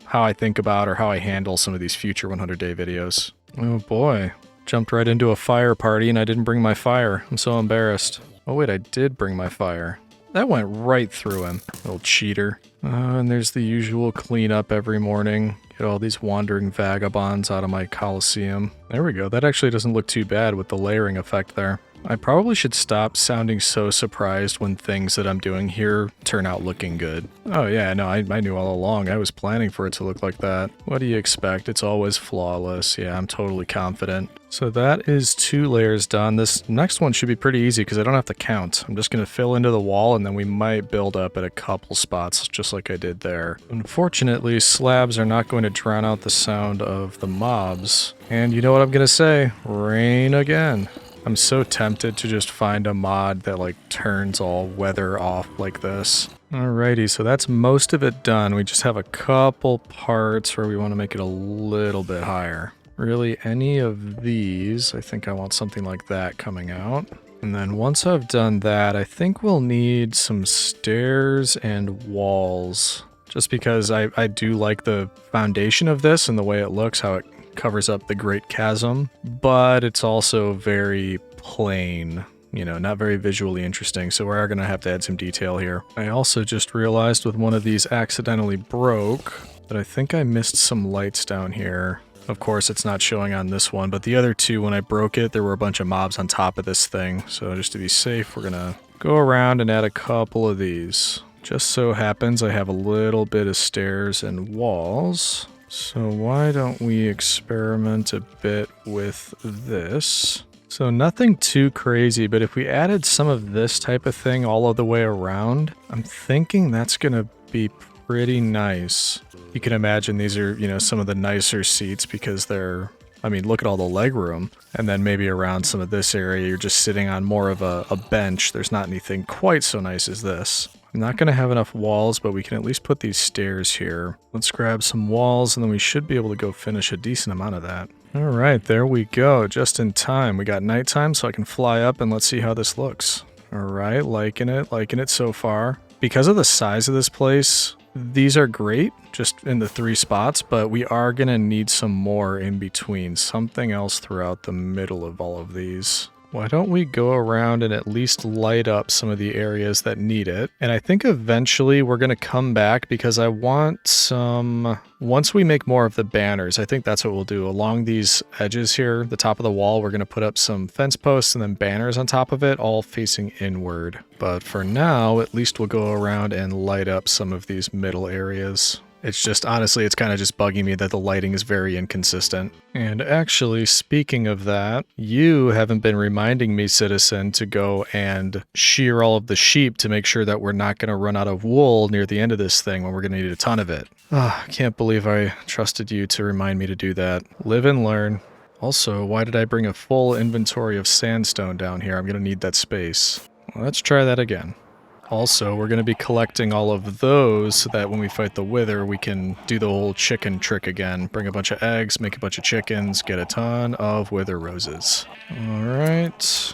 how I think about or how I handle some of these future 100-day videos. Oh boy, jumped right into a fire party and I didn't bring my fire. I'm so embarrassed. Oh wait, I did bring my fire. That went right through him, little cheater. And there's the usual cleanup every morning. Get all these wandering vagabonds out of my Colosseum. There we go, that actually doesn't look too bad with the layering effect there. I probably should stop sounding so surprised when things that I'm doing here turn out looking good. Oh yeah, no, I knew all along. I was planning for it to look like that. What do you expect? It's always flawless. Yeah, I'm totally confident. So that is 2 layers done. This next one should be pretty easy because I don't have to count. I'm just going to fill into the wall, and then we might build up at a couple spots just like I did there. Unfortunately, slabs are not going to drown out the sound of the mobs. And you know what I'm going to say? Rain again. I'm so tempted to just find a mod that turns all weather off like this. Alrighty, so that's most of it done. We just have a couple parts where we want to make it a little bit higher. Really, any of these, I think I want something like that coming out. And then once I've done that, I think we'll need some stairs and walls. Just because I do like the foundation of this and the way it looks, how it covers up the Great Chasm, but it's also very plain, not very visually interesting, so we are going to have to add some detail here. I also just realized with one of these accidentally broke that I think I missed some lights down here. Of course, it's not showing on this one, but the other 2, when I broke it, there were a bunch of mobs on top of this thing, so just to be safe, we're going to go around and add a couple of these. Just so happens I have a little bit of stairs and walls. So why don't we experiment a bit with this? So nothing too crazy, but if we added some of this type of thing all of the way around, I'm thinking that's gonna be pretty nice. You can imagine these are, some of the nicer seats because they're, look at all the leg room. And then maybe around some of this area, you're just sitting on more of a bench. There's not anything quite so nice as this. I'm not going to have enough walls, but we can at least put these stairs here. Let's grab some walls, and then we should be able to go finish a decent amount of that. All right, there we go. Just in time. We got nighttime, so I can fly up, and let's see how this looks. All right, liking it so far. Because of the size of this place, these are great, just in the 3 spots, but we are going to need some more in between. Something else throughout the middle of all of these. Why don't we go around and at least light up some of the areas that need it? And I think eventually we're going to come back because I want some... Once we make more of the banners, I think that's what we'll do. Along these edges here, the top of the wall, we're going to put up some fence posts and then banners on top of it, all facing inward. But for now, at least we'll go around and light up some of these middle areas. It's just, honestly, it's kind of just bugging me that the lighting is very inconsistent. And actually, speaking of that, you haven't been reminding me, citizen, to go and shear all of the sheep to make sure that we're not going to run out of wool near the end of this thing when we're going to need a ton of it. I can't believe I trusted you to remind me to do that. Live and learn. Also, why did I bring a full inventory of sandstone down here? I'm going to need that space. Well, let's try that again. Also, we're going to be collecting all of those so that when we fight the Wither, we can do the whole chicken trick again. Bring a bunch of eggs, make a bunch of chickens, get a ton of Wither roses. Alright.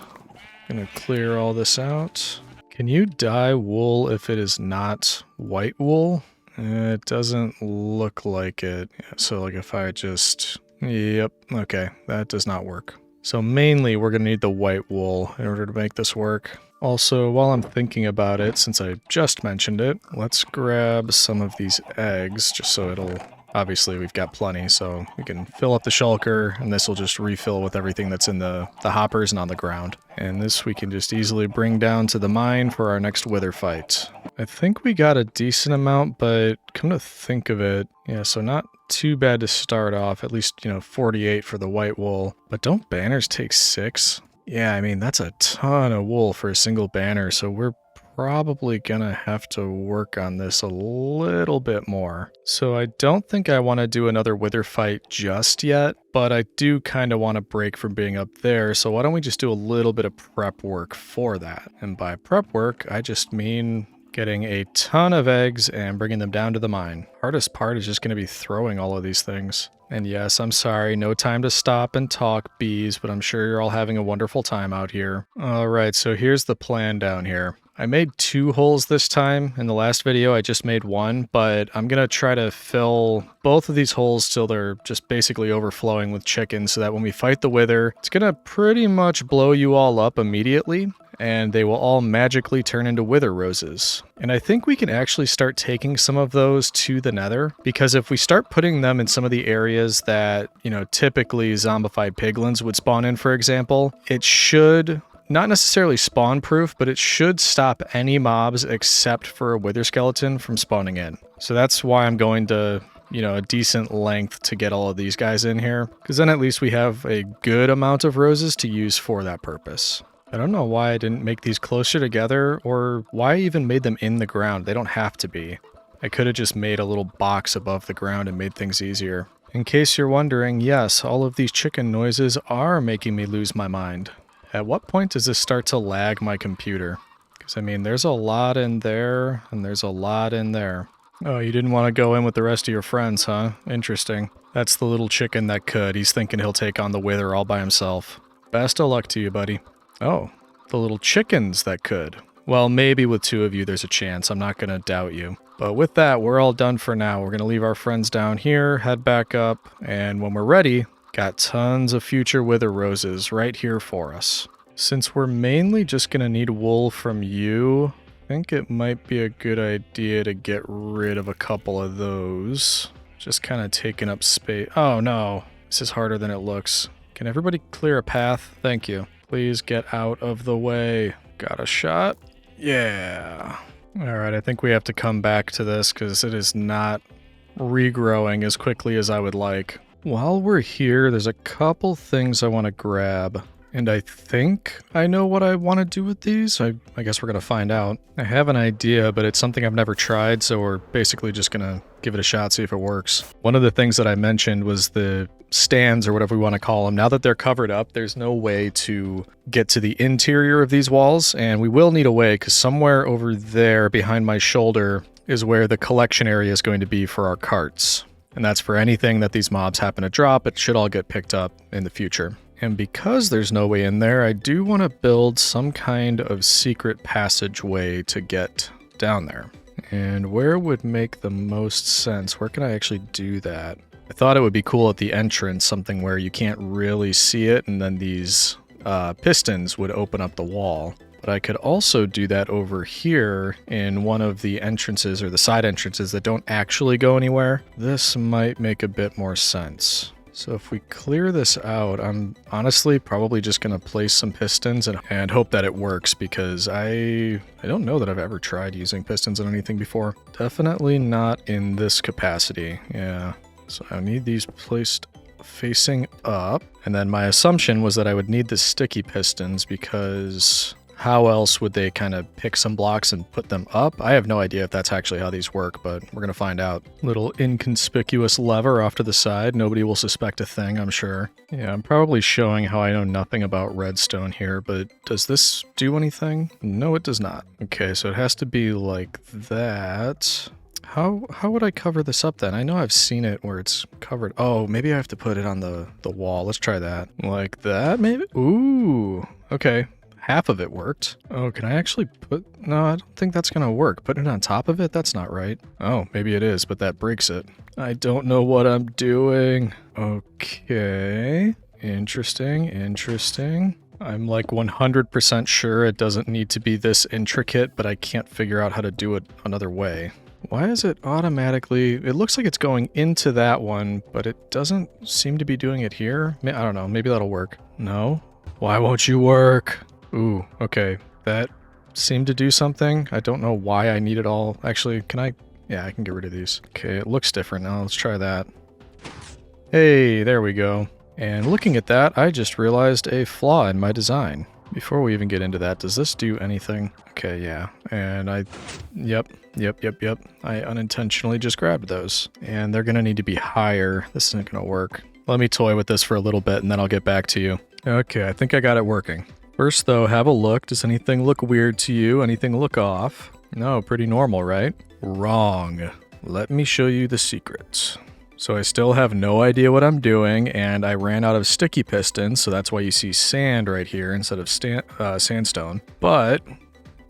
Gonna clear all this out. Can you dye wool if it is not white wool? It doesn't look like it. So like if I just... Yep, okay, that does not work. So mainly we're going to need the white wool in order to make this work. Also, while I'm thinking about it, since I just mentioned it, let's grab some of these eggs, just so it'll... Obviously, we've got plenty, so we can fill up the shulker, and this will just refill with everything that's in the hoppers and on the ground. And this we can just easily bring down to the mine for our next Wither fight. I think we got a decent amount, but come to think of it, yeah, so not too bad to start off, at least, 48 for the white wool. But don't banners take 6? Yeah, I mean, that's a ton of wool for a single banner, so we're probably gonna have to work on this a little bit more. So I don't think I want to do another Wither fight just yet, but I do kind of want to break from being up there, so why don't we just do a little bit of prep work for that? And by prep work, I just mean getting a ton of eggs and bringing them down to the mine. Hardest part is just going to be throwing all of these things. And yes, I'm sorry, no time to stop and talk, bees, but I'm sure you're all having a wonderful time out here. Alright, so here's the plan down here. I made 2 holes this time. In the last video, I just made 1, but I'm going to try to fill both of these holes till they're just basically overflowing with chickens so that when we fight the Wither, it's going to pretty much blow you all up immediately, and they will all magically turn into Wither roses. And I think we can actually start taking some of those to the Nether, because if we start putting them in some of the areas that, typically zombified piglins would spawn in, for example, it should... not necessarily spawn proof, but it should stop any mobs except for a Wither skeleton from spawning in. So that's why I'm going to, a decent length to get all of these guys in here, because then at least we have a good amount of roses to use for that purpose. I don't know why I didn't make these closer together, or why I even made them in the ground. They don't have to be. I could have just made a little box above the ground and made things easier. In case you're wondering, yes, all of these chicken noises are making me lose my mind. At what point does this start to lag my computer? Because, I mean, there's a lot in there, and there's a lot in there. Oh, you didn't want to go in with the rest of your friends, huh? Interesting. That's the little chicken that could. He's thinking he'll take on the Wither all by himself. Best of luck to you, buddy. Oh, the little chickens that could. Well, maybe with 2 of you there's a chance. I'm not going to doubt you. But with that, we're all done for now. We're going to leave our friends down here, head back up, and when we're ready... got tons of future Wither roses right here for us. Since we're mainly just going to need wool from you, I think it might be a good idea to get rid of a couple of those. Just kind of taking up space. Oh no, this is harder than it looks. Can everybody clear a path? Thank you. Please get out of the way. Got a shot? Yeah. Alright, I think we have to come back to this because it is not regrowing as quickly as I would like. While we're here, there's a couple things I want to grab. And I think I know what I want to do with these. I guess we're going to find out. I have an idea, but it's something I've never tried, so we're basically just going to give it a shot, see if it works. One of the things that I mentioned was the stands, or whatever we want to call them. Now that they're covered up, there's no way to get to the interior of these walls, and we will need a way, because somewhere over there behind my shoulder is where the collection area is going to be for our carts. And that's for anything that these mobs happen to drop. It should all get picked up in the future. And because there's no way in there, I do want to build some kind of secret passageway to get down there. And where would make the most sense? Where can I actually do that? I thought it would be cool at the entrance, something where you can't really see it, and then these pistons would open up the wall. But I could also do that over here in one of the entrances, or the side entrances that don't actually go anywhere. This might make a bit more sense. So if we clear this out, I'm honestly probably just going to place some pistons and hope that it works, because I don't know that I've ever tried using pistons on anything before. Definitely not in this capacity. Yeah. So I need these placed facing up. And then my assumption was that I would need the sticky pistons, because how else would they kind of pick some blocks and put them up? I have no idea if that's actually how these work, but we're going to find out. Little inconspicuous lever off to the side. Nobody will suspect a thing, I'm sure. Yeah, I'm probably showing how I know nothing about redstone here, but does this do anything? No, it does not. Okay, so it has to be like that. How would I cover this up then? I know I've seen it where it's covered. Oh, maybe I have to put it on the wall. Let's try that. Like that, maybe? Ooh, okay. Half of it worked. Oh, can I actually put... No, I don't think that's gonna work. Putting it on top of it? That's not right. Oh, maybe it is, but that breaks it. I don't know what I'm doing. Okay. Interesting, interesting. I'm like 100% sure it doesn't need to be this intricate, but I can't figure out how to do it another way. Why is it automatically... It looks like it's going into that one, but it doesn't seem to be doing it here. I don't know, maybe that'll work. No? Why won't you work? Ooh, okay. That seemed to do something. I don't know why I need it all. Actually, can I... Yeah, I can get rid of these. Okay, it looks different now. Let's try that. Hey, there we go. And looking at that, I just realized a flaw in my design. Before we even get into that, does this do anything? Okay, yeah. And Yep. I unintentionally just grabbed those. And they're gonna need to be higher. This isn't gonna work. Let me toy with this for a little bit, and then I'll get back to you. Okay, I think I got it working. First though, have a look. Does anything look weird to you? Anything look off? No, pretty normal, right? Wrong. Let me show you the secret. So I still have no idea what I'm doing, and I ran out of sticky pistons, so that's why you see sand right here instead of sandstone. But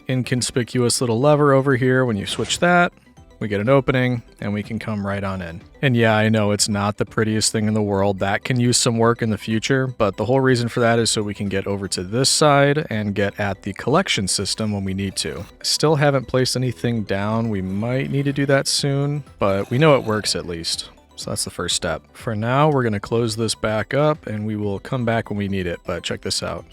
inconspicuous little lever over here, when you switch that, we get an opening, and we can come right on in. And yeah, I know it's not the prettiest thing in the world. That can use some work in the future, but the whole reason for that is so we can get over to this side and get at the collection system when we need to. I still haven't placed anything down. We might need to do that soon, but we know it works at least. So that's the first step. For now, we're going to close this back up, and we will come back when we need it, but check this out.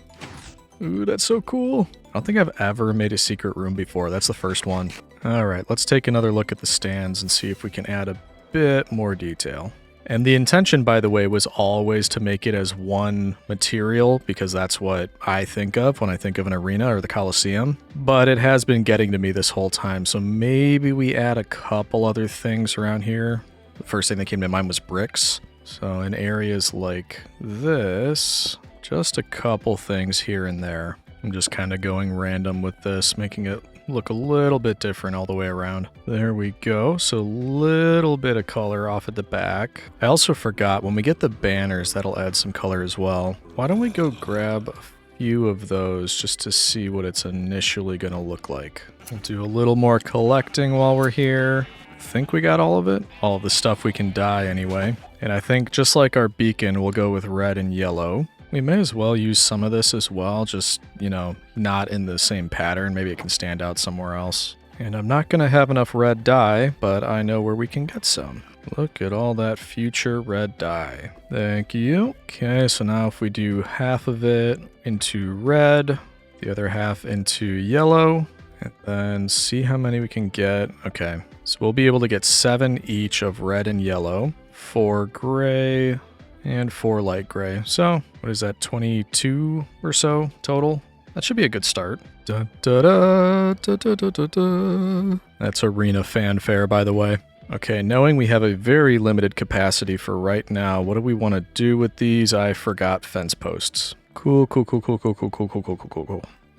Ooh, that's so cool. I don't think I've ever made a secret room before. That's the first one. All right, let's take another look at the stands and see if we can add a bit more detail. And the intention, by the way, was always to make it as one material, because that's what I think of when I think of an arena or the Colosseum. But it has been getting to me this whole time, so maybe we add a couple other things around here. The first thing that came to mind was bricks. So in areas like this, just a couple things here and there. I'm just kind of going random with this, making it look a little bit different all the way around. There we go. So a little bit of color off at the back. I also forgot, when we get the banners, that'll add some color as well. Why don't we go grab a few of those just to see what it's initially going to look like. We'll do a little more collecting while we're here. I think we got all of it. All of the stuff we can dye anyway. And I think just like our beacon, we'll go with red and yellow. We may as well use some of this as well, just, you know, not in the same pattern. Maybe it can stand out somewhere else. And I'm not going to have enough red dye, but I know where we can get some. Look at all that future red dye. Thank you. Okay, so now if we do half of it into red, the other half into yellow, and then see how many we can get. Okay, so we'll be able to get 7 each of red and yellow. For gray, and 4 light gray. So, what is that, 22 or so total? That should be a good start. Da, da, da, da, da, da, da, da. That's arena fanfare, by the way. Okay, knowing we have a very limited capacity for right now, what do we want to do with these? I forgot fence posts. Cool.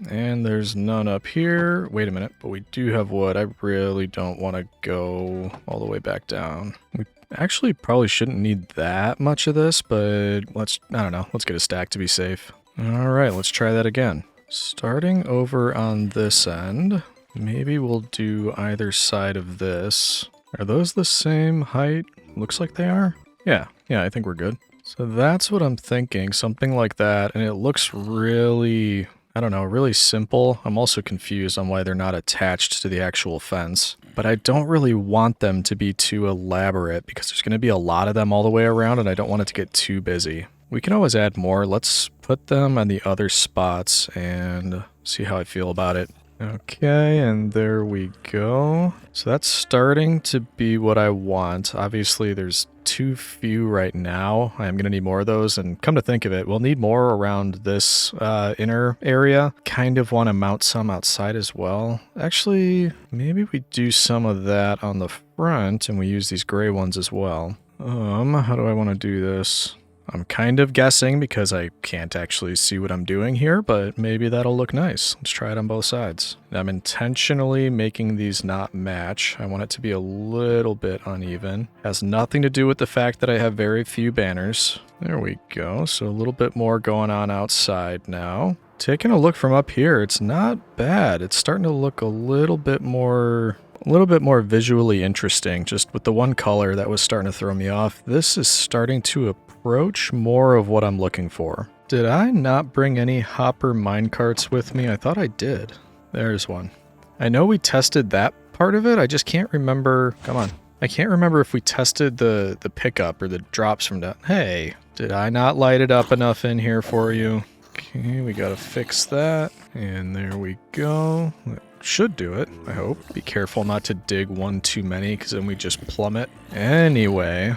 And there's none up here. Wait a minute, but we do have wood. I really don't want to go all the way back down. We actually probably shouldn't need that much of this, but I don't know, let's get a stack to be safe. All right, let's try that again. Starting over on this end, maybe we'll do either side of this. Are those the same height? Looks like they are. Yeah, I think we're good. So that's what I'm thinking, something like that, and it looks really, I don't know, really simple. I'm also confused on why they're not attached to the actual fence. But I don't really want them to be too elaborate because there's going to be a lot of them all the way around and I don't want it to get too busy. We can always add more. Let's put them on the other spots and see how I feel about it. Okay, and there we go. So that's starting to be what I want. Obviously, there's too few right now. I'm going to need more of those, and come to think of it, we'll need more around this inner area. Kind of want to mount some outside as well. Actually, maybe we do some of that on the front, and we use these gray ones as well. How do I want to do this? I'm kind of guessing because I can't actually see what I'm doing here, but maybe that'll look nice. Let's try it on both sides. I'm intentionally making these not match. I want it to be a little bit uneven. Has nothing to do with the fact that I have very few banners. There we go. So a little bit more going on outside now. Taking a look from up here, it's not bad. It's starting to look a little bit more visually interesting. Just with the one color that was starting to throw me off, this is starting to approach more of what I'm looking for. Did I not bring any hopper minecarts with me? I thought I did. There's one. I know we tested that part of it. I just can't remember. Come on. I can't remember if we tested the pickup or the drops from that. Hey, did I not light it up enough in here for you? Okay, we gotta fix that. And there we go. That should do it, I hope. Be careful not to dig one too many, because then we just plummet. Anyway,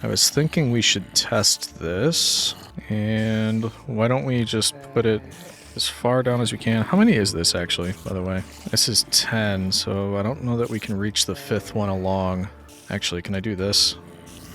I was thinking we should test this. And why don't we just put it as far down as we can. How many is this, actually, by the way? This is 10, so I don't know that we can reach the 5th one along. Actually, can I do this?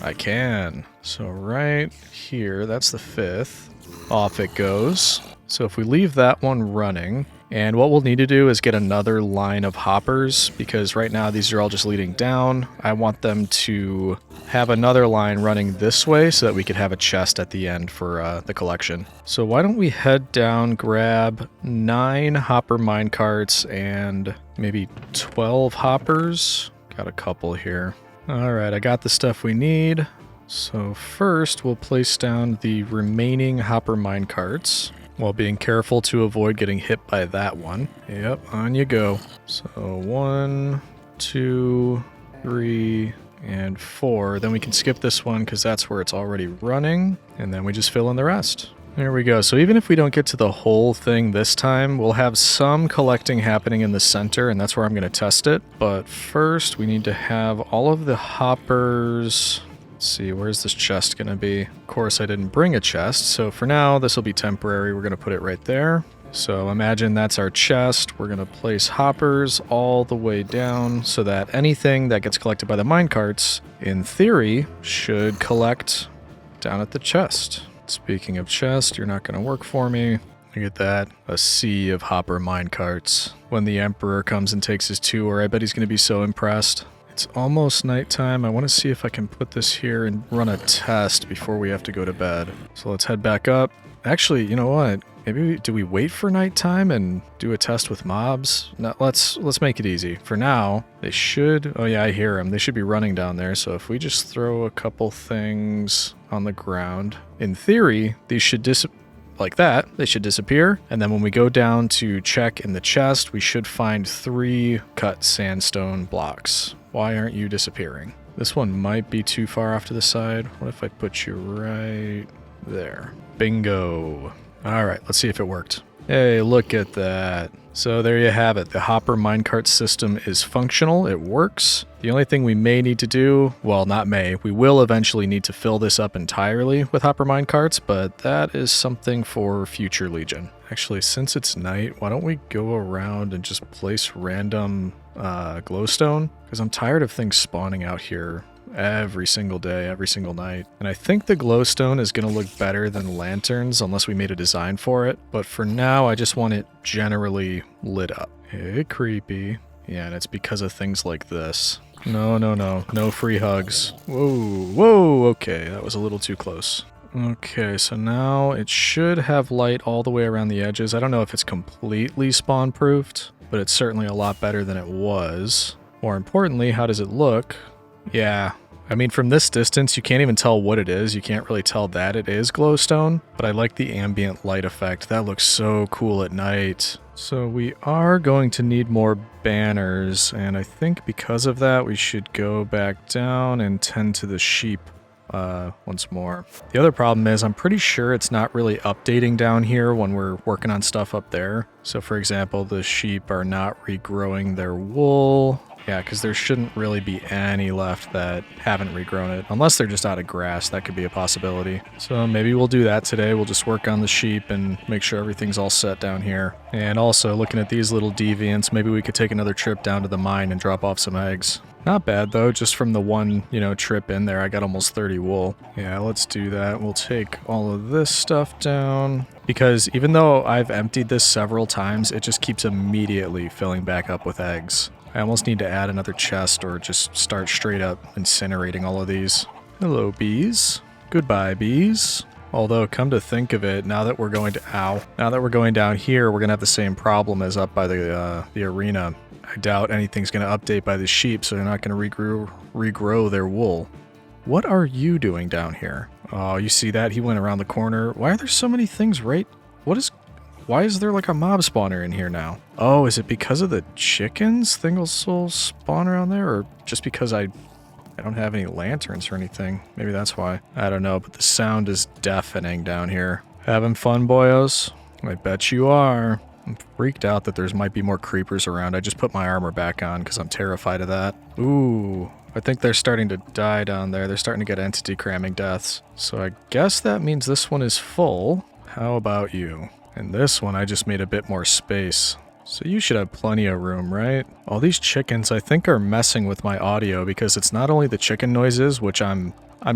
I can. So right here, that's the 5th. Off it goes. So if we leave that one running, and what we'll need to do is get another line of hoppers, because right now these are all just leading down. I want them to have another line running this way so that we could have a chest at the end for the collection. So why don't we head down, grab 9 hopper minecarts and maybe 12 hoppers. Got a couple here. Alright, I got the stuff we need. So first, we'll place down the remaining hopper minecarts, while being careful to avoid getting hit by that one. Yep, on you go. So 1, 2, 3, and 4. Then we can skip this one because that's where it's already running, and then we just fill in the rest. There we go. So even if we don't get to the whole thing this time, we'll have some collecting happening in the center, and that's where I'm going to test it. But first, we need to have all of the hoppers. Let's see, where's this chest going to be? Of course, I didn't bring a chest, so for now, this will be temporary. We're going to put it right there. So imagine that's our chest. We're going to place hoppers all the way down so that anything that gets collected by the minecarts, in theory, should collect down at the chest. Speaking of chest, you're not going to work for me. Look at that. A sea of hopper minecarts. When the Emperor comes and takes his tour, I bet he's going to be so impressed. It's almost nighttime. I want to see if I can put this here and run a test before we have to go to bed. So let's head back up. Actually, you know what? Maybe do we wait for nighttime and do a test with mobs? No, let's make it easy. For now, they should... Oh yeah, I hear them. They should be running down there. So if we just throw a couple things on the ground, in theory, these should like that. They should disappear. And then when we go down to check in the chest, we should find 3 cut sandstone blocks. Why aren't you disappearing? This one might be too far off to the side. What if I put you right there? Bingo. All right, let's see if it worked. Hey, look at that. So there you have it. The hopper minecart system is functional. It works. The only thing we may need to do, well, not may, we will eventually need to fill this up entirely with hopper minecarts, but that is something for future Legion. Actually, since it's night, why don't we go around and just place random glowstone? Because I'm tired of things spawning out here every single day, every single night. And I think the glowstone is going to look better than lanterns unless we made a design for it. But for now, I just want it generally lit up. Hey, creepy. Yeah, and it's because of things like this. No, no, no. No free hugs. Whoa, whoa, okay, that was a little too close. Okay, so now it should have light all the way around the edges. I don't know if it's completely spawn-proofed, but it's certainly a lot better than it was. More importantly, how does it look? Yeah, I mean, from this distance, you can't even tell what it is. You can't really tell that it is glowstone, but I like the ambient light effect. That looks so cool at night. So we are going to need more banners, and I think because of that, we should go back down and tend to the sheep once more. The other problem is I'm pretty sure it's not really updating down here when we're working on stuff up there. So for example, the sheep are not regrowing their wool. Yeah, because there shouldn't really be any left that haven't regrown it. Unless they're just out of grass, that could be a possibility. So maybe we'll do that today. We'll just work on the sheep and make sure everything's all set down here. And also, looking at these little deviants, maybe we could take another trip down to the mine and drop off some eggs. Not bad though, just from the one, trip in there, I got almost 30 wool. Yeah, let's do that. We'll take all of this stuff down. Because even though I've emptied this several times, it just keeps immediately filling back up with eggs. I almost need to add another chest or just start straight up incinerating all of these. Hello, bees. Goodbye, bees. Although, come to think of it, now that we're going down here, we're going to have the same problem as up by the arena. I doubt anything's going to update by the sheep, so they're not going to regrow their wool. What are you doing down here? Oh, you see that? He went around the corner. Why are there so many things why is there like a mob spawner in here now? Oh, is it because of the chickens? Things will spawn around there? Or just because I don't have any lanterns or anything? Maybe that's why. I don't know, but the sound is deafening down here. Having fun, boyos? I bet you are. I'm freaked out that there might be more creepers around. I just put my armor back on because I'm terrified of that. Ooh, I think they're starting to die down there. They're starting to get entity cramming deaths. So I guess that means this one is full. How about you? And this one, I just made a bit more space. So you should have plenty of room, right? All these chickens, I think, are messing with my audio because it's not only the chicken noises, which I'm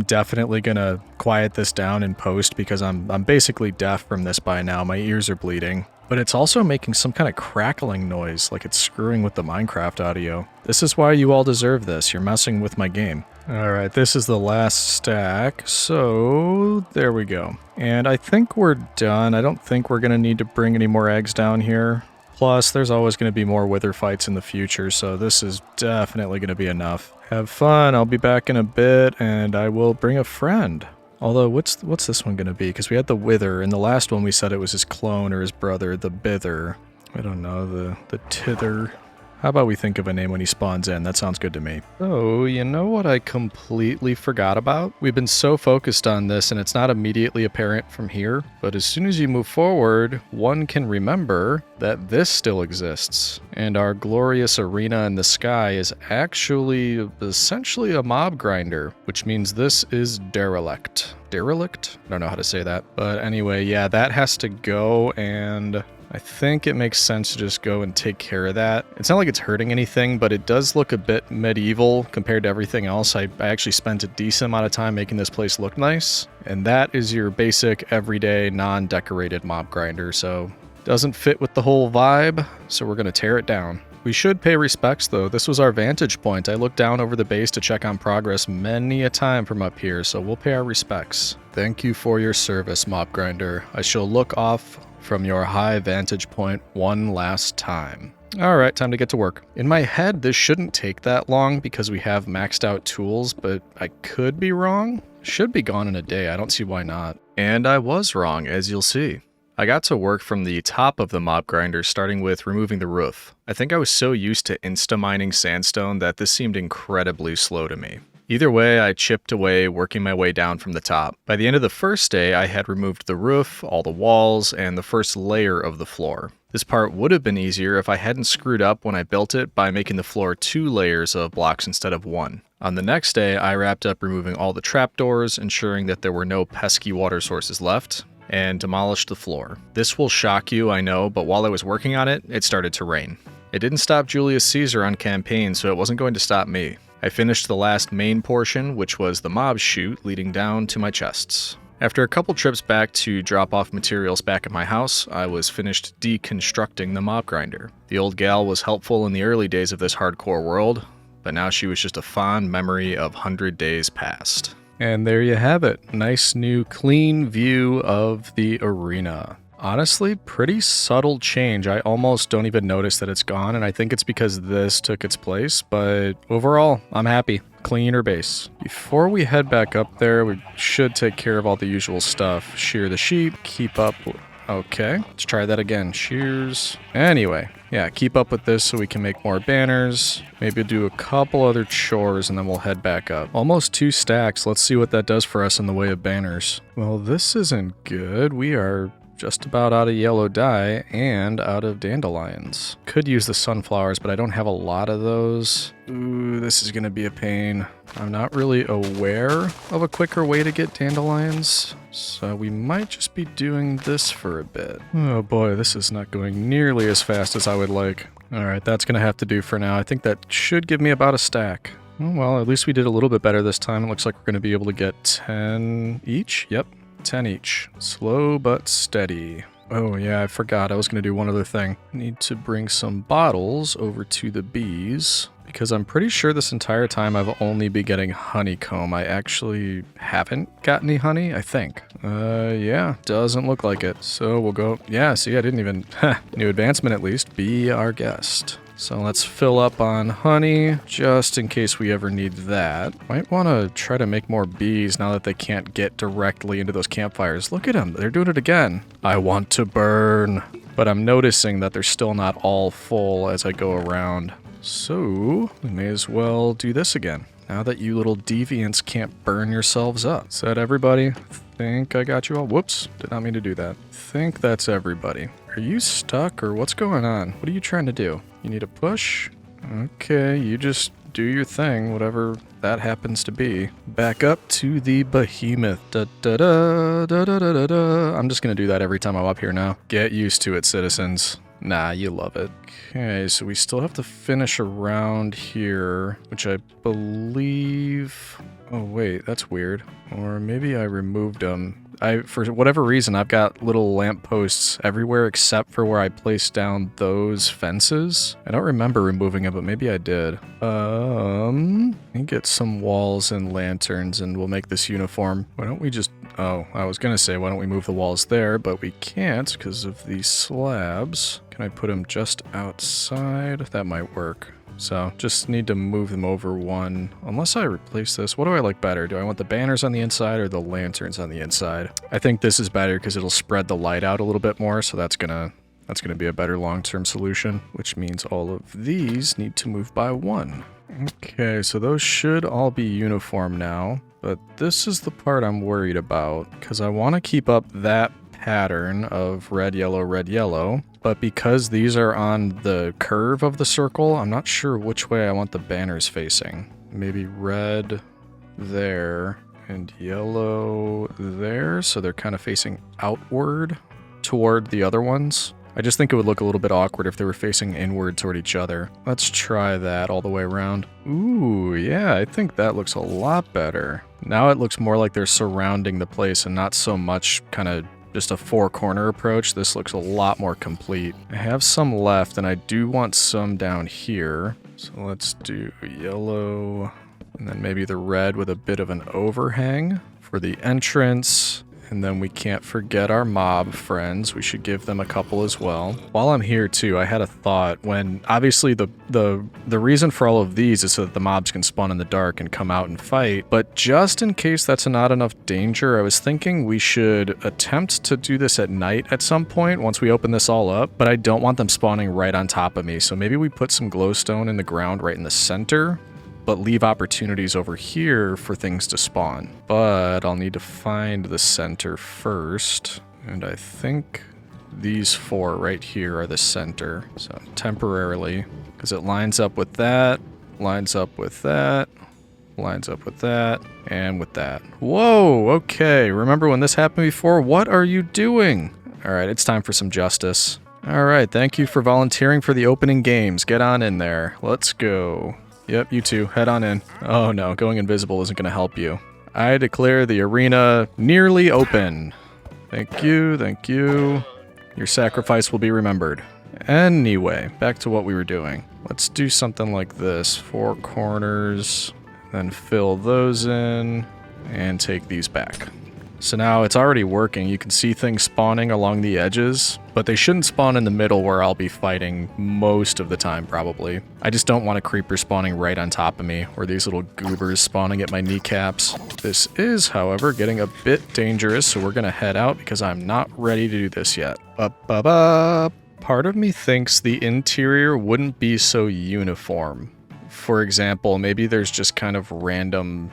definitely gonna quiet this down in post because I'm basically deaf from this by now. My ears are bleeding. But it's also making some kind of crackling noise, like it's screwing with the Minecraft audio. This is why you all deserve this. You're messing with my game. Alright, this is the last stack, so there we go. And I think we're done. I don't think we're going to need to bring any more eggs down here. Plus, there's always going to be more wither fights in the future, so this is definitely going to be enough. Have fun, I'll be back in a bit, and I will bring a friend. Although, what's this one going to be? Because we had the Wither, and the last one we said it was his clone or his brother, the Bither. I don't know, the Tither. How about we think of a name when he spawns in? That sounds good to me. Oh, you know what I completely forgot about? We've been so focused on this and it's not immediately apparent from here, but as soon as you move forward, one can remember that this still exists. And our glorious arena in the sky is actually essentially a mob grinder, which means this is derelict. Derelict? I don't know how to say that. But anyway, yeah, that has to go, and I think it makes sense to just go and take care of that. It's not like it's hurting anything, but it does look a bit medieval compared to everything else. I actually spent a decent amount of time making this place look nice. And that is your basic, everyday, non-decorated mob grinder, so doesn't fit with the whole vibe, so we're going to tear it down. We should pay respects, though. This was our vantage point. I looked down over the base to check on progress many a time from up here, so we'll pay our respects. Thank you for your service, mob grinder. I shall look off from your high vantage point one last time. Alright, time to get to work. In my head, this shouldn't take that long because we have maxed out tools, but I could be wrong. Should be gone in a day, I don't see why not. And I was wrong, as you'll see. I got to work from the top of the mob grinder, starting with removing the roof. I think I was so used to insta-mining sandstone that this seemed incredibly slow to me. Either way, I chipped away, working my way down from the top. By the end of the first day, I had removed the roof, all the walls, and the first layer of the floor. This part would have been easier if I hadn't screwed up when I built it by making the floor 2 layers of blocks instead of 1. On the next day, I wrapped up removing all the trapdoors, ensuring that there were no pesky water sources left, and demolished the floor. This will shock you, I know, but while I was working on it, it started to rain. It didn't stop Julius Caesar on campaign, so it wasn't going to stop me. I finished the last main portion, which was the mob chute leading down to my chests. After a couple trips back to drop off materials back at my house, I was finished deconstructing the mob grinder. The old gal was helpful in the early days of this hardcore world, but now she was just a fond memory of 100 days past. And there you have it. Nice new clean view of the arena. Honestly, pretty subtle change. I almost don't even notice that it's gone, and I think it's because this took its place, but overall, I'm happy. Cleaner base. Before we head back up there, we should take care of all the usual stuff. Shear the sheep, keep up... Okay, let's try that again. Shears. Anyway, yeah, keep up with this so we can make more banners. Maybe do a couple other chores and then we'll head back up. Almost 2 stacks. Let's see what that does for us in the way of banners. Well, this isn't good. We are just about out of yellow dye and out of dandelions. Could use the sunflowers, but I don't have a lot of those. Ooh, this is gonna be a pain. I'm not really aware of a quicker way to get dandelions, so we might just be doing this for a bit. Oh boy, this is not going nearly as fast as I would like. Alright, that's gonna have to do for now. I think that should give me about a stack. Oh, well, at least we did a little bit better this time. It looks like we're gonna be able to get 10 each. Yep. 10 each. Slow but steady. Oh yeah, I forgot. I was going to do one other thing. Need to bring some bottles over to the bees, because I'm pretty sure this entire time I've only been getting honeycomb. I actually haven't got any honey, I think. Yeah, doesn't look like it. So we'll go... Yeah, see, I didn't even... New advancement at least. Be our guest. So let's fill up on honey, just in case we ever need that. Might want to try to make more bees now that they can't get directly into those campfires. Look at them, they're doing it again. I want to burn. But I'm noticing that they're still not all full as I go around. So, we may as well do this again. Now that you little deviants can't burn yourselves up. Is that everybody? Think I got you all? Whoops, did not mean to do that. Think that's everybody. Are you stuck or what's going on? What are you trying to do? You need a push? Okay, you just do your thing, whatever that happens to be. Back up to the behemoth. Da da da da da da da. I'm just gonna do that every time I'm up here now. Get used to it, citizens. Nah, you love it. Okay, so we still have to finish around here, which I believe... Oh wait, that's weird. Or maybe I removed them. For whatever reason, I've got little lampposts everywhere except for where I placed down those fences. I don't remember removing them, but maybe I did. Let me get some walls and lanterns and we'll make this uniform. Why don't we just... Oh, I was gonna say, why don't we move the walls there, but we can't because of these slabs. Can I put them just outside? That might work. So, just need to move them over one. Unless I replace this, what do I like better? Do I want the banners on the inside or the lanterns on the inside? I think this is better because it'll spread the light out a little bit more, so that's gonna be a better long-term solution, which means all of these need to move by 1. Okay, so those should all be uniform now, but this is the part I'm worried about, because I want to keep up that pattern of red, yellow, but because these are on the curve of the circle, I'm not sure which way I want the banners facing. Maybe red there and yellow there, so they're kind of facing outward toward the other ones. I just think it would look a little bit awkward if they were facing inward toward each other. Let's try that all the way around. Ooh, yeah, I think that looks a lot better. Now it looks more like they're surrounding the place and not so much kind of just a 4-corner approach. This looks a lot more complete. I have some left and I do want some down here. So let's do yellow and then maybe the red with a bit of an overhang for the entrance. And then we can't forget our mob friends. We should give them a couple as well. While I'm here too, I had a thought when obviously the reason for all of these is so that the mobs can spawn in the dark and come out and fight. But just in case that's not enough danger, I was thinking we should attempt to do this at night at some point once we open this all up. But I don't want them spawning right on top of me. So maybe we put some glowstone in the ground right in the center. but leave opportunities over here for things to spawn. But I'll need to find the center first, and I think these 4 right here are the center. So temporarily, because it lines up with that, lines up with that, lines up with that, and with that. Whoa, okay. Remember when this happened before? What are you doing? All right, it's time for some justice. All right, thank you for volunteering for the opening games. Get on in there. Let's go. Yep, you two, head on in. Oh no, going invisible isn't going to help you. I declare the arena nearly open. Thank you, thank you. Your sacrifice will be remembered. Anyway, back to what we were doing. Let's do something like this. 4 corners, then fill those in, and take these back. So now it's already working. You can see things spawning along the edges, but they shouldn't spawn in the middle where I'll be fighting most of the time, probably. I just don't want a creeper spawning right on top of me, or these little goobers spawning at my kneecaps. This is, however, getting a bit dangerous, so we're gonna head out because I'm not ready to do this yet. Part of me thinks the interior wouldn't be so uniform. For example, maybe there's just kind of random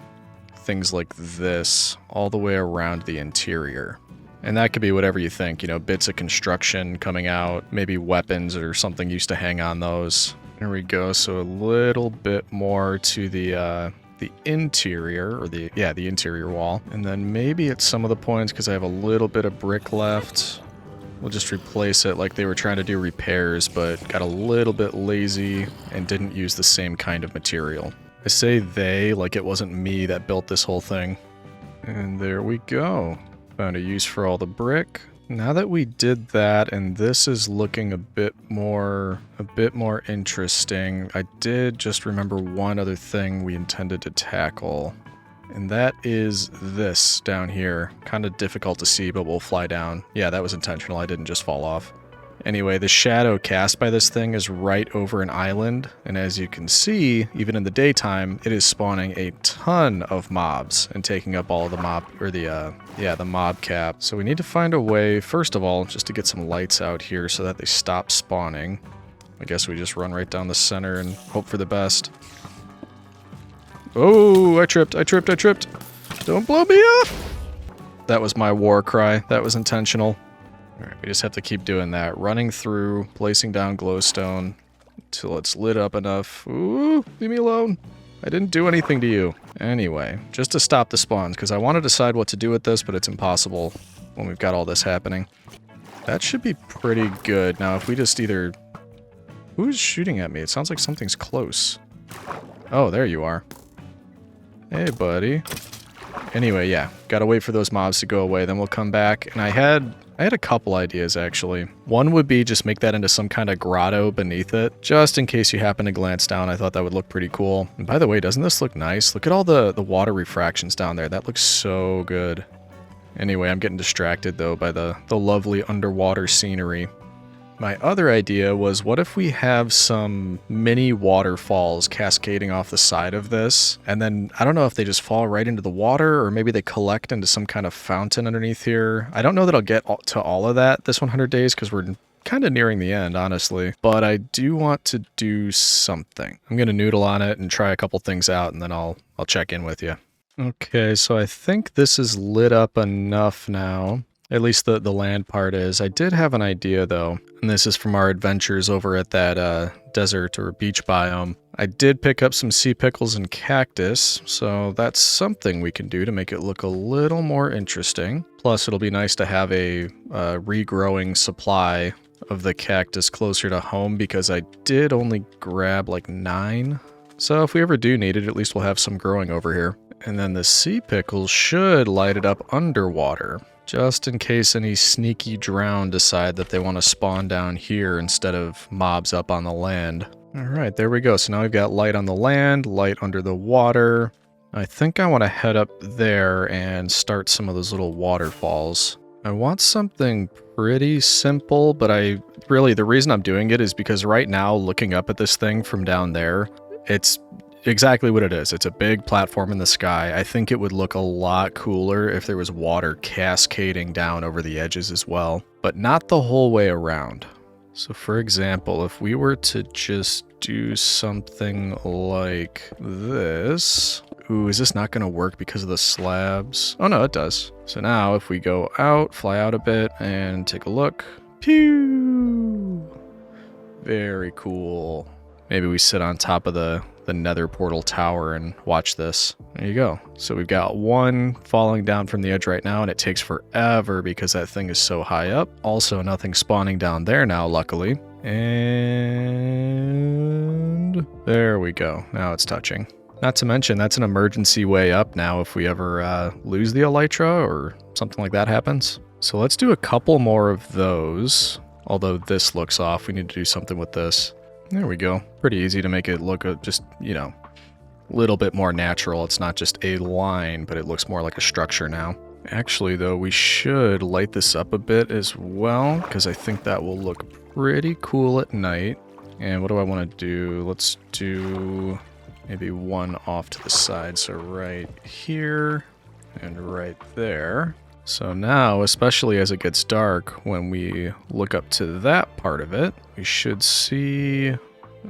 things like this all the way around the interior. And that could be whatever you think, you know, bits of construction coming out, maybe weapons or something used to hang on those. There we go, so a little bit more to the interior, or the interior wall. And then maybe at some of the points, because I have a little bit of brick left, we'll just replace it like they were trying to do repairs, but got a little bit lazy and didn't use the same kind of material. I say they like it wasn't me that built this whole thing. And there we go. Found a use for all the brick. Now that we did that, and this is looking a bit more interesting, I did just remember one other thing we intended to tackle. And that is this down here. Kind of difficult to see, but we'll fly down. Yeah, that was intentional. I didn't just fall off. Anyway, the shadow cast by this thing is right over an island, and as you can see, even in the daytime, it is spawning a ton of mobs and taking up all of the mob, or the mob cap. So we need to find a way, first of all, just to get some lights out here so that they stop spawning. I guess we just run right down the center and hope for the best. Oh, I tripped. Don't blow me up! That was my war cry. That was intentional. Alright, we just have to keep doing that. Running through, placing down glowstone until it's lit up enough. Ooh, leave me alone. I didn't do anything to you. Anyway, just to stop the spawns, because I want to decide what to do with this, but it's impossible when we've got all this happening. That should be pretty good. Now, if we just either... Who's shooting at me? It sounds like something's close. Oh, there you are. Hey, buddy. Anyway, yeah, gotta wait for those mobs to go away, then we'll come back. And I had a couple ideas, actually. One would be just make that into some kind of grotto beneath it, just in case you happen to glance down. I thought that would look pretty cool. And by the way, doesn't this look nice? Look at all the water refractions down there. That looks so good. Anyway, I'm getting distracted, though, by the lovely underwater scenery. My other idea was, what if we have some mini waterfalls cascading off the side of this, and then, I don't know if they just fall right into the water, or maybe they collect into some kind of fountain underneath here. I don't know that I'll get to all of that this 100 days, because we're kind of nearing the end, honestly. But I do want to do something. I'm going to noodle on it and try a couple things out, and then I'll check in with you. Okay, so I think this is lit up enough now. At least the land part is. I did have an idea, though, and this is from our adventures over at that desert or beach biome. I did pick up some sea pickles and cactus, so that's something we can do to make it look a little more interesting. Plus, it'll be nice to have a regrowing supply of the cactus closer to home, because I did only grab like 9. So if we ever do need it, at least we'll have some growing over here. And then the sea pickles should light it up underwater, just in case any sneaky drown decide that they want to spawn down here instead of mobs up on the land. Alright, there we go. So now we've got light on the land, light under the water. I think I want to head up there and start some of those little waterfalls. I want something pretty simple, but the reason I'm doing it is because right now, looking up at this thing from down there, it's exactly what it is. It's a big platform in the sky. I think it would look a lot cooler if there was water cascading down over the edges as well, but not the whole way around. So for example, if we were to just do something like this. Ooh, is this not going to work because of the slabs? Oh no, it does. So now if we go out, fly out a bit, and take a look. Pew! Very cool. Maybe we sit on top of the nether portal tower and watch this. There you go. So we've got one falling down from the edge right now, and it takes forever because that thing is so high up. Also, nothing spawning down there now, luckily. And there we go. Now it's touching. Not to mention, that's an emergency way up now if we ever lose the elytra or something like that happens. So let's do a couple more of those. Although this looks off, we need to do something with this. There we go. Pretty easy to make it look just, you know, a little bit more natural. It's not just a line, but it looks more like a structure now. Actually, though, we should light this up a bit as well, because I think that will look pretty cool at night. And what do I want to do? Let's do maybe one off to the side. So right here and right there. So now, especially as it gets dark, when we look up to that part of it, we should see...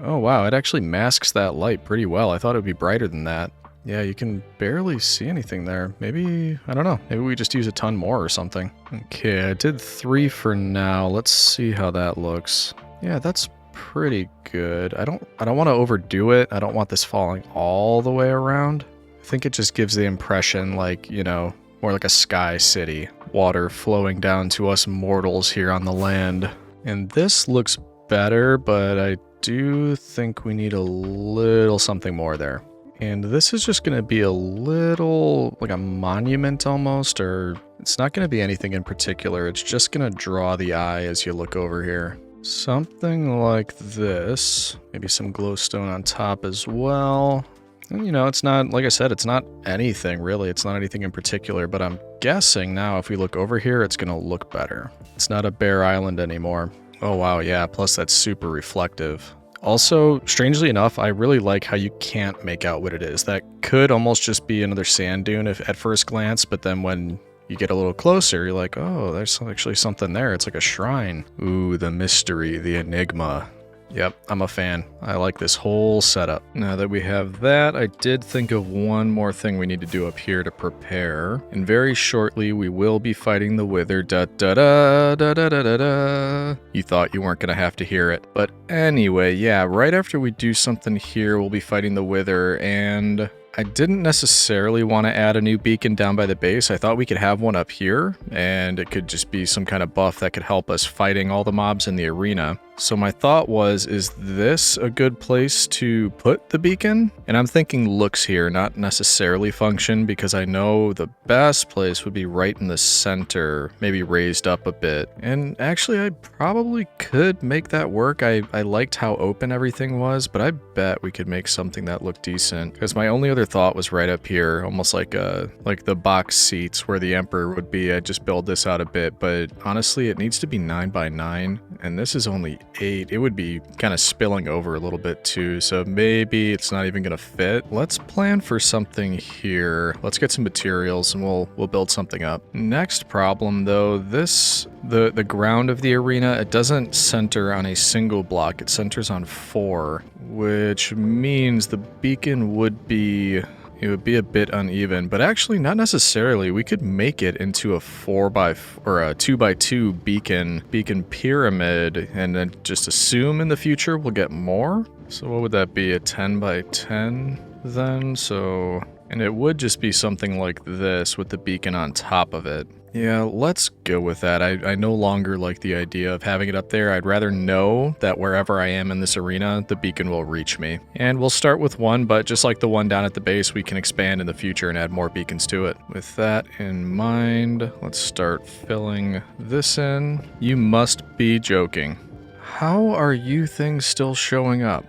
Oh wow, it actually masks that light pretty well. I thought it would be brighter than that. Yeah, you can barely see anything there. Maybe, I don't know, maybe we just use a ton more or something. Okay, I did 3 for now. Let's see how that looks. Yeah, that's pretty good. I don't want to overdo it. I don't want this falling all the way around. I think it just gives the impression like, you know, more like a sky city. Water flowing down to us mortals here on the land. And this looks better, but I do think we need a little something more there. And this is just going to be a little, like a monument almost, or it's not going to be anything in particular. It's just going to draw the eye as you look over here. Something like this. Maybe some glowstone on top as well. And, you know, it's not, like I said, it's not anything really. It's not anything in particular, but I'm guessing now if we look over here, it's going to look better. It's not a bare island anymore. Oh, wow. Yeah. Plus that's super reflective. Also, strangely enough, I really like how you can't make out what it is. That could almost just be another sand dune if at first glance, but then when you get a little closer, you're like, oh, there's actually something there. It's like a shrine. Ooh, the mystery, the enigma. Yep, I'm a fan. I like this whole setup. Now that we have that, I did think of one more thing we need to do up here to prepare. And very shortly, we will be fighting the Wither. Da da da da da da da da. You thought you weren't gonna have to hear it. But anyway, yeah, right after we do something here, we'll be fighting the Wither, and I didn't necessarily want to add a new beacon down by the base. I thought we could have one up here, and it could just be some kind of buff that could help us fighting all the mobs in the arena. So my thought was, is this a good place to put the beacon? And I'm thinking looks here, not necessarily function, because I know the best place would be right in the center, maybe raised up a bit. And actually, I probably could make that work. I liked how open everything was, but I bet we could make something that looked decent. Because my only other thought was right up here, almost like the box seats where the Emperor would be. I'd just build this out a bit, but honestly, it needs to be 9 by 9, and this is only 8. It would be kind of spilling over a little bit too, so maybe it's not even gonna fit. Let's plan for something here. Let's get some materials and we'll build something up. Next problem though, the ground of the arena, it doesn't center on a single block, it centers on 4, which means the beacon would be... It would be a bit uneven, but actually not necessarily. We could make it into a 2x2 beacon pyramid, and then just assume in the future we'll get more. So what would that be, a 10 by 10 then? So, and it would just be something like this with the beacon on top of it. Yeah, let's go with that. I no longer like the idea of having it up there. I'd rather know that wherever I am in this arena, the beacon will reach me. And we'll start with one, but just like the one down at the base, we can expand in the future and add more beacons to it. With that in mind, let's start filling this in. You must be joking. How are you things still showing up?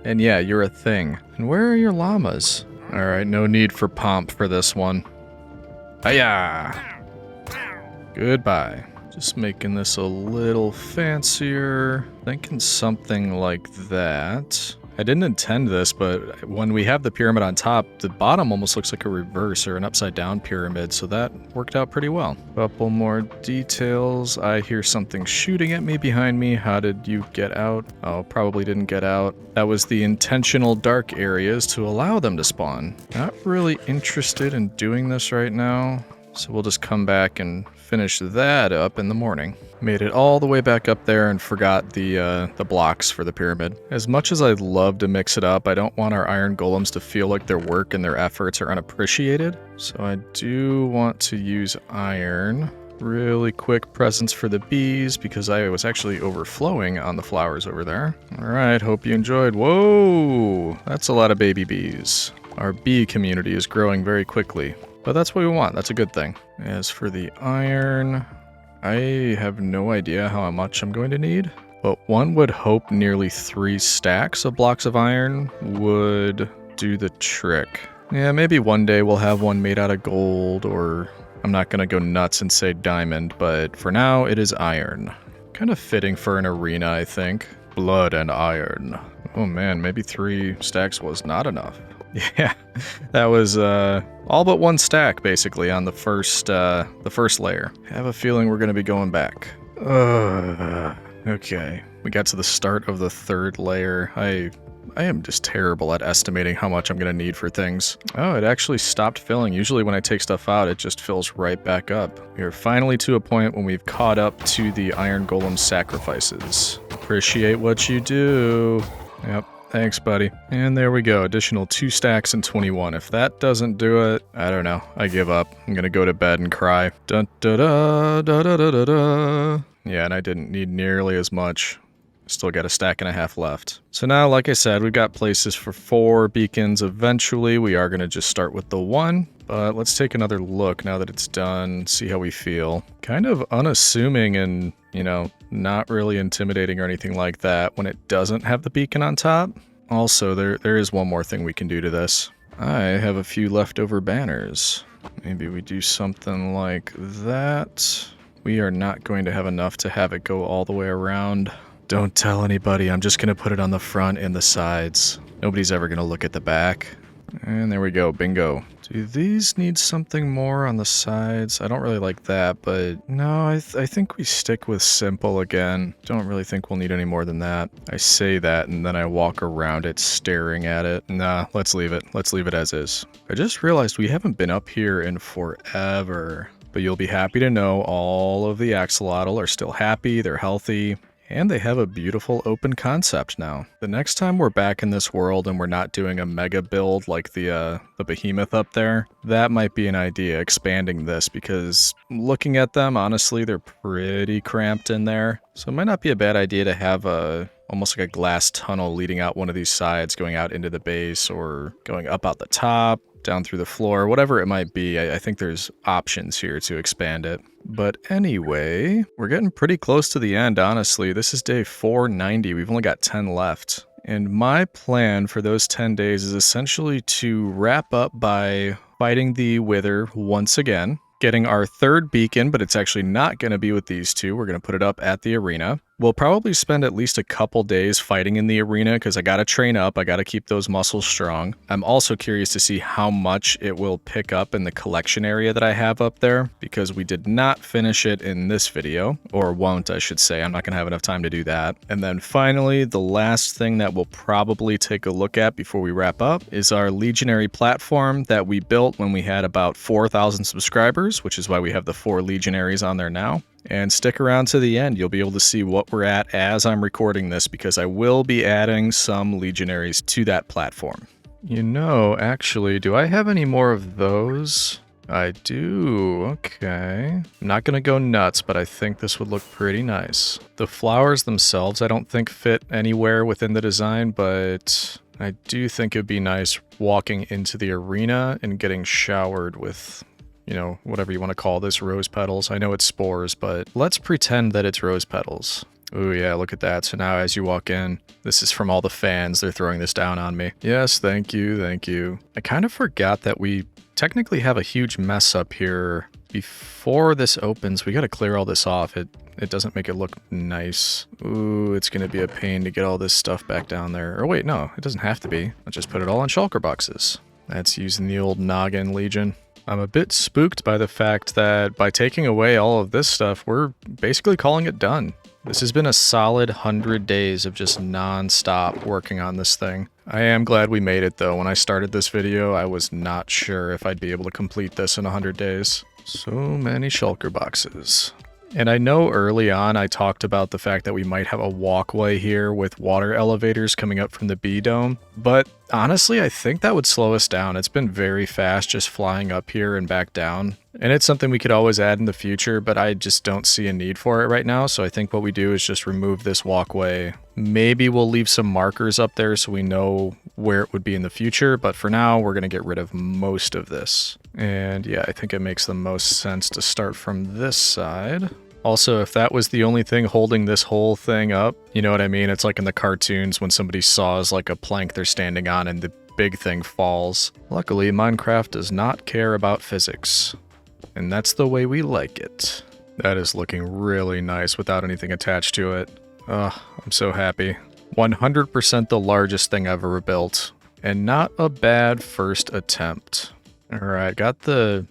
And yeah, you're a thing. And where are your llamas? Alright, no need for pomp for this one. Hiya! Goodbye. Just making this a little fancier. Thinking something like that. I didn't intend this, but when we have the pyramid on top, the bottom almost looks like a reverse or an upside down pyramid, so that worked out pretty well. Couple more details. I hear something shooting at me behind me. How did you get out? Oh, probably didn't get out. That was the intentional dark areas to allow them to spawn. Not really interested in doing this right now, so we'll just come back and finish that up in the morning. Made it all the way back up there and forgot the blocks for the pyramid. As much as I'd love to mix it up, I don't want our iron golems to feel like their work and their efforts are unappreciated. So I do want to use iron. Really quick presents for the bees because I was actually overflowing on the flowers over there. All right, hope you enjoyed. Whoa, that's a lot of baby bees. Our bee community is growing very quickly, but that's what we want. That's a good thing. As for the iron, I have no idea how much I'm going to need, but one would hope nearly 3 stacks of blocks of iron would do the trick. Yeah, maybe one day we'll have one made out of gold, or I'm not gonna go nuts and say diamond, but for now it is iron. Kind of fitting for an arena, I think. Blood and iron. Oh man, maybe 3 stacks was not enough. Yeah, that was all but 1 stack basically on the first layer. I have a feeling we're gonna be going back. Okay, we got to the start of the 3rd layer. I am just terrible at estimating how much I'm gonna need for things. Oh, it actually stopped filling. Usually when I take stuff out, it just fills right back up. We are finally to a point when we've caught up to the iron golem sacrifices. Appreciate what you do. Yep. Thanks, buddy. And there we go. Additional 2 stacks and 21. If that doesn't do it, I don't know. I give up. I'm gonna go to bed and cry. Dun da da da da da da da. Yeah, and I didn't need nearly as much. Still got a stack and a half left. So now, like I said, we've got places for 4 beacons. Eventually, we are gonna just start with the 1. But let's take another look now that it's done, see how we feel. Kind of unassuming and, you know, not really intimidating or anything like that when it doesn't have the beacon on top. Also, there is one more thing we can do to this. I have a few leftover banners. Maybe we do something like that. We are not going to have enough to have it go all the way around. Don't tell anybody, I'm just gonna put it on the front and the sides. Nobody's ever gonna look at the back. And there we go, bingo. Do these need something more on the sides? I don't really like that, but no, I think we stick with simple again. Don't really think we'll need any more than that. I say that and then I walk around it staring at it. Nah, let's leave it. Let's leave it as is. I just realized we haven't been up here in forever, but you'll be happy to know all of the axolotl are still happy, they're healthy. And they have a beautiful open concept now. The next time we're back in this world and we're not doing a mega build like the behemoth up there, that might be an idea, expanding this, because looking at them, honestly, they're pretty cramped in there. So it might not be a bad idea to have almost like a glass tunnel leading out one of these sides, going out into the base or going up out the top, down through the floor, whatever it might be. I think there's options here to expand it. But anyway, we're getting pretty close to the end, honestly. This is day 490. We've only got 10 left. And my plan for those 10 days is essentially to wrap up by fighting the Wither once again, getting our 3rd beacon, but it's actually not going to be with these 2. We're going to put it up at the arena. We'll probably spend at least a couple days fighting in the arena because I got to train up. I got to keep those muscles strong. I'm also curious to see how much it will pick up in the collection area that I have up there because we did not finish it in this video, or won't, I should say. I'm not going to have enough time to do that. And then finally, the last thing that we'll probably take a look at before we wrap up is our Legionary platform that we built when we had about 4,000 subscribers, which is why we have the 4 Legionaries on there now. And stick around to the end. You'll be able to see what we're at as I'm recording this because I will be adding some Legionaries to that platform. You know, actually, do I have any more of those? I do. Okay. I'm not going to go nuts, but I think this would look pretty nice. The flowers themselves I don't think fit anywhere within the design, but I do think it'd be nice walking into the arena and getting showered with, you know, whatever you want to call this, rose petals. I know it's spores, but let's pretend that it's rose petals. Ooh, yeah, look at that. So now as you walk in, this is from all the fans. They're throwing this down on me. Yes, thank you, thank you. I kind of forgot that we technically have a huge mess up here before this opens, we gotta clear all this off. It doesn't make it look nice. Ooh, it's gonna be a pain to get all this stuff back down there. Or wait, no, it doesn't have to be. Let's just put it all in shulker boxes. That's using the old noggin, Legion. I'm a bit spooked by the fact that by taking away all of this stuff, we're basically calling it done. This has been a solid 100 days of just non-stop working on this thing. I am glad we made it though. When I started this video, I was not sure if I'd be able to complete this in 100 days. So many shulker boxes. And I know early on I talked about the fact that we might have a walkway here with water elevators coming up from the B-dome, but honestly I think that would slow us down. It's been very fast just flying up here and back down. And it's something we could always add in the future, but I just don't see a need for it right now, so I think what we do is just remove this walkway. Maybe we'll leave some markers up there so we know where it would be in the future, but for now we're going to get rid of most of this. And yeah, I think it makes the most sense to start from this side. Also, if that was the only thing holding this whole thing up, you know what I mean? It's like in the cartoons when somebody saws like a plank they're standing on and the big thing falls. Luckily, Minecraft does not care about physics. And that's the way we like it. That is looking really nice without anything attached to it. Ugh, I'm so happy. 100% the largest thing I've ever built. And not a bad first attempt. Alright, got the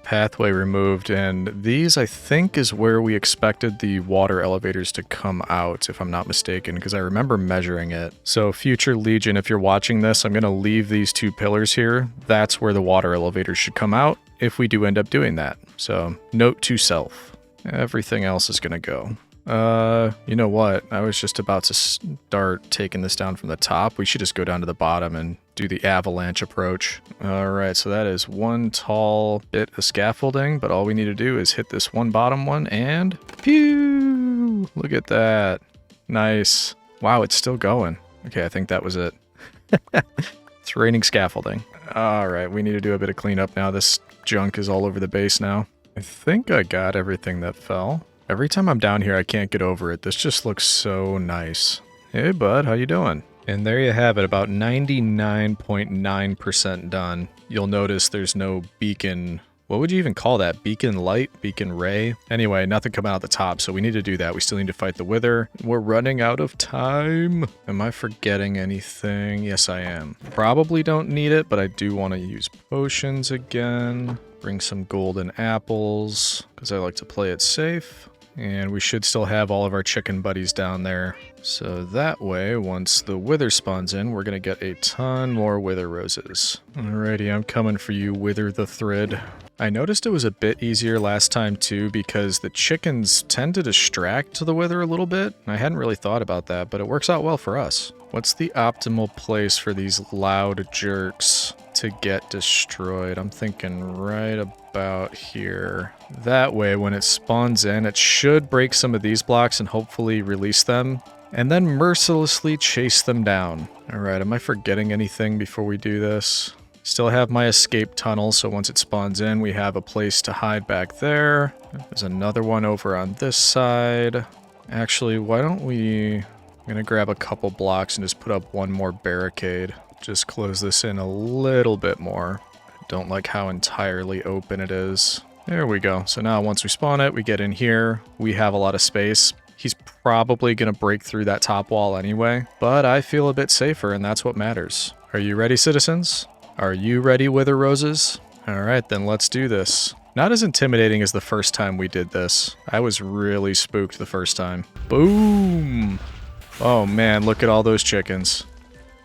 pathway removed, and these I think is where we expected the water elevators to come out, if I'm not mistaken, because I remember measuring it. So future Legion, if you're watching this, I'm going to leave these two pillars here. That's where the water elevators should come out, if we do end up doing that. So, note to self. Everything else is going to go. You know what? I was just about to start taking this down from the top. We should just go down to the bottom and do the avalanche approach. Alright, so that is one tall bit of scaffolding, but all we need to do is hit this one bottom one and pew! Look at that. Nice. Wow, it's still going. Okay, I think that was it. It's raining scaffolding. Alright, we need to do a bit of cleanup now. This junk is all over the base now. I think I got everything that fell. Every time I'm down here, I can't get over it. This just looks so nice. Hey, bud, how you doing? And there you have it, about 99.9% done. You'll notice there's no beacon. What would you even call that? Beacon light? Beacon ray? Anyway, nothing coming out the top, so we need to do that. We still need to fight the wither. We're running out of time. Am I forgetting anything? Yes, I am. Probably don't need it, but I do want to use potions again. Bring some golden apples, because I like to play it safe. And we should still have all of our chicken buddies down there. So that way, once the wither spawns in, we're going to get a ton more wither roses. Alrighty, I'm coming for you, Wither the Thrid. I noticed it was a bit easier last time too, because the chickens tend to distract the wither a little bit. I hadn't really thought about that, but it works out well for us. What's the optimal place for these loud jerks to get destroyed? I'm thinking right about here. That way, when it spawns in, it should break some of these blocks and hopefully release them, and then mercilessly chase them down. Alright, am I forgetting anything before we do this? Still have my escape tunnel, so once it spawns in, we have a place to hide back there. There's another one over on this side. Actually, why don't we... I'm gonna grab a couple blocks and just put up one more barricade. Just close this in a little bit more. I don't like how entirely open it is. There we go. So now once we spawn it, we get in here. We have a lot of space. He's probably gonna break through that top wall anyway, but I feel a bit safer, and that's what matters. Are you ready, citizens? Are you ready, Wither Roses? Alright, then let's do this. Not as intimidating as the first time we did this. I was really spooked the first time. Boom! Oh man, look at all those chickens.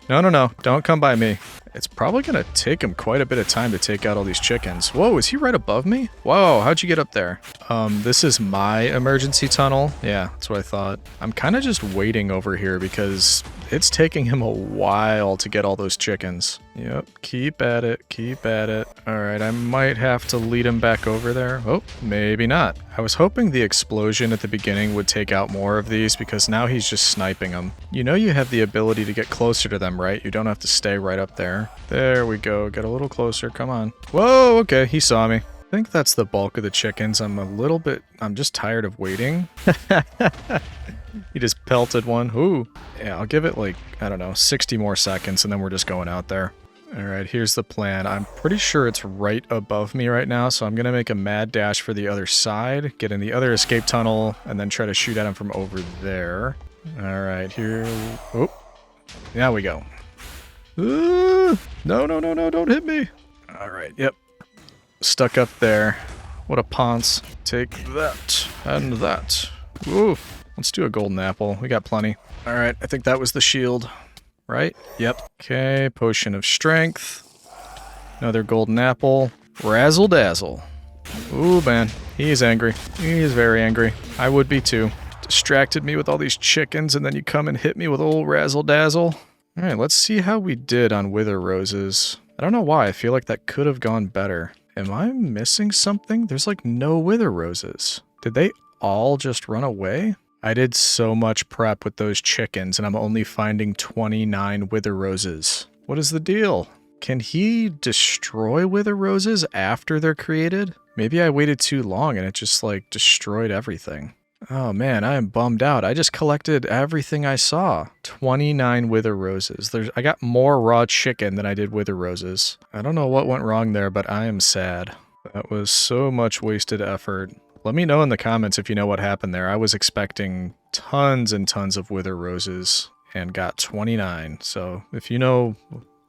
No, no, no, don't come by me. It's probably gonna take him quite a bit of time to take out all these chickens. Whoa, is he right above me? Whoa, how'd you get up there? This is my emergency tunnel. Yeah, that's what I thought. I'm kind of just waiting over here because it's taking him a while to get all those chickens. Yep, keep at it, keep at it. Alright, I might have to lead him back over there. Oh, maybe not. I was hoping the explosion at the beginning would take out more of these because now he's just sniping them. You know you have the ability to get closer to them, right? You don't have to stay right up there. There we go, get a little closer, come on. Whoa, okay, he saw me. I think that's the bulk of the chickens. I'm just tired of waiting. He just pelted one. Ooh. Yeah, I'll give it like, I don't know, 60 more seconds and then we're just going out there. All right, here's the plan. I'm pretty sure it's right above me right now, so I'm going to make a mad dash for the other side, get in the other escape tunnel, and then try to shoot at him from over there. All right, here. Oh, now we go. No, no, no, no, don't hit me. All right, yep. Stuck up there. What a ponce. Take that and that. Ooh, let's do a golden apple. We got plenty. All right, I think that was the shield, right? Yep. Okay, potion of strength. Another golden apple. Razzle dazzle. Ooh, man. He is angry. He is very angry. I would be too. Distracted me with all these chickens, and then you come and hit me with old razzle dazzle. All right, let's see how we did on Wither Roses. I don't know why. I feel like that could have gone better. Am I missing something? There's like no Wither Roses. Did they all just run away? I did so much prep with those chickens, and I'm only finding 29 Wither Roses. What is the deal? Can he destroy Wither Roses after they're created? Maybe I waited too long and it just like destroyed everything. Oh man, I am bummed out. I just collected everything I saw. 29 Wither Roses. I got more raw chicken than I did Wither Roses. I don't know what went wrong there, but I am sad. That was so much wasted effort. Let me know in the comments if you know what happened there. I was expecting tons and tons of Wither Roses and got 29. So if you know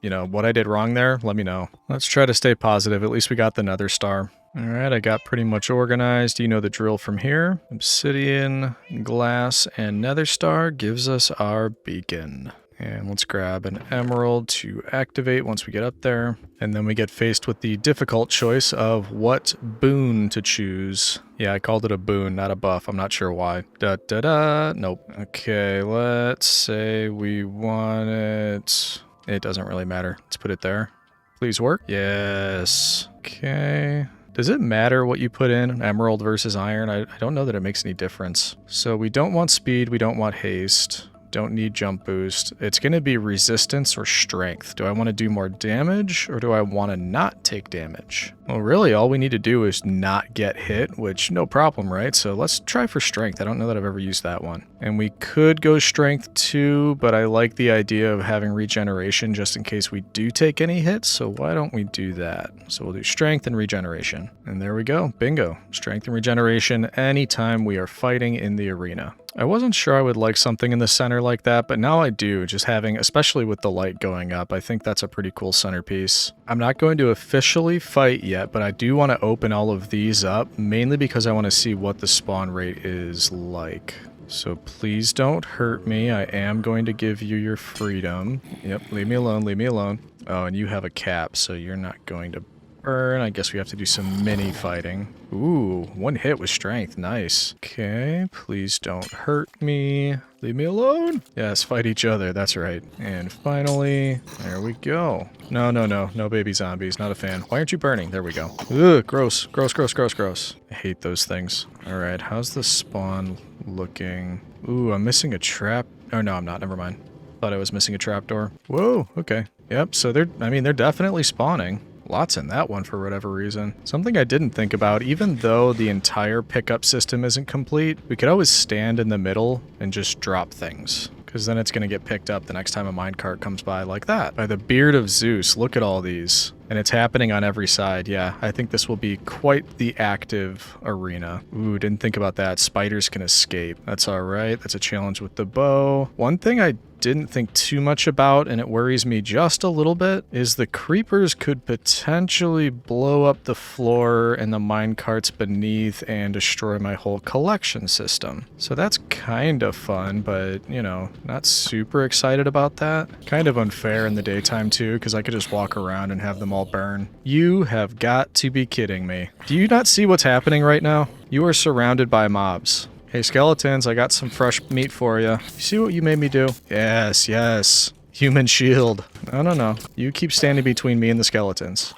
what I did wrong there, let me know. Let's try to stay positive. At least we got the Nether Star. All right, I got pretty much organized. You know the drill from here. Obsidian, glass, and Nether Star gives us our beacon. And let's grab an emerald to activate once we get up there. And then we get faced with the difficult choice of what boon to choose. Yeah, I called it a boon, not a buff. I'm not sure why. Da-da-da. Nope. Okay, let's say we want it. It doesn't really matter. Let's put it there. Please work. Yes. Okay. Does it matter what you put in, emerald versus iron? I don't know that it makes any difference. So we don't want speed, we don't want haste. Don't need jump boost. It's going to be resistance or strength. Do I want to do more damage or do I want to not take damage? Well, really, all we need to do is not get hit, which no problem, right? So let's try for strength. I don't know that I've ever used that one. And we could go strength 2, but I like the idea of having regeneration just in case we do take any hits. So why don't we do that? So we'll do strength and regeneration. And there we go. Bingo. Strength and regeneration anytime we are fighting in the arena. I wasn't sure I would like something in the center like that, but now I do, just having, especially with the light going up, I think that's a pretty cool centerpiece. I'm not going to officially fight yet, but I do want to open all of these up, mainly because I want to see what the spawn rate is like. So please don't hurt me. I am going to give you your freedom. Yep, leave me alone, leave me alone. Oh, and you have a cap, so you're not going to burn. I guess we have to do some mini fighting. Ooh, one hit with strength. Nice. Okay, please don't hurt me. Leave me alone. Yes, fight each other. That's right. And finally, there we go. No, no, no. No baby zombies. Not a fan. Why aren't you burning? There we go. Ugh, gross. Gross, gross, gross, gross. I hate those things. All right, how's the spawn looking? Ooh, I'm missing a trap. Oh, no, I'm not. Never mind. Thought I was missing a trapdoor. Whoa, okay. Yep, so they're definitely spawning. Lots in that one for whatever reason. Something I didn't think about, even though the entire pickup system isn't complete, we could always stand in the middle and just drop things. Because then it's going to get picked up the next time a minecart comes by like that. By the beard of Zeus, look at all these. And it's happening on every side. Yeah, I think this will be quite the active arena. Ooh, didn't think about that. Spiders can escape. That's all right. That's a challenge with the bow. One thing I didn't think too much about, and it worries me just a little bit, is the creepers could potentially blow up the floor and the minecarts beneath and destroy my whole collection system. So that's kind of fun, but, you know, not super excited about that. Kind of unfair in the daytime too, because I could just walk around and have them all burn. You have got to be kidding me. Do you not see what's happening right now? You are surrounded by mobs. Hey, skeletons, I got some fresh meat for you. You see what you made me do? Yes, yes. Human shield. No, no, no. You keep standing between me and the skeletons.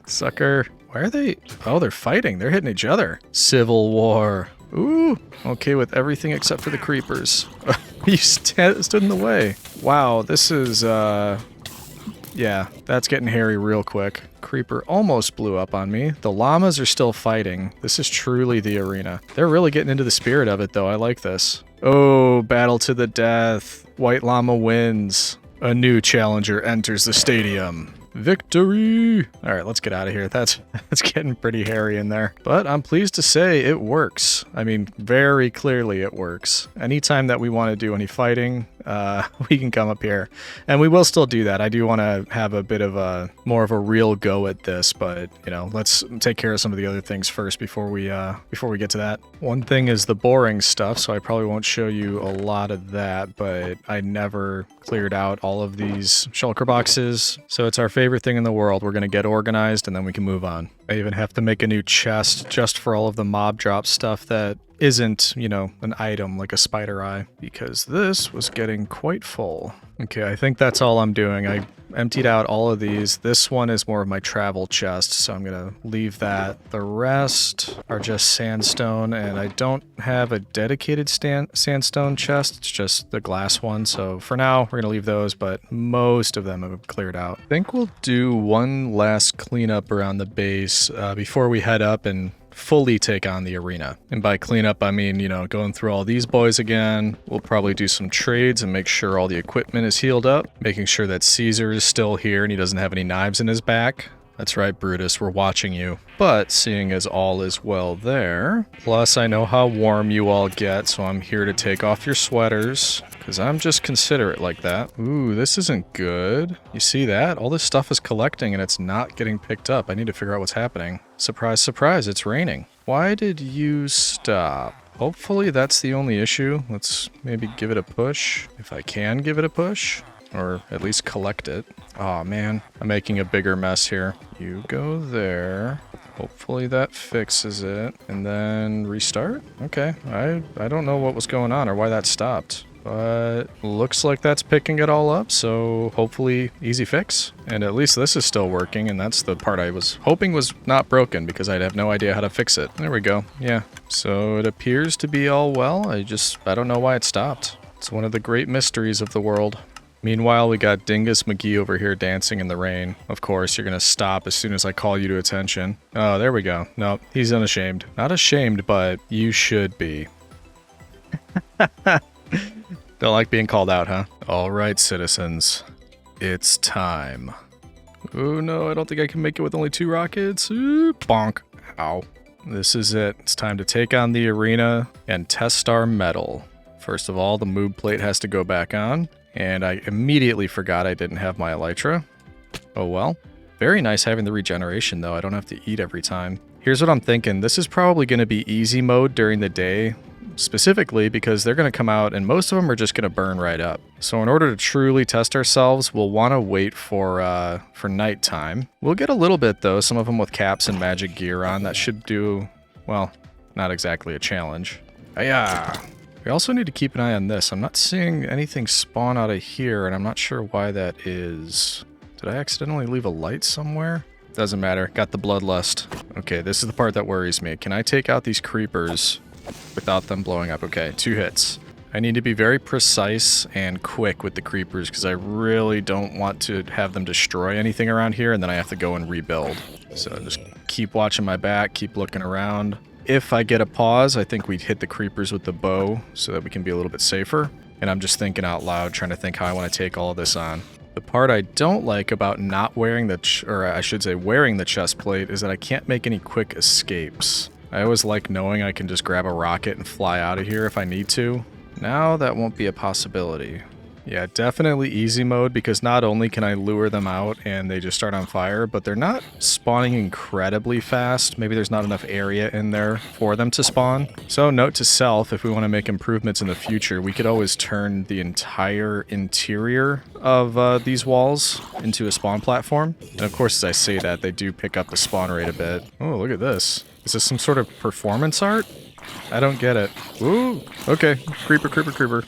Sucker. Why are they? Oh, they're fighting. They're hitting each other. Civil war. Ooh. Okay with everything except for the creepers. You stood in the way. Wow, this is, yeah, that's getting hairy real quick. Creeper almost blew up on me. The llamas are still fighting. This is truly the arena. They're really getting into the spirit of it, though. I like this. Oh, battle to the death. White llama wins. A new challenger enters the stadium. Victory! Alright, let's get out of here. That's getting pretty hairy in there. But I'm pleased to say it works. I mean, very clearly it works. Anytime that we want to do any fighting, we can come up here. And we will still do that. I do want to have a bit of a more of a real go at this, but you know, let's take care of some of the other things first before we get to that. One thing is the boring stuff, so I probably won't show you a lot of that, but I never cleared out all of these shulker boxes. So it's our favorite thing in the world. We're going to get organized and then we can move on. I even have to make a new chest just for all of the mob drop stuff that isn't, you know, an item like a spider eye, because this was getting quite full. Okay, I think that's all I'm doing. I emptied out all of these. This one is more of my travel chest, so I'm gonna leave that. The rest are just sandstone, and I don't have a dedicated sandstone chest. It's just the glass one, so for now, we're gonna leave those, but most of them have cleared out. I think we'll do one last cleanup around the base before we head up and fully take on the arena. And by cleanup, I mean, you know, going through all these boys again. We'll probably do some trades and make sure all the equipment is healed up, making sure that Caesar is still here and he doesn't have any knives in his back. That's right, Brutus, we're watching you. But seeing as all is well there, plus I know how warm you all get, so I'm here to take off your sweaters, because I'm just considerate like that. Ooh, this isn't good. You see that? All this stuff is collecting and it's not getting picked up. I need to figure out what's happening. Surprise, surprise, it's raining. Why did you stop? Hopefully that's the only issue. Let's maybe give it a push, if I can give it a push. Or at least collect it. Aw, man. I'm making a bigger mess here. You go there. Hopefully that fixes it. And then restart? Okay. I don't know what was going on or why that stopped. But looks like that's picking it all up, so hopefully easy fix. And at least this is still working, and that's the part I was hoping was not broken because I'd have no idea how to fix it. There we go. Yeah. So it appears to be all well. I don't know why it stopped. It's one of the great mysteries of the world. Meanwhile, we got Dingus McGee over here dancing in the rain. Of course, you're gonna stop as soon as I call you to attention. Oh, there we go. No, he's unashamed. Not ashamed, but you should be. Don't like being called out, huh? All right, citizens. It's time. Oh no, I don't think I can make it with only 2 rockets. Ooh, bonk. Ow. This is it. It's time to take on the arena and test our metal. First of all, the moob plate has to go back on. And I immediately forgot I didn't have my elytra. Oh well. Very nice having the regeneration though. I don't have to eat every time. Here's what I'm thinking. This is probably going to be easy mode during the day. Specifically because they're going to come out and most of them are just going to burn right up. So in order to truly test ourselves, we'll want to wait for nighttime. We'll get a little bit though. Some of them with caps and magic gear on. That should do, well, not exactly a challenge. Hiya! We also need to keep an eye on this. I'm not seeing anything spawn out of here, and I'm not sure why that is. Did I accidentally leave a light somewhere? Doesn't matter. Got the bloodlust. Okay, this is the part that worries me. Can I take out these creepers without them blowing up? Okay, 2 hits. I need to be very precise and quick with the creepers because I really don't want to have them destroy anything around here, and then I have to go and rebuild. So just keep watching my back, keep looking around. If I get a pause, I think we'd hit the creepers with the bow so that we can be a little bit safer. And I'm just thinking out loud, trying to think how I want to take all of this on. The part I don't like about not wearing wearing the chest plate is that I can't make any quick escapes. I always like knowing I can just grab a rocket and fly out of here if I need to. Now that won't be a possibility. Yeah, definitely easy mode because not only can I lure them out and they just start on fire, but they're not spawning incredibly fast. Maybe there's not enough area in there for them to spawn. So note to self, if we want to make improvements in the future, we could always turn the entire interior of these walls into a spawn platform. And of course, as I say that, they do pick up the spawn rate a bit. Oh, look at this. Is this some sort of performance art? I don't get it. Ooh, okay. Creeper, creeper, creeper.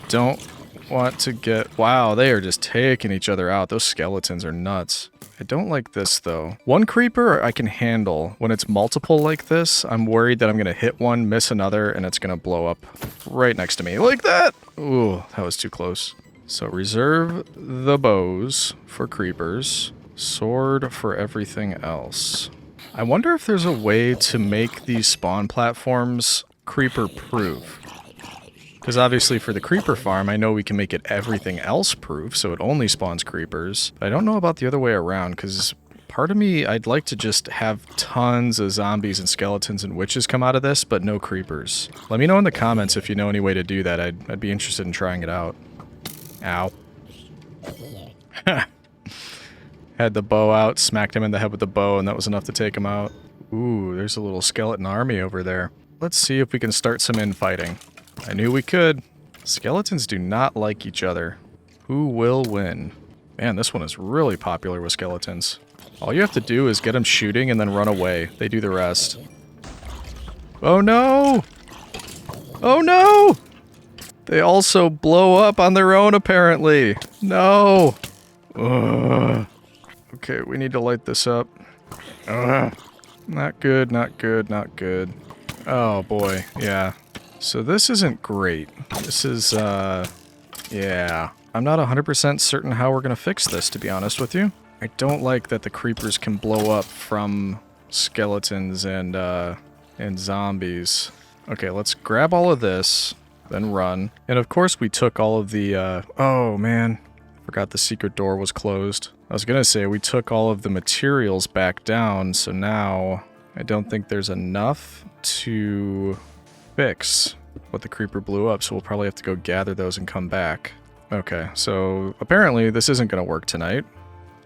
Don't want to get... Wow, they are just taking each other out. Those skeletons are nuts. I don't like this, though. One creeper I can handle. When it's multiple like this, I'm worried that I'm going to hit one, miss another, and it's going to blow up right next to me. Like that! Ooh, that was too close. So reserve the bows for creepers. Sword for everything else. I wonder if there's a way to make these spawn platforms creeper-proof. Because obviously for the creeper farm, I know we can make it everything else proof, so it only spawns creepers. But I don't know about the other way around, because part of me, I'd like to just have tons of zombies and skeletons and witches come out of this, but no creepers. Let me know in the comments if you know any way to do that. I'd be interested in trying it out. Ow. Had the bow out, smacked him in the head with the bow, and that was enough to take him out. Ooh, there's a little skeleton army over there. Let's see if we can start some infighting. I knew we could. Skeletons do not like each other. Who will win? Man, this one is really popular with skeletons. All you have to do is get them shooting and then run away. They do the rest. Oh no! Oh no! They also blow up on their own, apparently. No! Ugh. Okay, we need to light this up. Ugh. Not good, not good, not good. Oh boy, yeah. So this isn't great. This is, yeah. I'm not 100% certain how we're gonna fix this, to be honest with you. I don't like that the creepers can blow up from skeletons and zombies. Okay, let's grab all of this, then run. And of course we took all of the, oh man. Forgot the secret door was closed. I was gonna say we took all of the materials back down, so now I don't think there's enough to fix what the creeper blew up, so we'll probably have to go gather those and come back. Okay, so apparently this isn't gonna work tonight.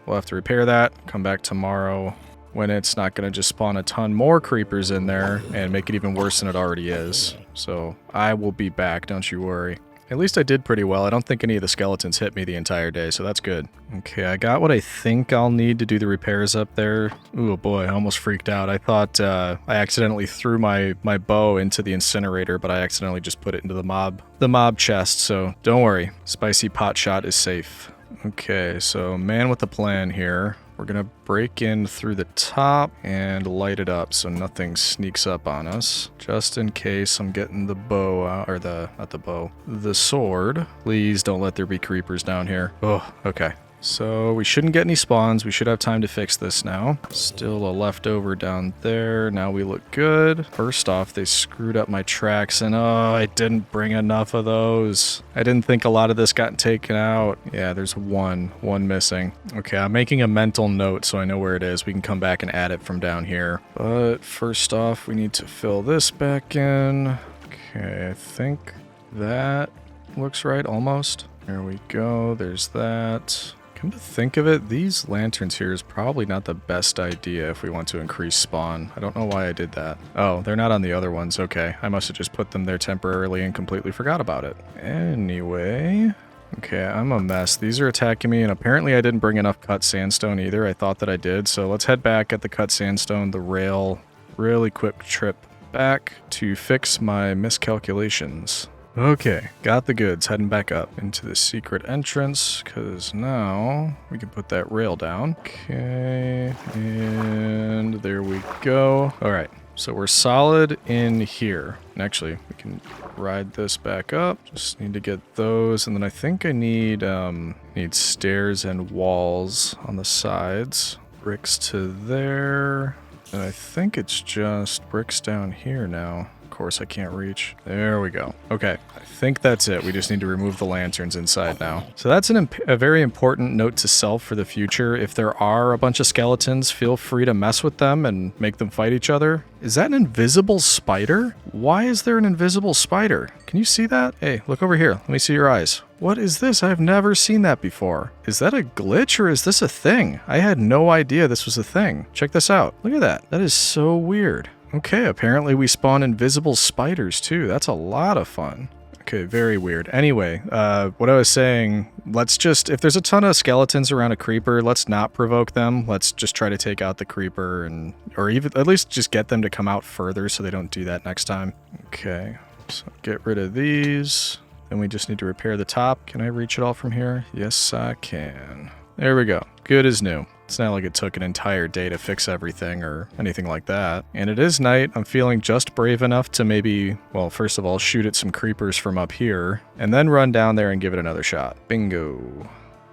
We'll have to repair that, come back tomorrow when it's not gonna just spawn a ton more creepers in there and make it even worse than it already is. So I will be back, don't you worry. At least I did pretty well. I don't think any of the skeletons hit me the entire day, so that's good. Okay, I got what I think I'll need to do the repairs up there. Ooh, boy, I almost freaked out. I thought I accidentally threw my bow into the incinerator, but I accidentally just put it into the mob chest, so don't worry. Spicy pot shot is safe. Okay, so man with a plan here. We're gonna break in through the top and light it up so nothing sneaks up on us. Just in case I'm getting the bow out, or not the bow, the sword. Please don't let there be creepers down here. Oh, okay. So we shouldn't get any spawns. We should have time to fix this now. Still a leftover down there. Now we look good. First off, they screwed up my tracks and oh, I didn't bring enough of those. I didn't think a lot of this got taken out. Yeah, there's one missing. Okay, I'm making a mental note so I know where it is. We can come back and add it from down here. But first off, we need to fill this back in. Okay, I think that looks right almost. There we go. There's that. Come to think of it, these lanterns here is probably not the best idea if we want to increase spawn. I don't know why I did that. Oh, they're not on the other ones. Okay, I must have just put them there temporarily and completely forgot about it. Anyway, okay, I'm a mess. These are attacking me, and apparently I didn't bring enough cut sandstone either. I thought that I did, so let's head back at the cut sandstone, the rail. Really quick trip back to fix my miscalculations. Okay, got the goods, heading back up into the secret entrance, because now we can put that rail down. Okay, and there we go. All right, so we're solid in here. And actually, we can ride this back up. Just need to get those, and then I think I need stairs and walls on the sides. Bricks to there, and I think it's just bricks down here now. Of course I can't reach. There we go. Okay, I think that's it. We just need to remove the lanterns inside now. So that's a very important note to self for the future. If there are a bunch of skeletons, feel free to mess with them and make them fight each other. Is that an invisible spider? Why is there an invisible spider? Can you see that? Hey, look over here. Let me see your eyes. What is this? I've never seen that before. Is that a glitch or is this a thing? I had no idea this was a thing. Check this out. Look at that. That is so weird. Okay, apparently we spawn invisible spiders too. That's a lot of fun. Okay, very weird. Anyway, what I was saying, let's just, if there's a ton of skeletons around a creeper, let's not provoke them. Let's just try to take out the creeper or even at least just get them to come out further so they don't do that next time. Okay, so get rid of these. Then we just need to repair the top. Can I reach it all from here? Yes, I can. There we go. Good as new. It's not like it took an entire day to fix everything or anything like that. And it is night. I'm feeling just brave enough to maybe, well, first of all, shoot at some creepers from up here, and then run down there and give it another shot. Bingo.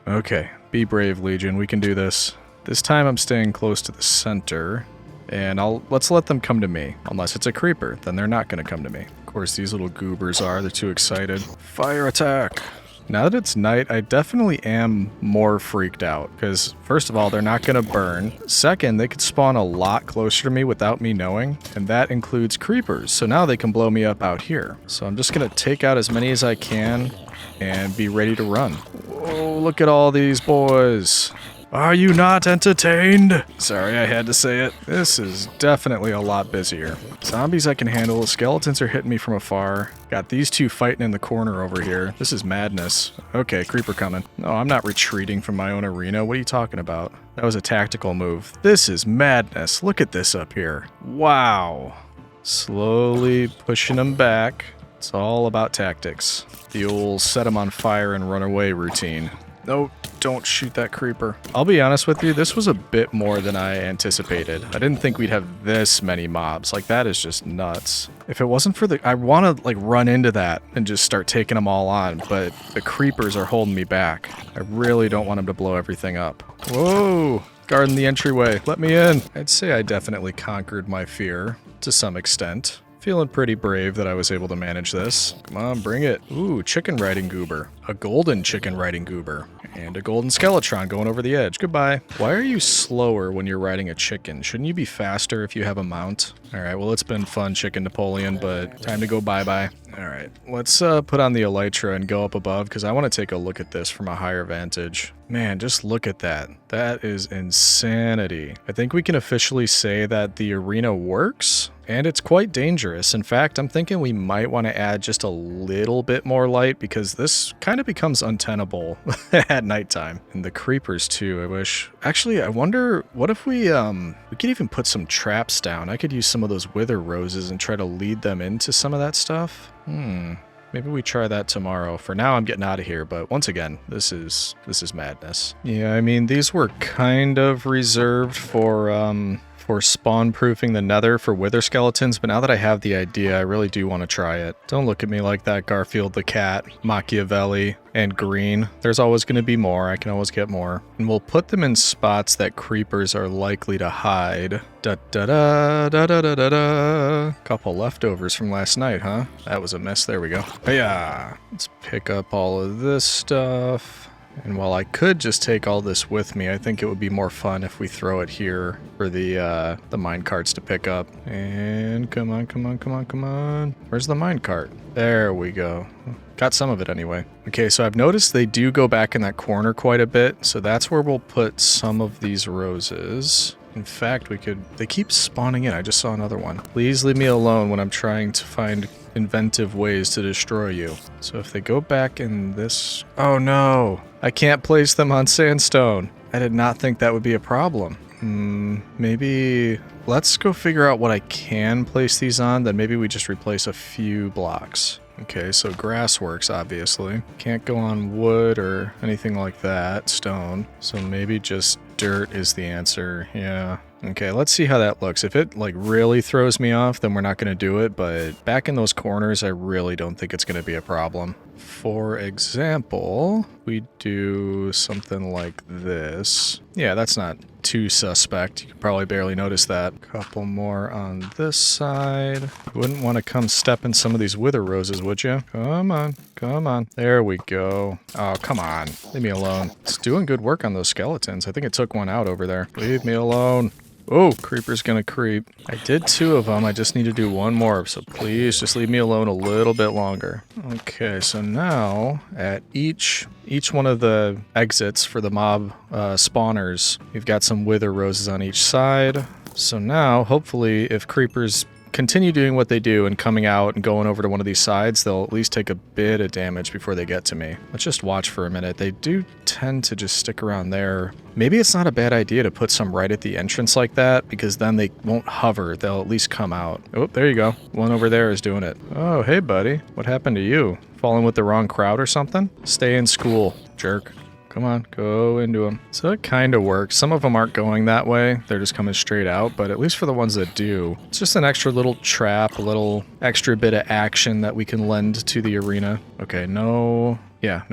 Okay, be brave, Legion. We can do this. This time I'm staying close to the center, and let's let them come to me. Unless it's a creeper, then they're not going to come to me. Of course, these little goobers are. They're too excited. Fire attack! Now that it's night, I definitely am more freaked out, because first of all, they're not going to burn. Second, they could spawn a lot closer to me without me knowing, and that includes creepers, so now they can blow me up out here. So I'm just going to take out as many as I can and be ready to run. Whoa, look at all these boys. Are you not entertained? Sorry, I had to say it. This is definitely a lot busier. Zombies I can handle. Skeletons are hitting me from afar. Got these two fighting in the corner over here. This is madness. Okay, creeper coming. No, I'm not retreating from my own arena. What are you talking about? That was a tactical move. This is madness. Look at this up here. Wow. Slowly pushing them back. It's all about tactics. The old set them on fire and run away routine. No, don't shoot that creeper. I'll be honest with you, this was a bit more than I anticipated. I didn't think we'd have this many mobs. Like, that is just nuts. If it wasn't for I want to, like, run into that and just start taking them all on, but the creepers are holding me back. I really don't want them to blow everything up. Whoa! Guarding the entryway. Let me in. I'd say I definitely conquered my fear to some extent. Feeling pretty brave that I was able to manage this. Come on, bring it. Ooh, chicken riding goober. A golden chicken riding goober. And a golden skeletron going over the edge. Goodbye. Why are you slower when you're riding a chicken? Shouldn't you be faster if you have a mount? Alright, well, it's been fun, Chicken Napoleon, but time to go bye-bye. Alright, let's put on the elytra and go up above, because I want to take a look at this from a higher vantage. Man, just look at that. That is insanity. I think we can officially say that the arena works, and it's quite dangerous. In fact, I'm thinking we might want to add just a little bit more light, because this kind of becomes untenable at nighttime. And the creepers too, I wish. Actually, I wonder, what if we could even put some traps down? I could use some of those wither roses and try to lead them into some of that stuff. Maybe we try that tomorrow. For now, I'm getting out of here, but once again, this is madness. Yeah, I mean, these were kind of reserved for spawn-proofing the nether for wither skeletons, but now that I have the idea, I really do want to try it. Don't look at me like that, Garfield the cat, Machiavelli, and Green. There's always going to be more. I can always get more. And we'll put them in spots that creepers are likely to hide. Da-da-da-da-da-da-da. Couple leftovers from last night, huh? That was a mess. There we go. Hiya! Let's pick up all of this stuff. And while I could just take all this with me, I think it would be more fun if we throw it here for the mine carts to pick up. And come on, come on, come on, come on. Where's the mine cart? There we go. Got some of it anyway. Okay, so I've noticed they do go back in that corner quite a bit, so that's where we'll put some of these roses. In fact, they keep spawning in. I just saw another one. Please leave me alone when I'm trying to find inventive ways to destroy you. So if they go back in this... Oh no! I can't place them on sandstone. I did not think that would be a problem. Maybe... Let's go figure out what I can place these on, then maybe we just replace a few blocks. Okay, so grass works, obviously. Can't go on wood or anything like that, stone. So maybe just dirt is the answer, yeah. Okay, let's see how that looks. If it, like, really throws me off, then we're not going to do it, but back in those corners, I really don't think it's going to be a problem. For example, we do something like this. Yeah, that's not too suspect. You could probably barely notice that. Couple more on this side. You wouldn't want to come step in some of these wither roses, would you? Come on, come on. There we go. Oh, come on. Leave me alone. It's doing good work on those skeletons. I think it took one out over there. Leave me alone. Oh, creeper's gonna creep. I did 2 of them. I just need to do 1 more, so please just leave me alone a little bit longer. Okay, so now at each one of the exits for the mob spawners, we've got some wither roses on each side. So now, hopefully, if creepers continue doing what they do and coming out and going over to one of these sides, they'll at least take a bit of damage before they get to me. Let's just watch for a minute. They do tend to just stick around there. Maybe it's not a bad idea to put some right at the entrance like that, because then they won't hover. They'll at least come out. Oh, there you go. One over there is doing it. Oh, hey, buddy. What happened to you? Falling with the wrong crowd or something? Stay in school, jerk. Come on, go into them. So it kind of works. Some of them aren't going that way. They're just coming straight out, but at least for the ones that do, it's just an extra little trap, a little extra bit of action that we can lend to the arena. Okay, no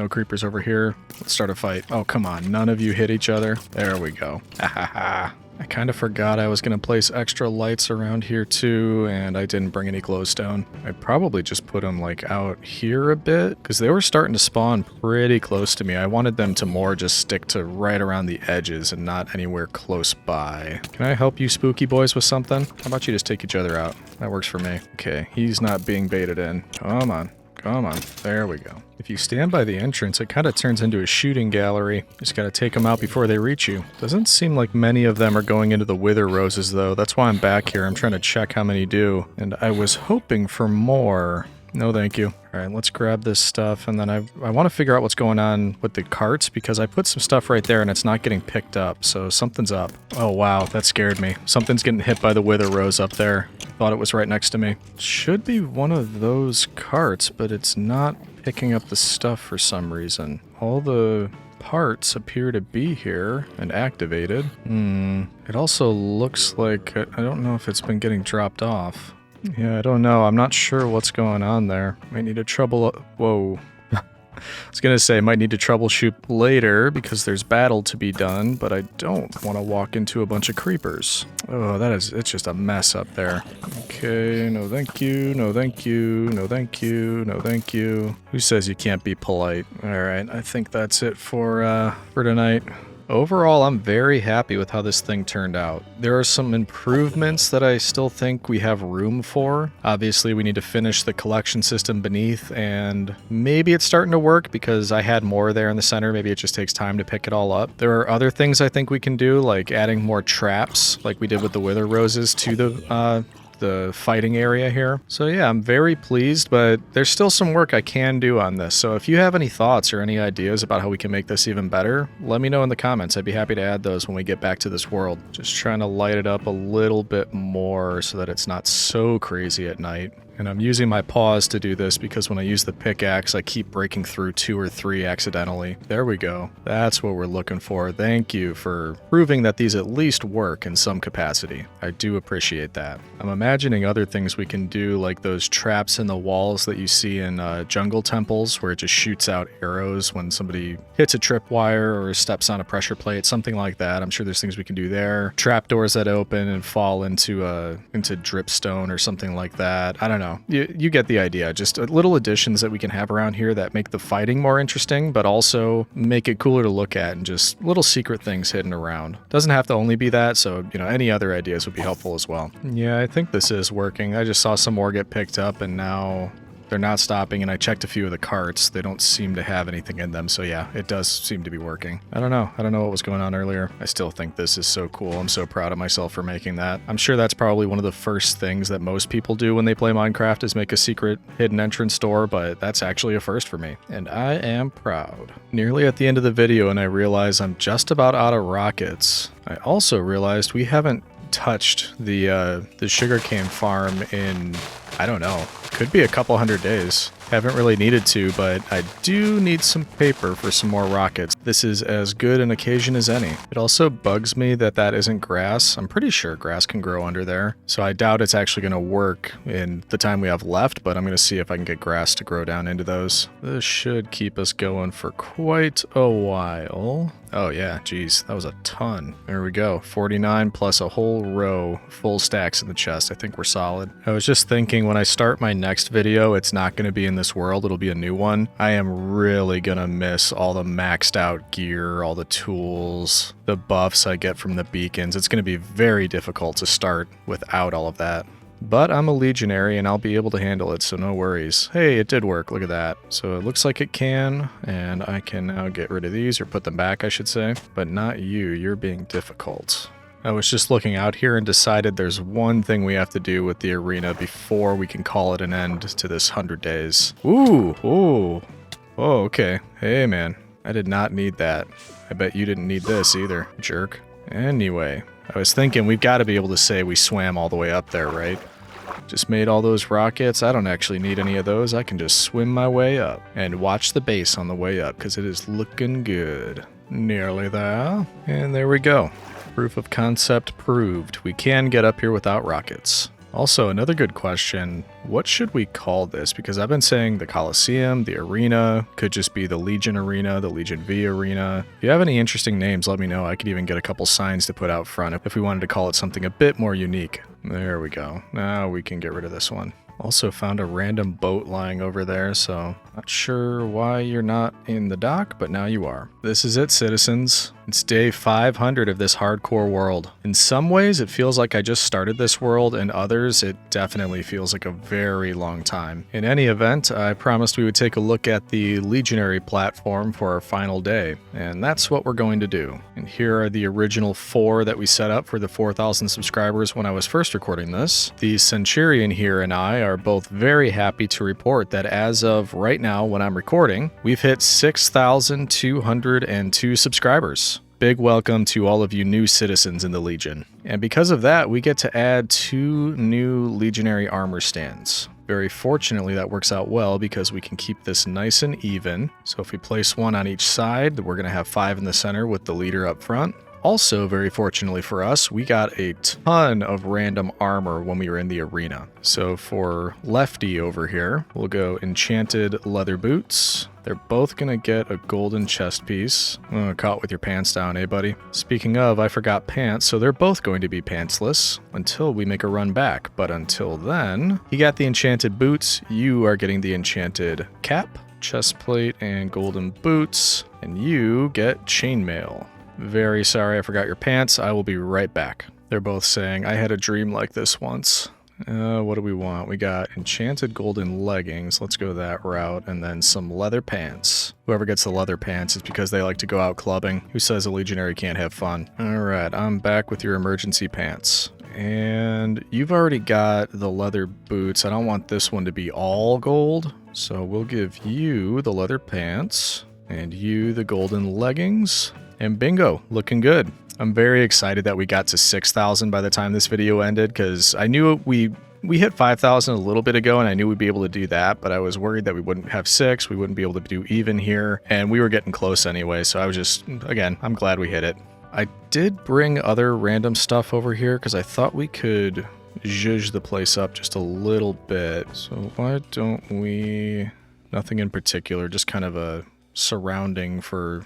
creepers over here. Let's start a fight. Oh, come on. None of you hit each other. There we go. Ha ha ha. I kind of forgot I was going to place extra lights around here too, and I didn't bring any glowstone. I probably just put them like out here a bit, because they were starting to spawn pretty close to me. I wanted them to more just stick to right around the edges and not anywhere close by. Can I help you spooky boys with something? How about you just take each other out? That works for me. Okay, he's not being baited in. Come on. Come on. There we go. If you stand by the entrance, it kind of turns into a shooting gallery. Just gotta take them out before they reach you. Doesn't seem like many of them are going into the wither roses, though. That's why I'm back here. I'm trying to check how many do. And I was hoping for more. No, thank you. All right, let's grab this stuff, and then I want to figure out what's going on with the carts, because I put some stuff right there and it's not getting picked up, so something's up. Oh, wow, that scared me. Something's getting hit by the wither rose up there. Thought it was right next to me. Should be one of those carts, but it's not picking up the stuff for some reason. All the parts appear to be here and activated. It also looks like, I don't know if it's been getting dropped off. Yeah, I don't know. I'm not sure what's going on there. Might need to whoa. I was gonna say, might need to troubleshoot later because there's battle to be done, but I don't want to walk into a bunch of creepers. Oh, it's just a mess up there. Okay, no thank you, no thank you, no thank you, no thank you. Who says you can't be polite? Alright, I think that's it for tonight. Overall, I'm very happy with how this thing turned out. There are some improvements that I still think we have room for. Obviously, we need to finish the collection system beneath, and maybe it's starting to work because I had more there in the center. Maybe it just takes time to pick it all up. There are other things I think we can do, like adding more traps, like we did with the wither roses, to the fighting area here. So yeah, I'm very pleased, but there's still some work I can do on this. So if you have any thoughts or any ideas about how we can make this even better, let me know in the comments. I'd be happy to add those when we get back to this world. Just trying to light it up a little bit more so that it's not so crazy at night. And I'm using my paws to do this because when I use the pickaxe, I keep breaking through 2 or 3 accidentally. There we go. That's what we're looking for. Thank you for proving that these at least work in some capacity. I do appreciate that. I'm imagining other things we can do, like those traps in the walls that you see in jungle temples, where it just shoots out arrows when somebody hits a tripwire or steps on a pressure plate, something like that. I'm sure there's things we can do there. Trapdoors that open and fall into dripstone or something like that. I don't know. You get the idea. Just little additions that we can have around here that make the fighting more interesting, but also make it cooler to look at, and just little secret things hidden around. Doesn't have to only be that, so, any other ideas would be helpful as well. Yeah, I think this is working. I just saw some more get picked up, and now they're not stopping, and I checked a few of the carts. They don't seem to have anything in them, so yeah, it does seem to be working. I don't know what was going on earlier. I still think this is so cool. I'm so proud of myself for making that. I'm sure that's probably one of the first things that most people do when they play Minecraft, is make a secret hidden entrance door, but that's actually a first for me, and I am proud. Nearly at the end of the video, and I realize I'm just about out of rockets. I also realized we haven't touched the sugarcane farm in, I don't know, could be a couple 100 days. Haven't really needed to, but I do need some paper for some more rockets. This is as good an occasion as any. It also bugs me that that isn't grass. I'm pretty sure grass can grow under there, so I doubt it's actually going to work in the time we have left, but I'm going to see if I can get grass to grow down into those. This should keep us going for quite a while. Oh yeah, geez, that was a ton. There we go, 49 plus a whole row, full stacks in the chest. I think we're solid. I was just thinking, when I start my next video, it's not going to be in this world, it'll be a new one. I am really gonna miss all the maxed out gear, all the tools, the buffs I get from the beacons. It's gonna be very difficult to start without all of that. But I'm a legionary and I'll be able to handle it, so no worries. Hey, it did work, look at that. So it looks like it can, and I can now get rid of these, or put them back, I should say. But not you, you're being difficult. I was just looking out here and decided there's one thing we have to do with the arena before we can call it an end to this 100 days. Ooh, oh, okay. Hey, man, I did not need that. I bet you didn't need this either, jerk. Anyway, I was thinking we've got to be able to say we swam all the way up there, right? Just made all those rockets. I don't actually need any of those. I can just swim my way up and watch the base on the way up, because it is looking good. Nearly there. And there we go. Proof of concept proved. We can get up here without rockets. Also, another good question, what should we call this? Because I've been saying the Coliseum, the Arena, could just be the Legion Arena, the Legion V Arena. If you have any interesting names, let me know. I could even get a couple signs to put out front if we wanted to call it something a bit more unique. There we go. Now we can get rid of this one. Also found a random boat lying over there, so not sure why you're not in the dock, but now you are. This is it, citizens. It's day 500 of this hardcore world. In some ways, it feels like I just started this world, and others, it definitely feels like a very long time. In any event, I promised we would take a look at the Legionary platform for our final day, and that's what we're going to do. And here are the original 4 that we set up for the 4,000 subscribers when I was first recording this. The Centurion here and I are both very happy to report that as of right now when I'm recording, we've hit 6,202 subscribers. Big welcome to all of you new citizens in the Legion. And because of that, we get to add 2 new Legionary armor stands. Very fortunately, that works out well because we can keep this nice and even. So if we place 1 on each side, we're going to have 5 in the center with the leader up front. Also, very fortunately for us, we got a ton of random armor when we were in the arena. So for Lefty over here, we'll go Enchanted Leather Boots. They're both gonna get a golden chest piece. Caught with your pants down, eh, buddy? Speaking of, I forgot pants, so they're both going to be pantsless until we make a run back. But until then, he got the enchanted boots. You are getting the enchanted cap, chest plate, and golden boots. And you get chainmail. Very sorry I forgot your pants. I will be right back. They're both saying, I had a dream like this once. What do we want? We got enchanted golden leggings. Let's go that route. And then some leather pants. Whoever gets the leather pants is because they like to go out clubbing. Who says a legionary can't have fun? Alright, I'm back with your emergency pants. And you've already got the leather boots. I don't want this one to be all gold. So we'll give you the leather pants. And you the golden leggings. And bingo, looking good. I'm very excited that we got to 6,000 by the time this video ended, because I knew we hit 5,000 a little bit ago, and I knew we'd be able to do that, but I was worried that we wouldn't have 6, we wouldn't be able to do even here, and we were getting close anyway, so I was just, again, I'm glad we hit it. I did bring other random stuff over here, because I thought we could zhuzh the place up just a little bit. So why don't we... Nothing in particular, just kind of a surrounding for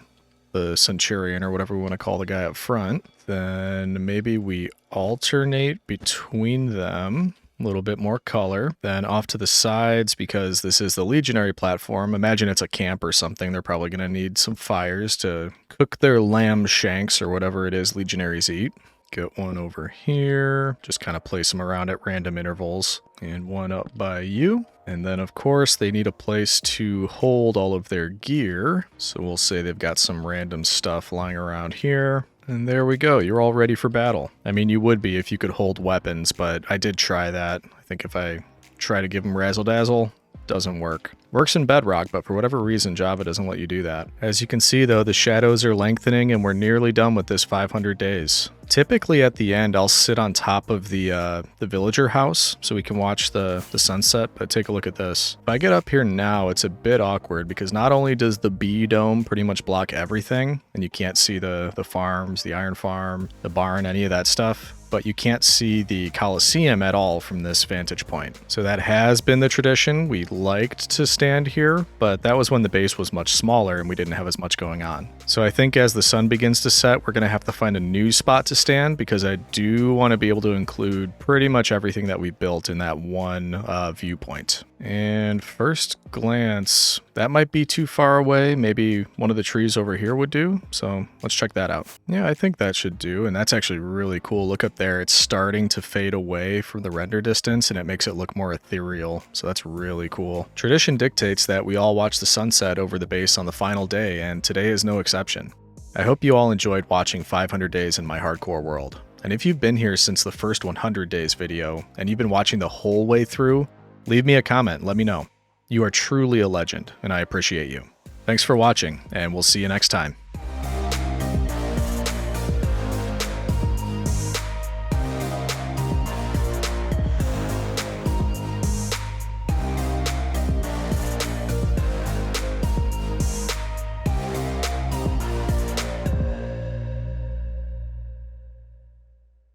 the Centurion or whatever we want to call the guy up front. Then maybe we alternate between them, a little bit more color. Then off to the sides, because this is the Legionary platform, imagine it's a camp or something, they're probably going to need some fires to cook their lamb shanks or whatever it is Legionaries eat. Get one over here, just kind of place them around at random intervals, and one up by you. And then of course they need a place to hold all of their gear, so we'll say they've got some random stuff lying around here. And there we go, you're all ready for battle. I mean, you would be if you could hold weapons, but I did try that. I think if I try to give them razzle dazzle, doesn't work. Works in Bedrock, but for whatever reason, Java doesn't let you do that. As you can see though, the shadows are lengthening and we're nearly done with this 500 days. Typically at the end, I'll sit on top of the villager house so we can watch the sunset, but take a look at this. If I get up here now, it's a bit awkward because not only does the bee dome pretty much block everything, and you can't see the farms, the iron farm, the barn, any of that stuff, but you can't see the Coliseum at all from this vantage point. So that has been the tradition. We liked to stand here, but that was when the base was much smaller and we didn't have as much going on. So I think as the sun begins to set, we're gonna have to find a new spot to stand because I do want to be able to include pretty much everything that we built in that one viewpoint. And first glance, that might be too far away. Maybe one of the trees over here would do. So let's check that out. Yeah, I think that should do. And that's actually really cool. Look up there. It's starting to fade away from the render distance and it makes it look more ethereal. So that's really cool. Tradition dictates that we all watch the sunset over the base on the final day, and today is no exception. I hope you all enjoyed watching 500 days in my hardcore world. And if you've been here since the first 100 days video and you've been watching the whole way through, leave me a comment, let me know. You are truly a legend, and I appreciate you. Thanks for watching, and we'll see you next time.